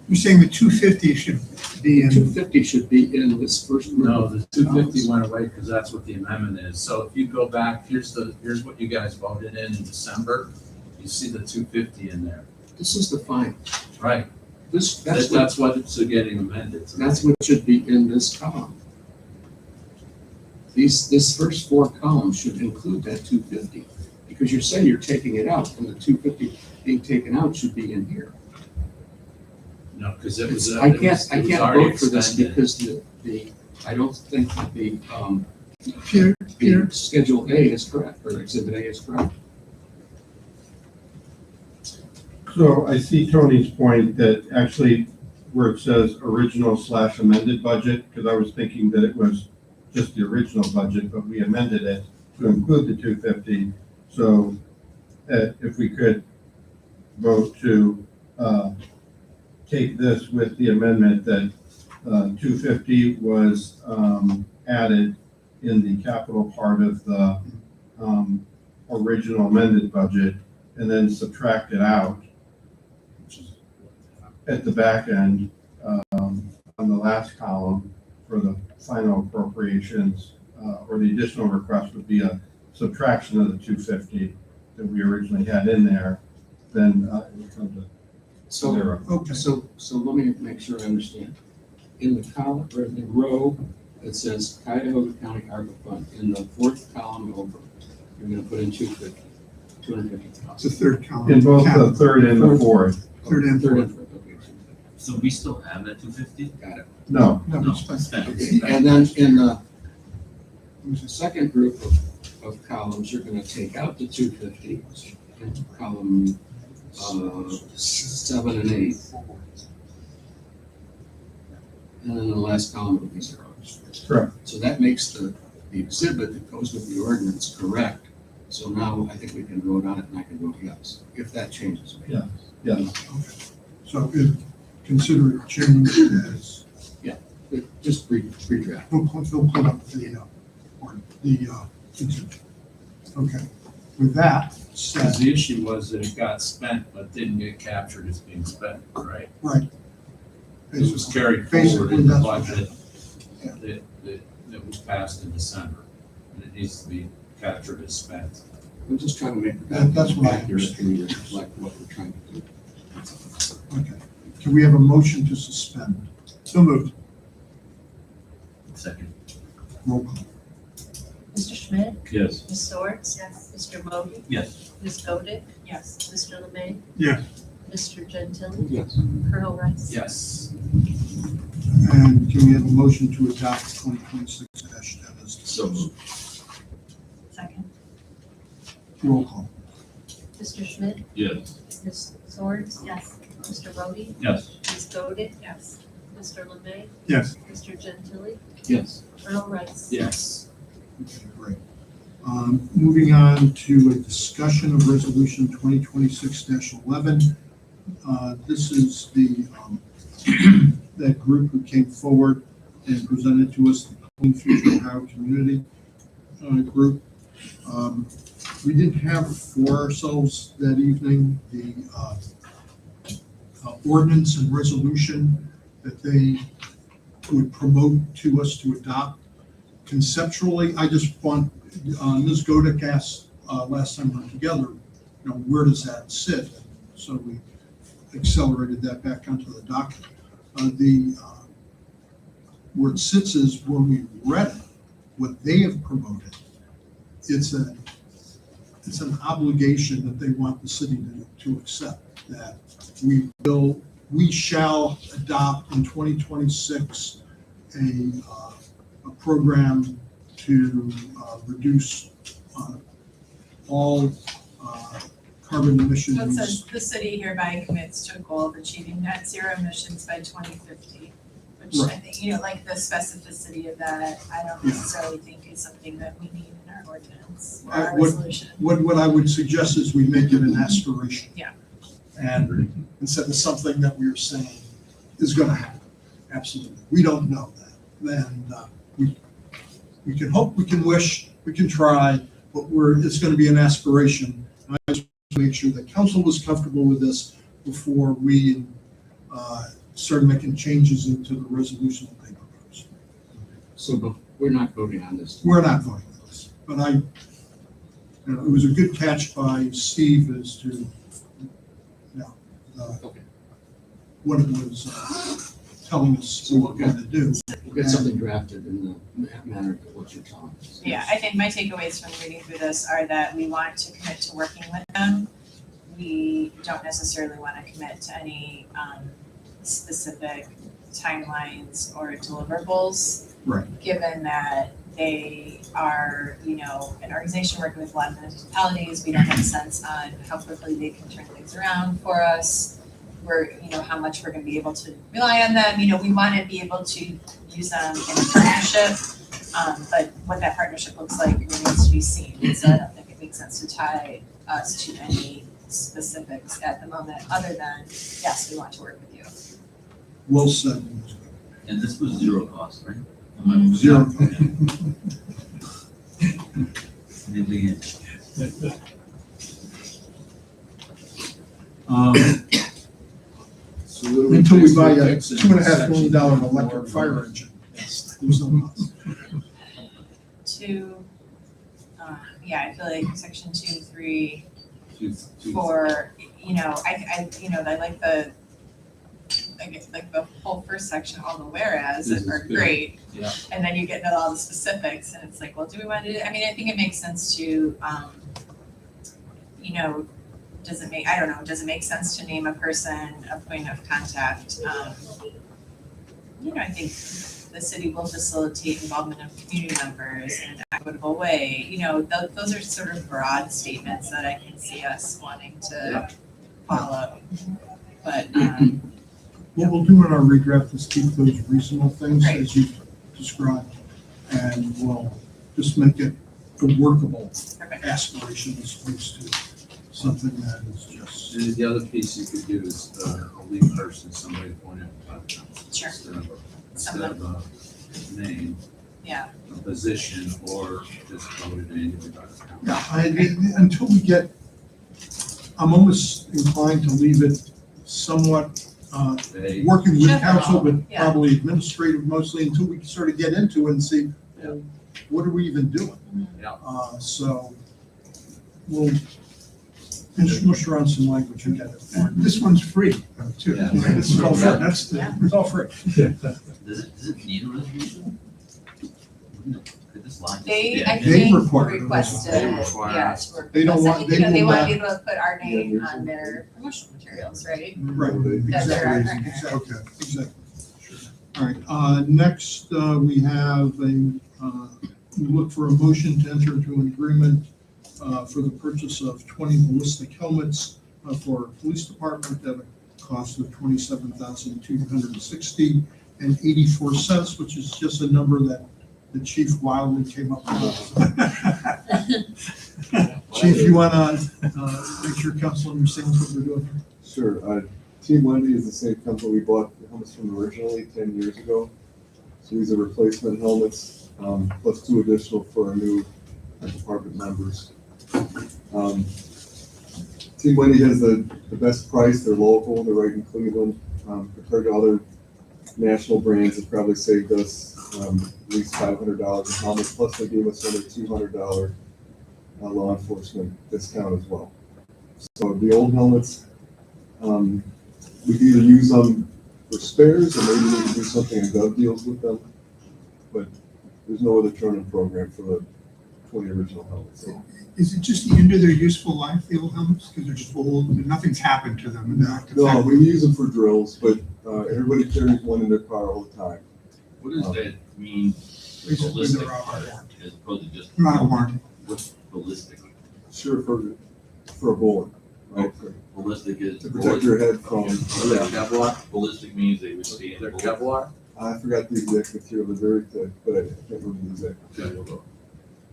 You're saying the 250 should be in, 250 should be in this first group. No, the 250 went away because that's what the amendment is. So if you go back, here's what you guys voted in December. You see the 250 in there. This is the final. Right. That's That's what's getting amended. That's what should be in this column. This first four columns should include that 250, because you're saying you're taking it out, and the 250 being taken out should be in here. No, because it was. I can't already vote for this expended. because I don't think that Peter, the Schedule A is correct, or Exhibit A is correct. So I see Tony's point that actually where it says original/amended budget, because I was thinking that it was just the original budget, but we amended it to include the 250. So if we could vote to take this with the amendment that 250 was added in the capital part of the original amended budget, and then subtract it out at the back end on the last column for the final appropriations, or the additional request would be a subtraction of the 250 that we originally had in there, then it would come to So, zero. okay. so let me make sure I understand. In the column, or in the row that says Cuyahoga County ARPA Fund, in the fourth column over, you're gonna put in 250. It's the third column. In both the Capital. third and the fourth. Third and fourth. Okay, So we still have that 250? got it. No, No, No, it's fine. spent. Okay, and then in the second group of of columns, you're gonna take out the 250, column 7 and 8. And then the last column will be 0. Correct. So that makes the exhibit that goes with the ordinance correct. So now I think we can vote on it and I can vote yes, if that changes. Yeah. So consider it changed as, Just redraft. we'll put up the exhibit. Okay. With that said, Because the issue was that it got spent but didn't get captured as being spent, right? right. It was carried forward in the Basically, that's what budget happened. that was passed in December. And it needs to be captured as spent. I'm just trying to make That's what I accurate and reflect what we're trying to do. Okay. Can we have a motion to suspend? So moved. Second. Roll call. Mr. Schmidt? Yes. Ms. Swords? Yes. Mr. Bowden? Yes. Ms. Goldick? Yes. Mr. Lemay? Yes. Mr. Gentile? Yes. Colonel Rice? Yes. And can we have a motion to adopt 2026-10 as So moved. Second. roll call? Mr. Schmidt? Yes. Ms. Swords? Yes. Mr. Bowden? Yes. Ms. Goldick? Yes. Mr. Lemay? Yes. Mr. Gentile? Yes. Colonel Rice? Yes. Okay, great. Moving on to a discussion of resolution 2026-11. This is the, that group who came forward and presented to us the Clean Future Ohio Community group. We didn't have for ourselves that evening the ordinance and resolution that they would promote to us to adopt. Conceptually, I just want, Ms. Godick asked last time we were together, where does that sit? So we accelerated that back onto the docket. Where it sits is when we read it, what they have promoted, it's an obligation that they want the city to accept, that we shall adopt in 2026 a program to reduce all carbon emissions. So it says the city hereby commits to a goal of achieving net zero emissions by 2050, which I Right. think, like the specificity of that, I don't Yeah. necessarily think is something that we need in our ordinance or I our would- resolution. What I would suggest is we make it an aspiration. Yeah. And instead of something that we're saying is gonna happen. Absolutely. We don't know that. And we can hope, we can wish, we can try, but it's gonna be an aspiration. And I just want to make sure that council was comfortable with this before we started making changes into the resolution that they proposed. So we're not voting on this. We're not voting on this, but it was a good catch by Steve as to, Okay. what it was telling us what we had to do. We'll get something drafted in the manner of what you're telling us. Yeah, I think my takeaways from reading through this are that we want to commit to working with them. We don't necessarily want to commit to any specific timelines or deliverables. Right. Given that they are, an organization working with a lot of municipalities, we don't have a sense on how quickly they can turn things around for us. How much we're gonna be able to rely on them, we wanna be able to use them in a partnership. But what that partnership looks like remains to be seen, so I don't think it makes sense to tie us to any specifics at the moment, other than, yes, we want to work with you. Well said. And this was zero cost, right? Zero. Did we get? So what do we Until we fix? buy We a fix it in $2.5 million section electric 4. fire engine. There's no cost. I feel like section 2, 3, Two- 4, I like the, like the whole first section, all the whereas This is are good. great. Yeah. And then you get into all the specifics and it's like, well, do we want to do, I think it makes sense to, does it make sense to name a person, a point of contact? I think the city will facilitate involvement of community members and equitable way, those are sort of broad statements that I can see us wanting to follow. But, What we'll do in our redraft is keep those reasonable things Right. as you described, and we'll just make it a workable perfect. aspiration as opposed to something that is just. And the other piece you could do is a lead person, somebody appointed by the council. Sure. Instead of a name, Yeah, a position, or just voted annually by the council. Yeah, until we get, I'm almost inclined to leave it somewhat, They, working with General, council, but yeah. probably administrative mostly, until we sort of get into it and see, well, what are we even doing? Yeah. So we'll just mush around some language and get it. This one's free, too. Yeah. This is all free. That's Yeah. It's all free. Does it need a resolution? Could this line just they, be- I They think, require it. requested, They require yeah, it. to They don't request, want- I think, they they will want to not- be able to put our name on their promotional materials, right? Right, That they're our exactly, partner. okay, exactly. All right, next, we have we look for a motion to enter into an agreement for the purchase of 20 ballistic helmets for our police department at a cost of $27,260.84, which is just a number that the chief wildly came up with. Chief, you want to make sure council understands what we're doing here? Sure. Team Wendy is the same company we bought the helmets from originally 10 years ago. So these are replacement helmets, plus 2 additional for our new department members. Team Wendy has the best price. They're local. They're right in Cleveland. Compared to other national brands, it probably saved us at least $500 a helmet. Plus they gave us another $200 law enforcement discount as well. So the old helmets, we can either use them for spares, or maybe we can do something in gov deals with them. But there's no other turn-in program for the 20 original helmets. So, Is it just the end of their useful life, the old helmets, because they're just old, and nothing's happened to them? And they're not no, affected? we use them for drills, but everybody carries one in their car all the time. What does that mean? Basically, Ballistic they're out of part, warranty. as opposed to just. They're out of warranty. What's ballistic? Sure, for a bullet, right? Ballistic is. To protect your head from, Yeah, Kevlar. Ballistic means they would stay in. they're Kevlar? I forgot the exact material, they're very thick, but I can't remember the exact material though.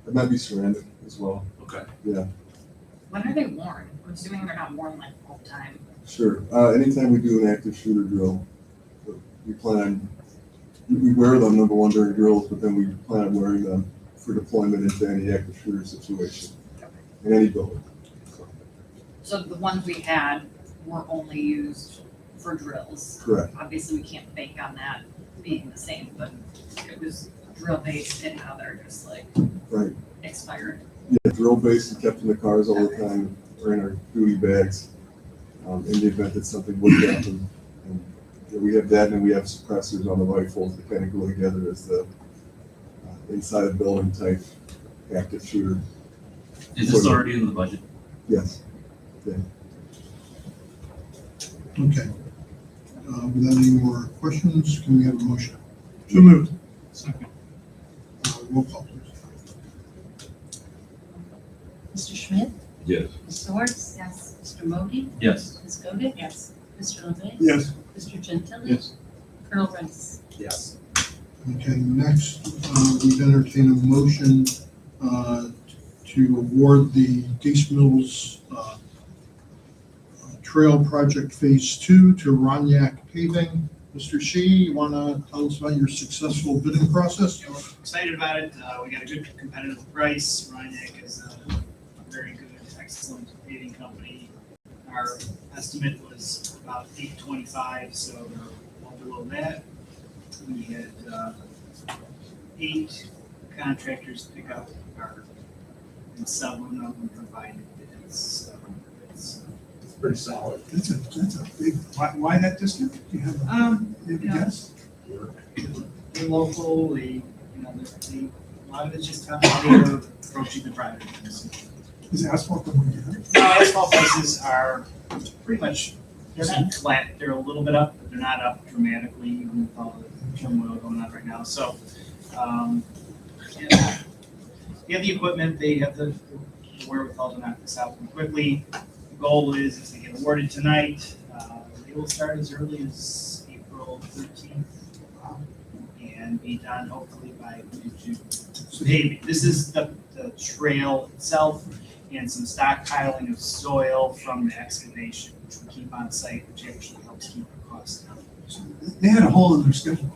It might be ceramic as well. Okay. Yeah, When are they worn? I'm assuming they're not worn like all the time. sure. Anytime we do an active shooter drill, we plan on, we wear them, number one, during drills, but then we plan on wearing them for deployment into any active shooter situation in any building. So the ones we had were only used for drills. Correct. Obviously, we can't bank on that being the same, but it was drill based and now they're just like Right. expired. Yeah, drill bases kept in the cars all the time, or in our duty bags, in the event that something would happen. And yeah, we have that, and we have suppressors on the rifles that kind of go together as the inside a building type active shooter. Is this already in the budget? Yes. Okay. Without any more questions, can we have a motion? So moved. Second. Roll call, please. Mr. Schmidt? Yes. Ms. Swartz? Yes. Mr. Moody? Yes. Ms. Godick? Yes. Mr. Lemay? Yes. Mr. Gentili? Yes. Colonel Rice? Yes. Okay, next, we've entertained a motion to award the Gates Mills Trail Project Phase 2 to Roniak Paving. Mr. Shi, you want to tell us about your successful bidding process? Yeah, we're excited about it. We got a good competitive price. Roniak is a very good, excellent paving company. Our estimate was about $825, so we're well below that. We had 8 contractors pick up our, and 7 of them provided bids. So it's Pretty solid. That's a big, why that discount? Do you have a guess? they're local. They, a lot of it's just how they're approaching the private business. Is asphalt the one you have? Asphalt prices are pretty much, they're not flat, they're a little bit up, but they're not up dramatically, even with all the turmoil going on right now, so, yeah. they have the equipment, they have the wherewithal to knock this out quickly. The goal is, if they get awarded tonight, they will start as early as April 13th and be done hopefully by mid-June. Paving, this is the trail itself and some stockpiling of soil from the excavation, which we keep on site, which actually helps keep the costs down. They had a hole in their schedule.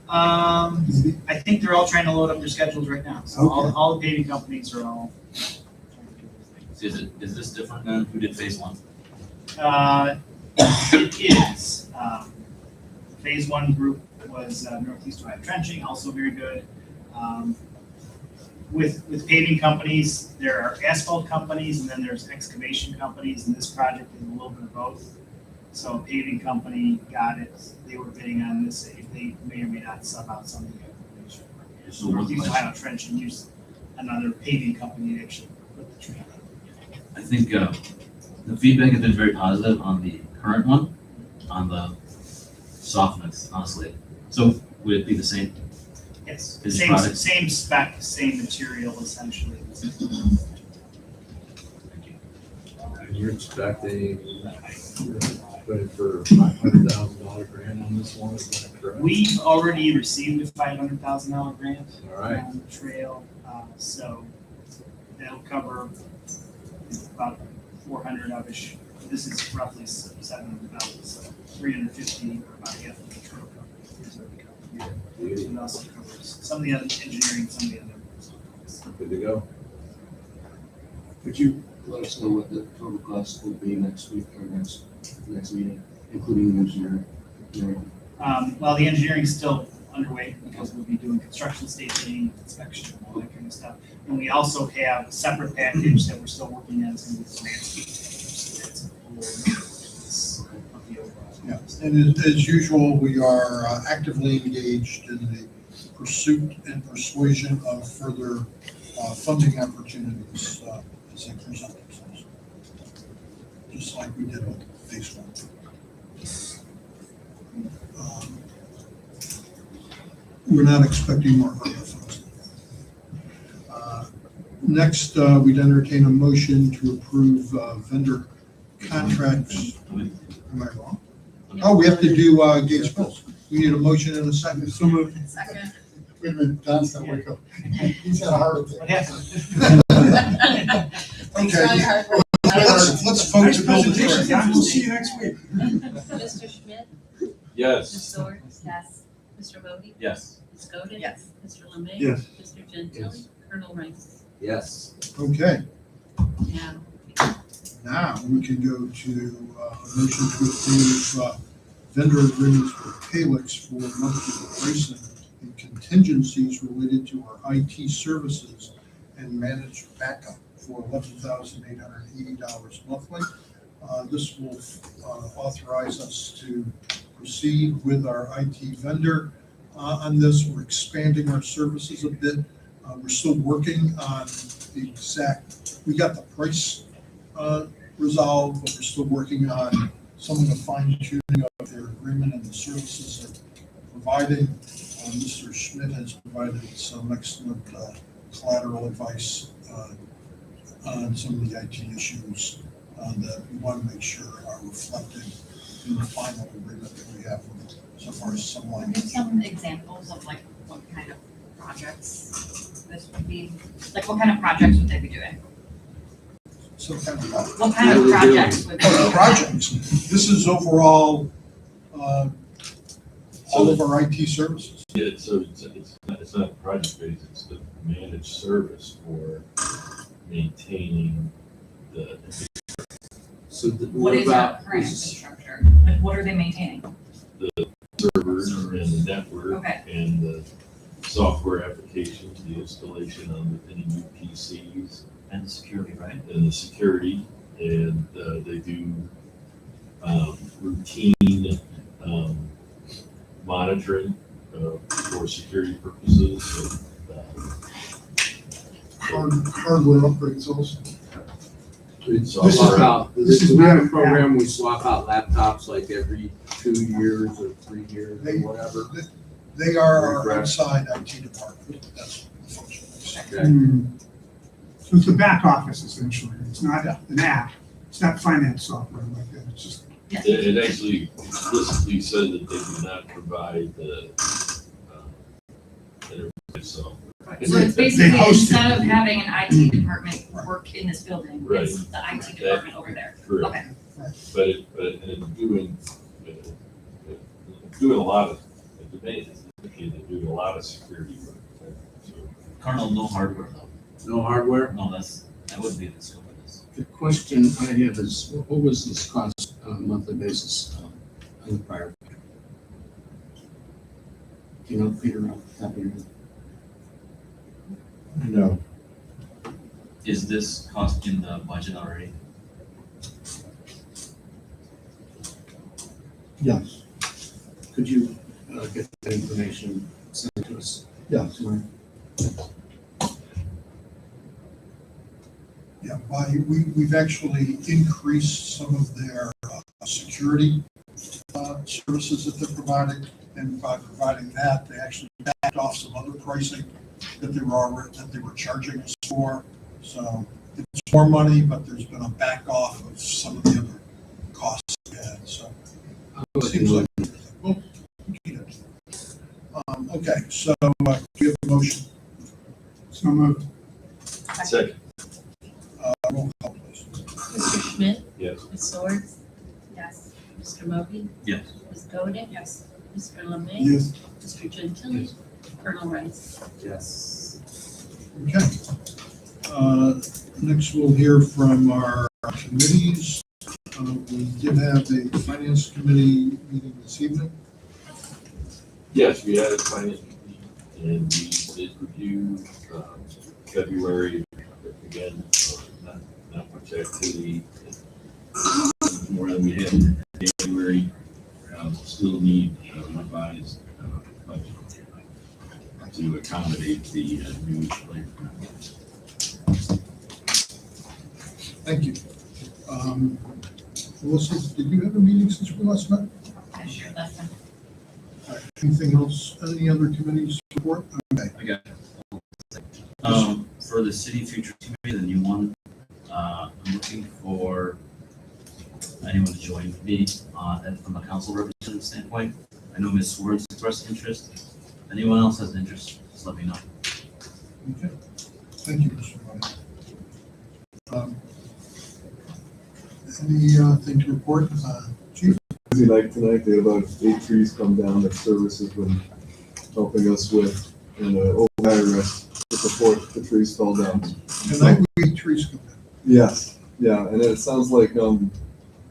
I think they're all trying to load up their schedules right now, so Okay. all the paving companies are all. Is this different than who did phase one? It is. Phase one group was Northeast Ohio Trenching, also very good. With paving companies, there are asphalt companies and then there's excavation companies, and this project is a little bit of both. So a paving company got it, they were bidding on this, if they may or may not sub out some of the excavation. So Northeast Ohio Trenching used another paving company to actually put the trail in. I think the feedback has been very positive on the current one, on the softness, honestly. So would it be the same? Yes, Is same, product- same spec, same material essentially. And you're expecting, putting for $500,000 grant on this one, is that correct? We've already received a $500,000 grant All right. on the trail, so that'll cover about 400 of it. This is roughly 700,000, so 350 or about half of the trail coverage is already covered. Beauty. And also covers some of the other engineering, some of the other. Good to go. Could you let us know what the total cost will be next week or next meeting, including the engineering? Well, the engineering's still underway because we'll be doing construction staging, inspection, and all that kind of stuff. And we also have a separate package that we're still working on, some of the landscape. So that's a whole piece of the overall. Yeah, and as usual, we are actively engaged in the pursuit and persuasion of further funding opportunities as they present themselves. Just like we did with phase one. We're not expecting more ARPA funds. Next, we'd entertain a motion to approve vendor contracts. Am I wrong? Oh, we have to do Gates Mills. We need a motion in a second. So moved. Second. Wait a minute, Don's not wake up. He's got a heart attack. What happened? Thanks for all your hard work. Let's vote to build the Presentation, train. Don. We'll see you next week. Mr. Schmidt? Ms. Yes. Swords? Yes. Mr. Bodie? Yes. Ms. Godin? Yes. Mr. Lemay? Yes. Mr. Gentili? Yes. Colonel Rice? Yes. Okay, Yeah. now we can go to a motion to approve vendor agreements with Palix for monthly pricing and contingencies related to our IT services and managed backup for $11,880 monthly. This will authorize us to proceed with our IT vendor on this. We're expanding our services a bit. We're still working on the exact, we got the price resolved, but we're still working on some of the fine tuning of their agreement and the services they're providing. Mr. Schmidt has provided some excellent collateral advice on some of the IT issues that we want to make sure are reflected in the final agreement that we have with, so far as some Give language. some examples of like what kind of projects this would be, like what kind of projects would they be doing? Some kind of What kind of projects would they be doing? projects. This is overall all of our IT services. Yeah, so it's not project based, it's the managed service for maintaining the. So What what is our about, current this is- infrastructure? Like what are they maintaining? Servers and the network Okay. and the software applications, the installation on any new PCs And security, right? and the security. And they do routine monitoring for security purposes. So, Hardware upgrades also. it's We swap all out, this is we have a not- program, we swap out laptops like every 2 years or 3 years or whatever. They are our Refresh. inside IT department. That's the function. So it's the back office essentially. It's not an app. It's not finance software like that. It's just, It actually explicitly said that they do not provide the, interface, so. So it's basically, instead of having an IT department work in this building, Right. it's the IT department over there. Correct. Okay. But it's doing a lot of, they're doing a lot of security work. So, Colonel, no hardware though. No hardware? No, that would be the scope of this. The question I have is, what was this cost on a monthly basis on the prior? You know, Peter, off the top of your head? No. Is this cost in the budget already? Yes. Could you get that information sent to us? Yes. tomorrow? Yeah, we've actually increased some of their security services that they're providing. And by providing that, they actually backed off some other pricing that they were charging us for. So it's more money, but there's been a back off of some of the other costs we had, so. It seems like, well, okay, so do you have a motion? so moved. Second. Roll call, please. Mr. Schmidt? Yes. Ms. Swords? Yes. Mr. Moby? Yes. Ms. Godin? Yes. Mr. Lemay? Yes. Mr. Gentili? Colonel Rice? Yes. Okay. Next, we'll hear from our committees. We did have a finance committee meeting this evening. Yes, we had a finance meeting and we did review, February, again, not much activity. More than we had in January, still need revised budget to accommodate the new labor. Thank you. Melissa, did you have a meeting since we last met? I sure left them. All right. Anything else? Any other committees report? Okay. I got it. For the City Future Committee, the new one, I'm looking for anyone to join me and from a council representative standpoint. I know Ms. Swords expressed interest. If anyone else has interest, just let me know. Okay. Thank you, Mr. Ryan. Anything to report, Chief? Busy night tonight, they had about 8 trees come down that Service has been helping us with, and overnight rest before the trees fell down. Tonight we need trees come down. Yes, yeah, and it sounds like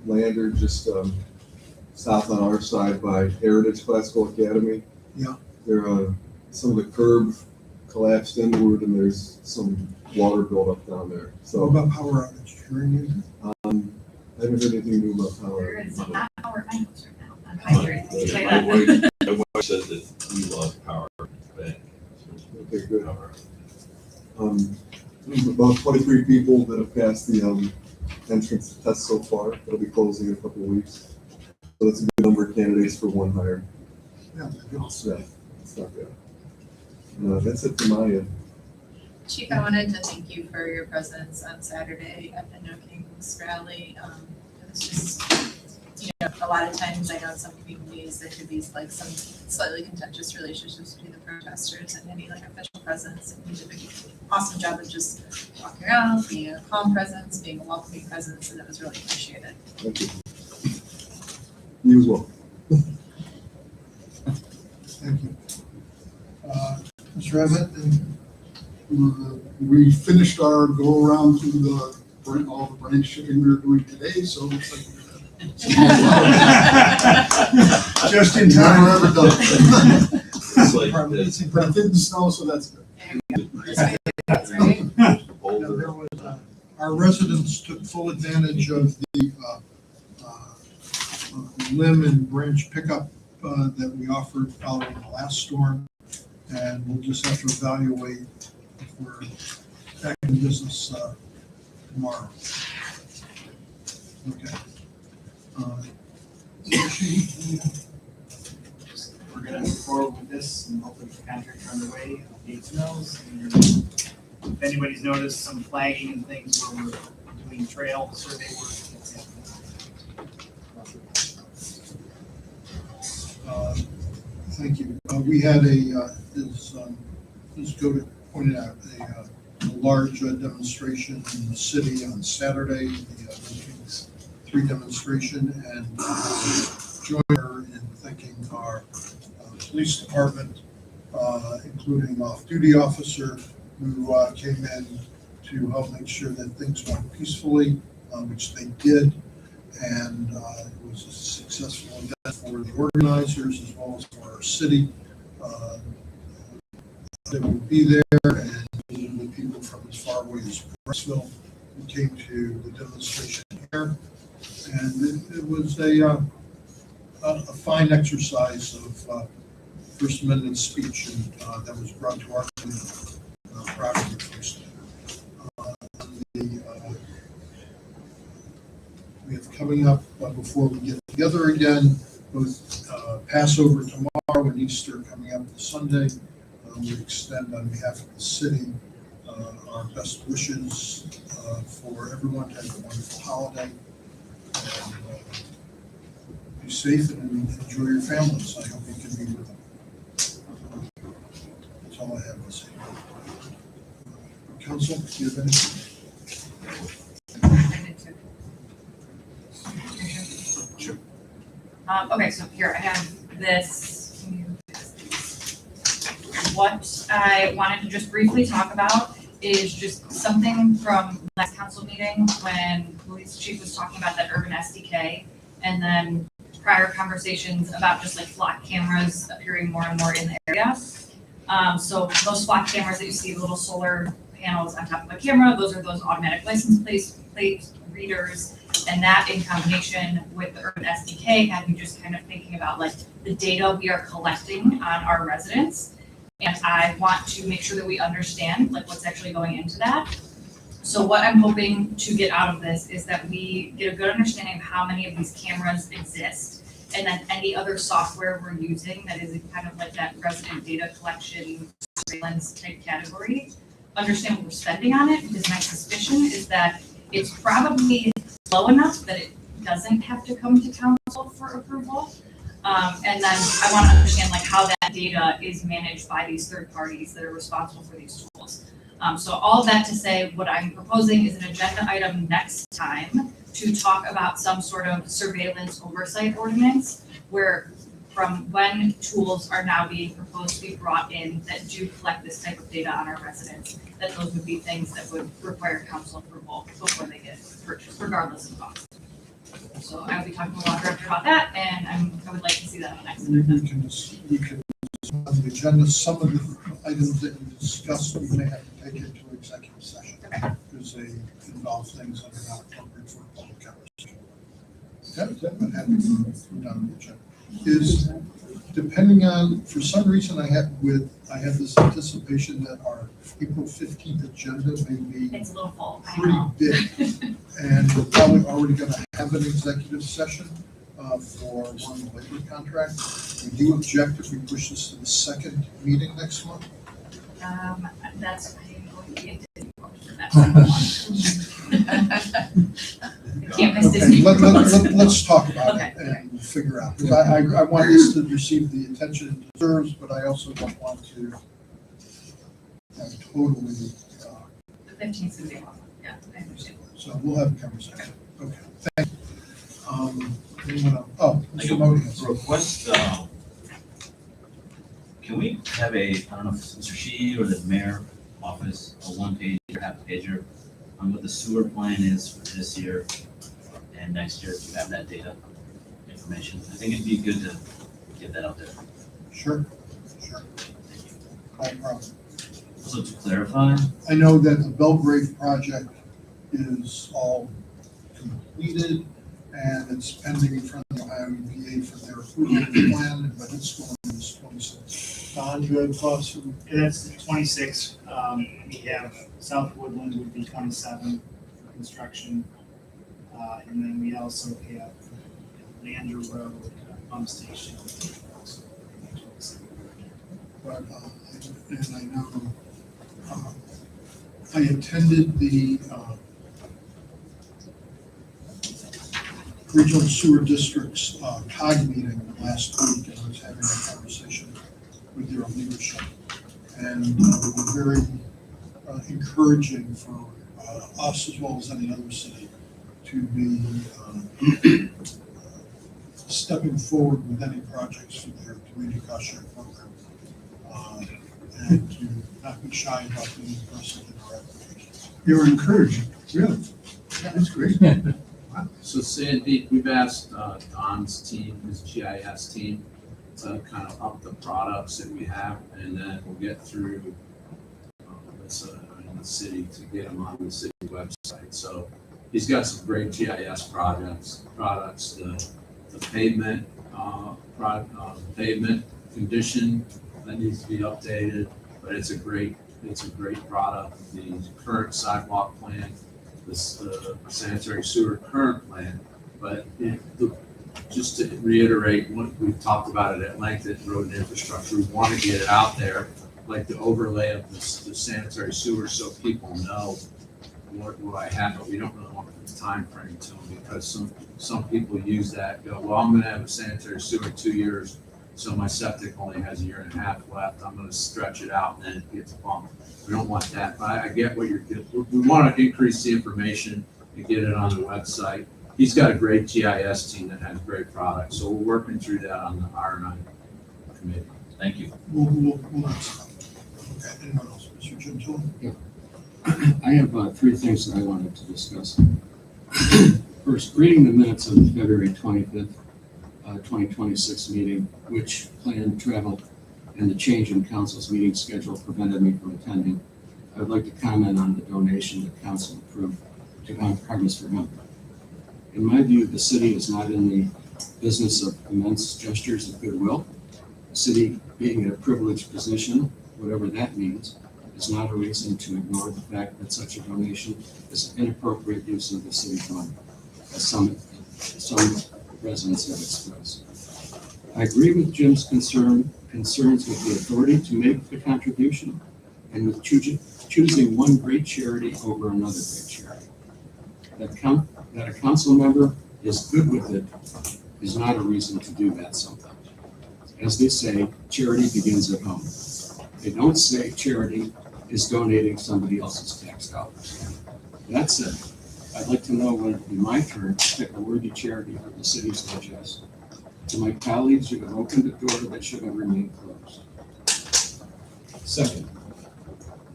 Lander just south on our side by Heritage Classical Academy. Yeah. There some of the curb collapsed inward and there's some water buildup down there. What So about power outage? You heard anything? I haven't heard anything new about power. There is not power items right now. I'm hydrated. I'll tell you My that. wife said that we lost power back. Okay, good. There's about 23 people that have passed the entrance test so far. They'll be closing in a couple of weeks. So that's a good number of candidates for one hire. Yeah, good. Yeah, it's not bad. That's it from my end. Chief, I wanted to thank you for your presence on Saturday at the No Kings rally. It was just, a lot of times I know in some communities there could be like some slightly contentious relationships between the protesters and any like official presence. And you did an awesome job of just walking around, being a calm presence, being a welcoming presence, and it was really appreciated. Thank you. You as well. Thank you. Mr. Abbott, we finished our go around through all the branch shipping we were doing today, so it looks like Just in never time. ever done. It's like But this. it didn't snow, so that's good. Our residents took full advantage of the limb and branch pickup that we offered following the last storm. And we'll just have to evaluate if we're back in business tomorrow. Okay. We're gonna move forward with this and hopefully get the contractor underway, Gates Mills, and if anybody's noticed some flagging and things where we're doing trail survey work, that's it. Thank you. We had as Goda pointed out, a large demonstration in the city on Saturday, the Kings 3 demonstration, and join her in thanking our police department, including off-duty officer who came in to help make sure that things went peacefully, which they did. And it was a successful event for the organizers as well as for our city. They would be there, and the people from as far away as Brooksville who came to the demonstration here. And it was a fine exercise of First Amendment speech, and that was brought to our community. Proud of the first. We have coming up before we get together again, both Passover tomorrow and Easter coming up this Sunday. We extend on behalf of the city our best wishes for everyone to have a wonderful holiday. And, be safe and enjoy your families. I hope you can be with them. That's all I have to say. Council, do you have anything? Sure. Okay, so here I have this. What I wanted to just briefly talk about is just something from last council meeting when police chief was talking about that urban SDK, and then prior conversations about just like flock cameras appearing more and more in the area. So those flock cameras that you see, the little solar panels on top of a camera, those are those automatic license plate readers. And that in combination with the urban SDK had me just kind of thinking about like the data we are collecting on our residents. And I want to make sure that we understand like what's actually going into that. So what I'm hoping to get out of this is that we get a good understanding of how many of these cameras exist, and then any other software we're using that is kind of like that resident data collection surveillance type category. Understand what we're spending on it, because my suspicion is that it's probably low enough that it doesn't have to come to council for approval. And then I want to understand like how that data is managed by these third parties that are responsible for these tools. So all of that to say, what I'm proposing is an agenda item next time to talk about some sort of surveillance oversight ordinance, where from when tools are now being proposed to be brought in that do collect this type of data on our residents, that those would be things that would require council approval before they get purchased, regardless of cost. So I will be talking to the law director about that, and I would like to see that on the next agenda. We can on the agenda, some of the items that you discussed, we may have to take into executive session. Okay. Because they involve things that are not appropriate for public conversation. That happy to put down the agenda. Is depending on, for some reason I have this anticipation that our April 15th agenda may be It's a little full. pretty big. And we're probably already gonna have an executive session for one of the labor contracts. Would you object if we push this to the second meeting next month? That's, I'm going to get Disney World for that. I can't miss Okay, Disney World. let's talk about Okay. it and figure out. Because I want this to receive the attention it deserves, but I also don't want to have totally, The 15th would be awesome. Yeah, I understand. so we'll have a conversation. Okay, thank you. Anyone else? Oh, Mr. Modi. Request, can we have a, I don't know if it's Mr. Sheed or the mayor office, a one-page or half-pager on what the sewer plan is for this year and next year, if you have that data information? I think it'd be good to get that out there. Sure. No problem. So to clarify, I know that the Belgrave project is all completed and it's pending in front of the Ohio EPA for their approval of the plan, but it's going to this 26. Don, you have thoughts? That's 26. We have South Woodland would be 27 for construction. And then we also have Lander Road pump station. But, and I know I attended the Regional Sewer District's COG meeting last week, and I was having a conversation with their leadership. And it was very encouraging for us, as well as any other city, to be stepping forward with any projects for their community cost share program. And to not be shy about being aggressive in our applications. You're encouraging, really. Yeah, that's great. So Sandy, we've asked Don's team, his GIS team, to kind of up the products that we have, and then we'll get through this in the city to get them on the city website. So he's got some great GIS products, the pavement, pavement condition that needs to be updated, but it's a great product. The current sidewalk plan, the sanitary sewer current plan, but just to reiterate what we've talked about it at length at Road and Infrastructure, we want to get it out there, like the overlay of the sanitary sewer, so people know what I have, but we don't really want to put the time frame to them, because some people use that, go, well, I'm gonna have a sanitary sewer in 2 years, so my septic only has a year and a half left, I'm gonna stretch it out, and then it gets bumped. We don't want that, but I get what you're getting. We want to increase the information and get it on the website. He's got a great GIS team that has great products, so we're working through that on the R&I committee. Thank you. We'll okay, anyone else? Mr. Jim Tillman? Yeah. I have 3 things that I wanted to discuss. First, reading the minutes of the February 25th, 2026 meeting, which planned travel and the change in council's meeting schedule prevented me from attending. I would like to comment on the donation that council approved to Harvest for Hemp. In my view, the city is not in the business of immense gestures of goodwill. The city, being in a privileged position, whatever that means, is not a reason to ignore the fact that such a donation is an inappropriate use of the city fund, as some residents have expressed. I agree with Jim's concerns with the authority to make the contribution and with choosing one great charity over another great charity. That a council member is good with it is not a reason to do that sometimes. As they say, charity begins at home. They don't say charity is donating somebody else's tax dollars. That said, I'd like to know when it will be my turn to pick a worthy charity for the city's digest. To my colleagues, you have opened a door that should have remained closed. Second,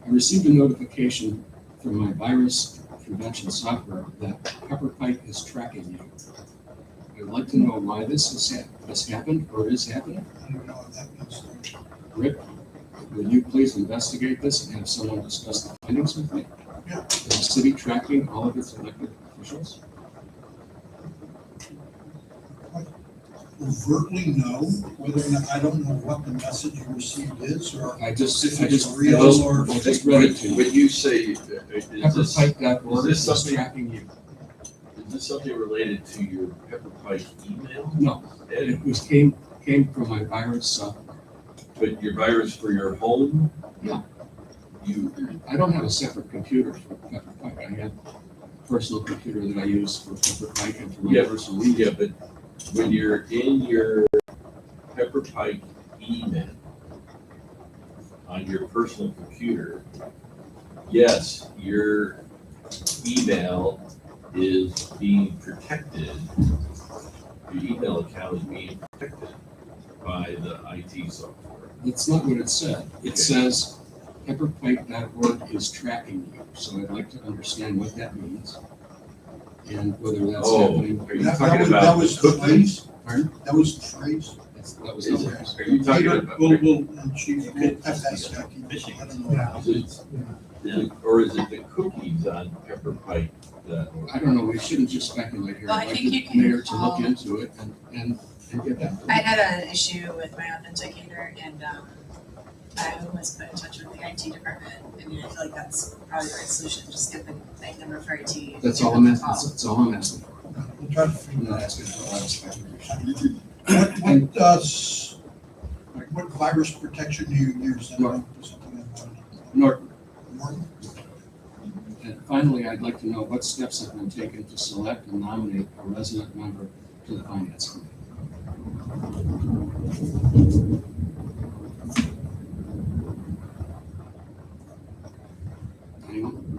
I received a notification from my virus prevention software that Pepper Pike is tracking you. I'd like to know why this has happened or is happening. I don't know what that means. Rick, will you please investigate this and have someone discuss the findings with me? Yeah. Is the city tracking all of its elected officials? Overtly no, whether or not, I don't know what the message you received is, or I just if it's read real or. it to you. When you say, is this Pepperpike.org is something- tracking you. Is this something related to your Pepper Pike email? No, And, came from my virus software. but your virus for your home? Yeah. You, I don't have a separate computer for Pepper Pike. I have a personal computer that I use for Pepper Pike and for my Yeah, personal use. yeah, but when you're in your Pepper Pike email on your personal computer, yes, your email is being protected. Your email account is being protected by the IT software. That's not what it said. It Okay. says pepperpike.org is tracking you. So I'd like to understand what that means and whether that's happening. Are you That talking was- about that was the the cookies? Pardon? That was the phrase. That was Is the it- phrase. Are you talking about? We'll, and chief, we'll have to ask Becky. I don't know. Is it, or is it the cookies on Pepper Pike that? I don't know. We shouldn't just speculate here. Well, I I'd like think the you can mayor to look call- into it and get that. I had an issue with my authenticator, and I was put in touch with the IT department. I mean, I feel like that's probably the right solution, just get the bank number for IT. That's all I'm asking. That's all I'm asking for. We'll try to I'm figure not that asking for a lot of speculation. out. What virus protection do you use? Norton. Something like that. Norton. Norton? And finally, I'd like to know what steps have been taken to select and nominate a resident member to the finance committee. Anyone?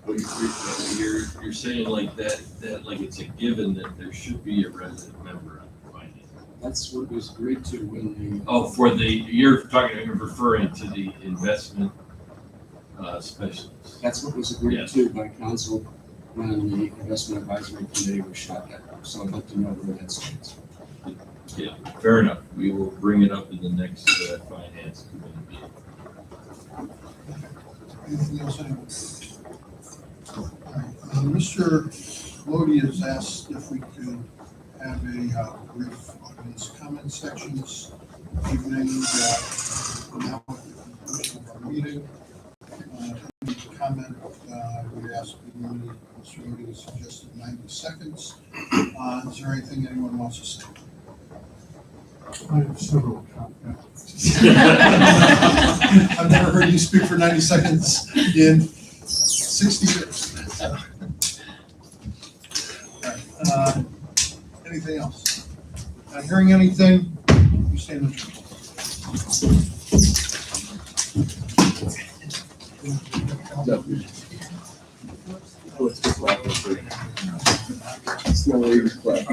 You're saying like that like it's a given that there should be a resident member on the finance. That's what was agreed to when Oh, you're referring to the investment specialist. that's what was agreed Yes. to by council when the investment advisory committee was shut down. So I'd like to know where that stands. Yeah, fair enough. We will bring it up in the next finance committee meeting. Anything else, anyone? All right, Mr. Lodi has asked if we could have a brief audience comment sections evening, now at the conclusion of our meeting. Any comment, we ask the Lodi, Mr. Lodi has suggested 90 seconds. Is there anything anyone wants to say? I have several comments. I've never heard you speak for 90 seconds in 60 years. All right, anything else? Not hearing anything, we stand adjourned. Let's just laugh. It's no way to clap.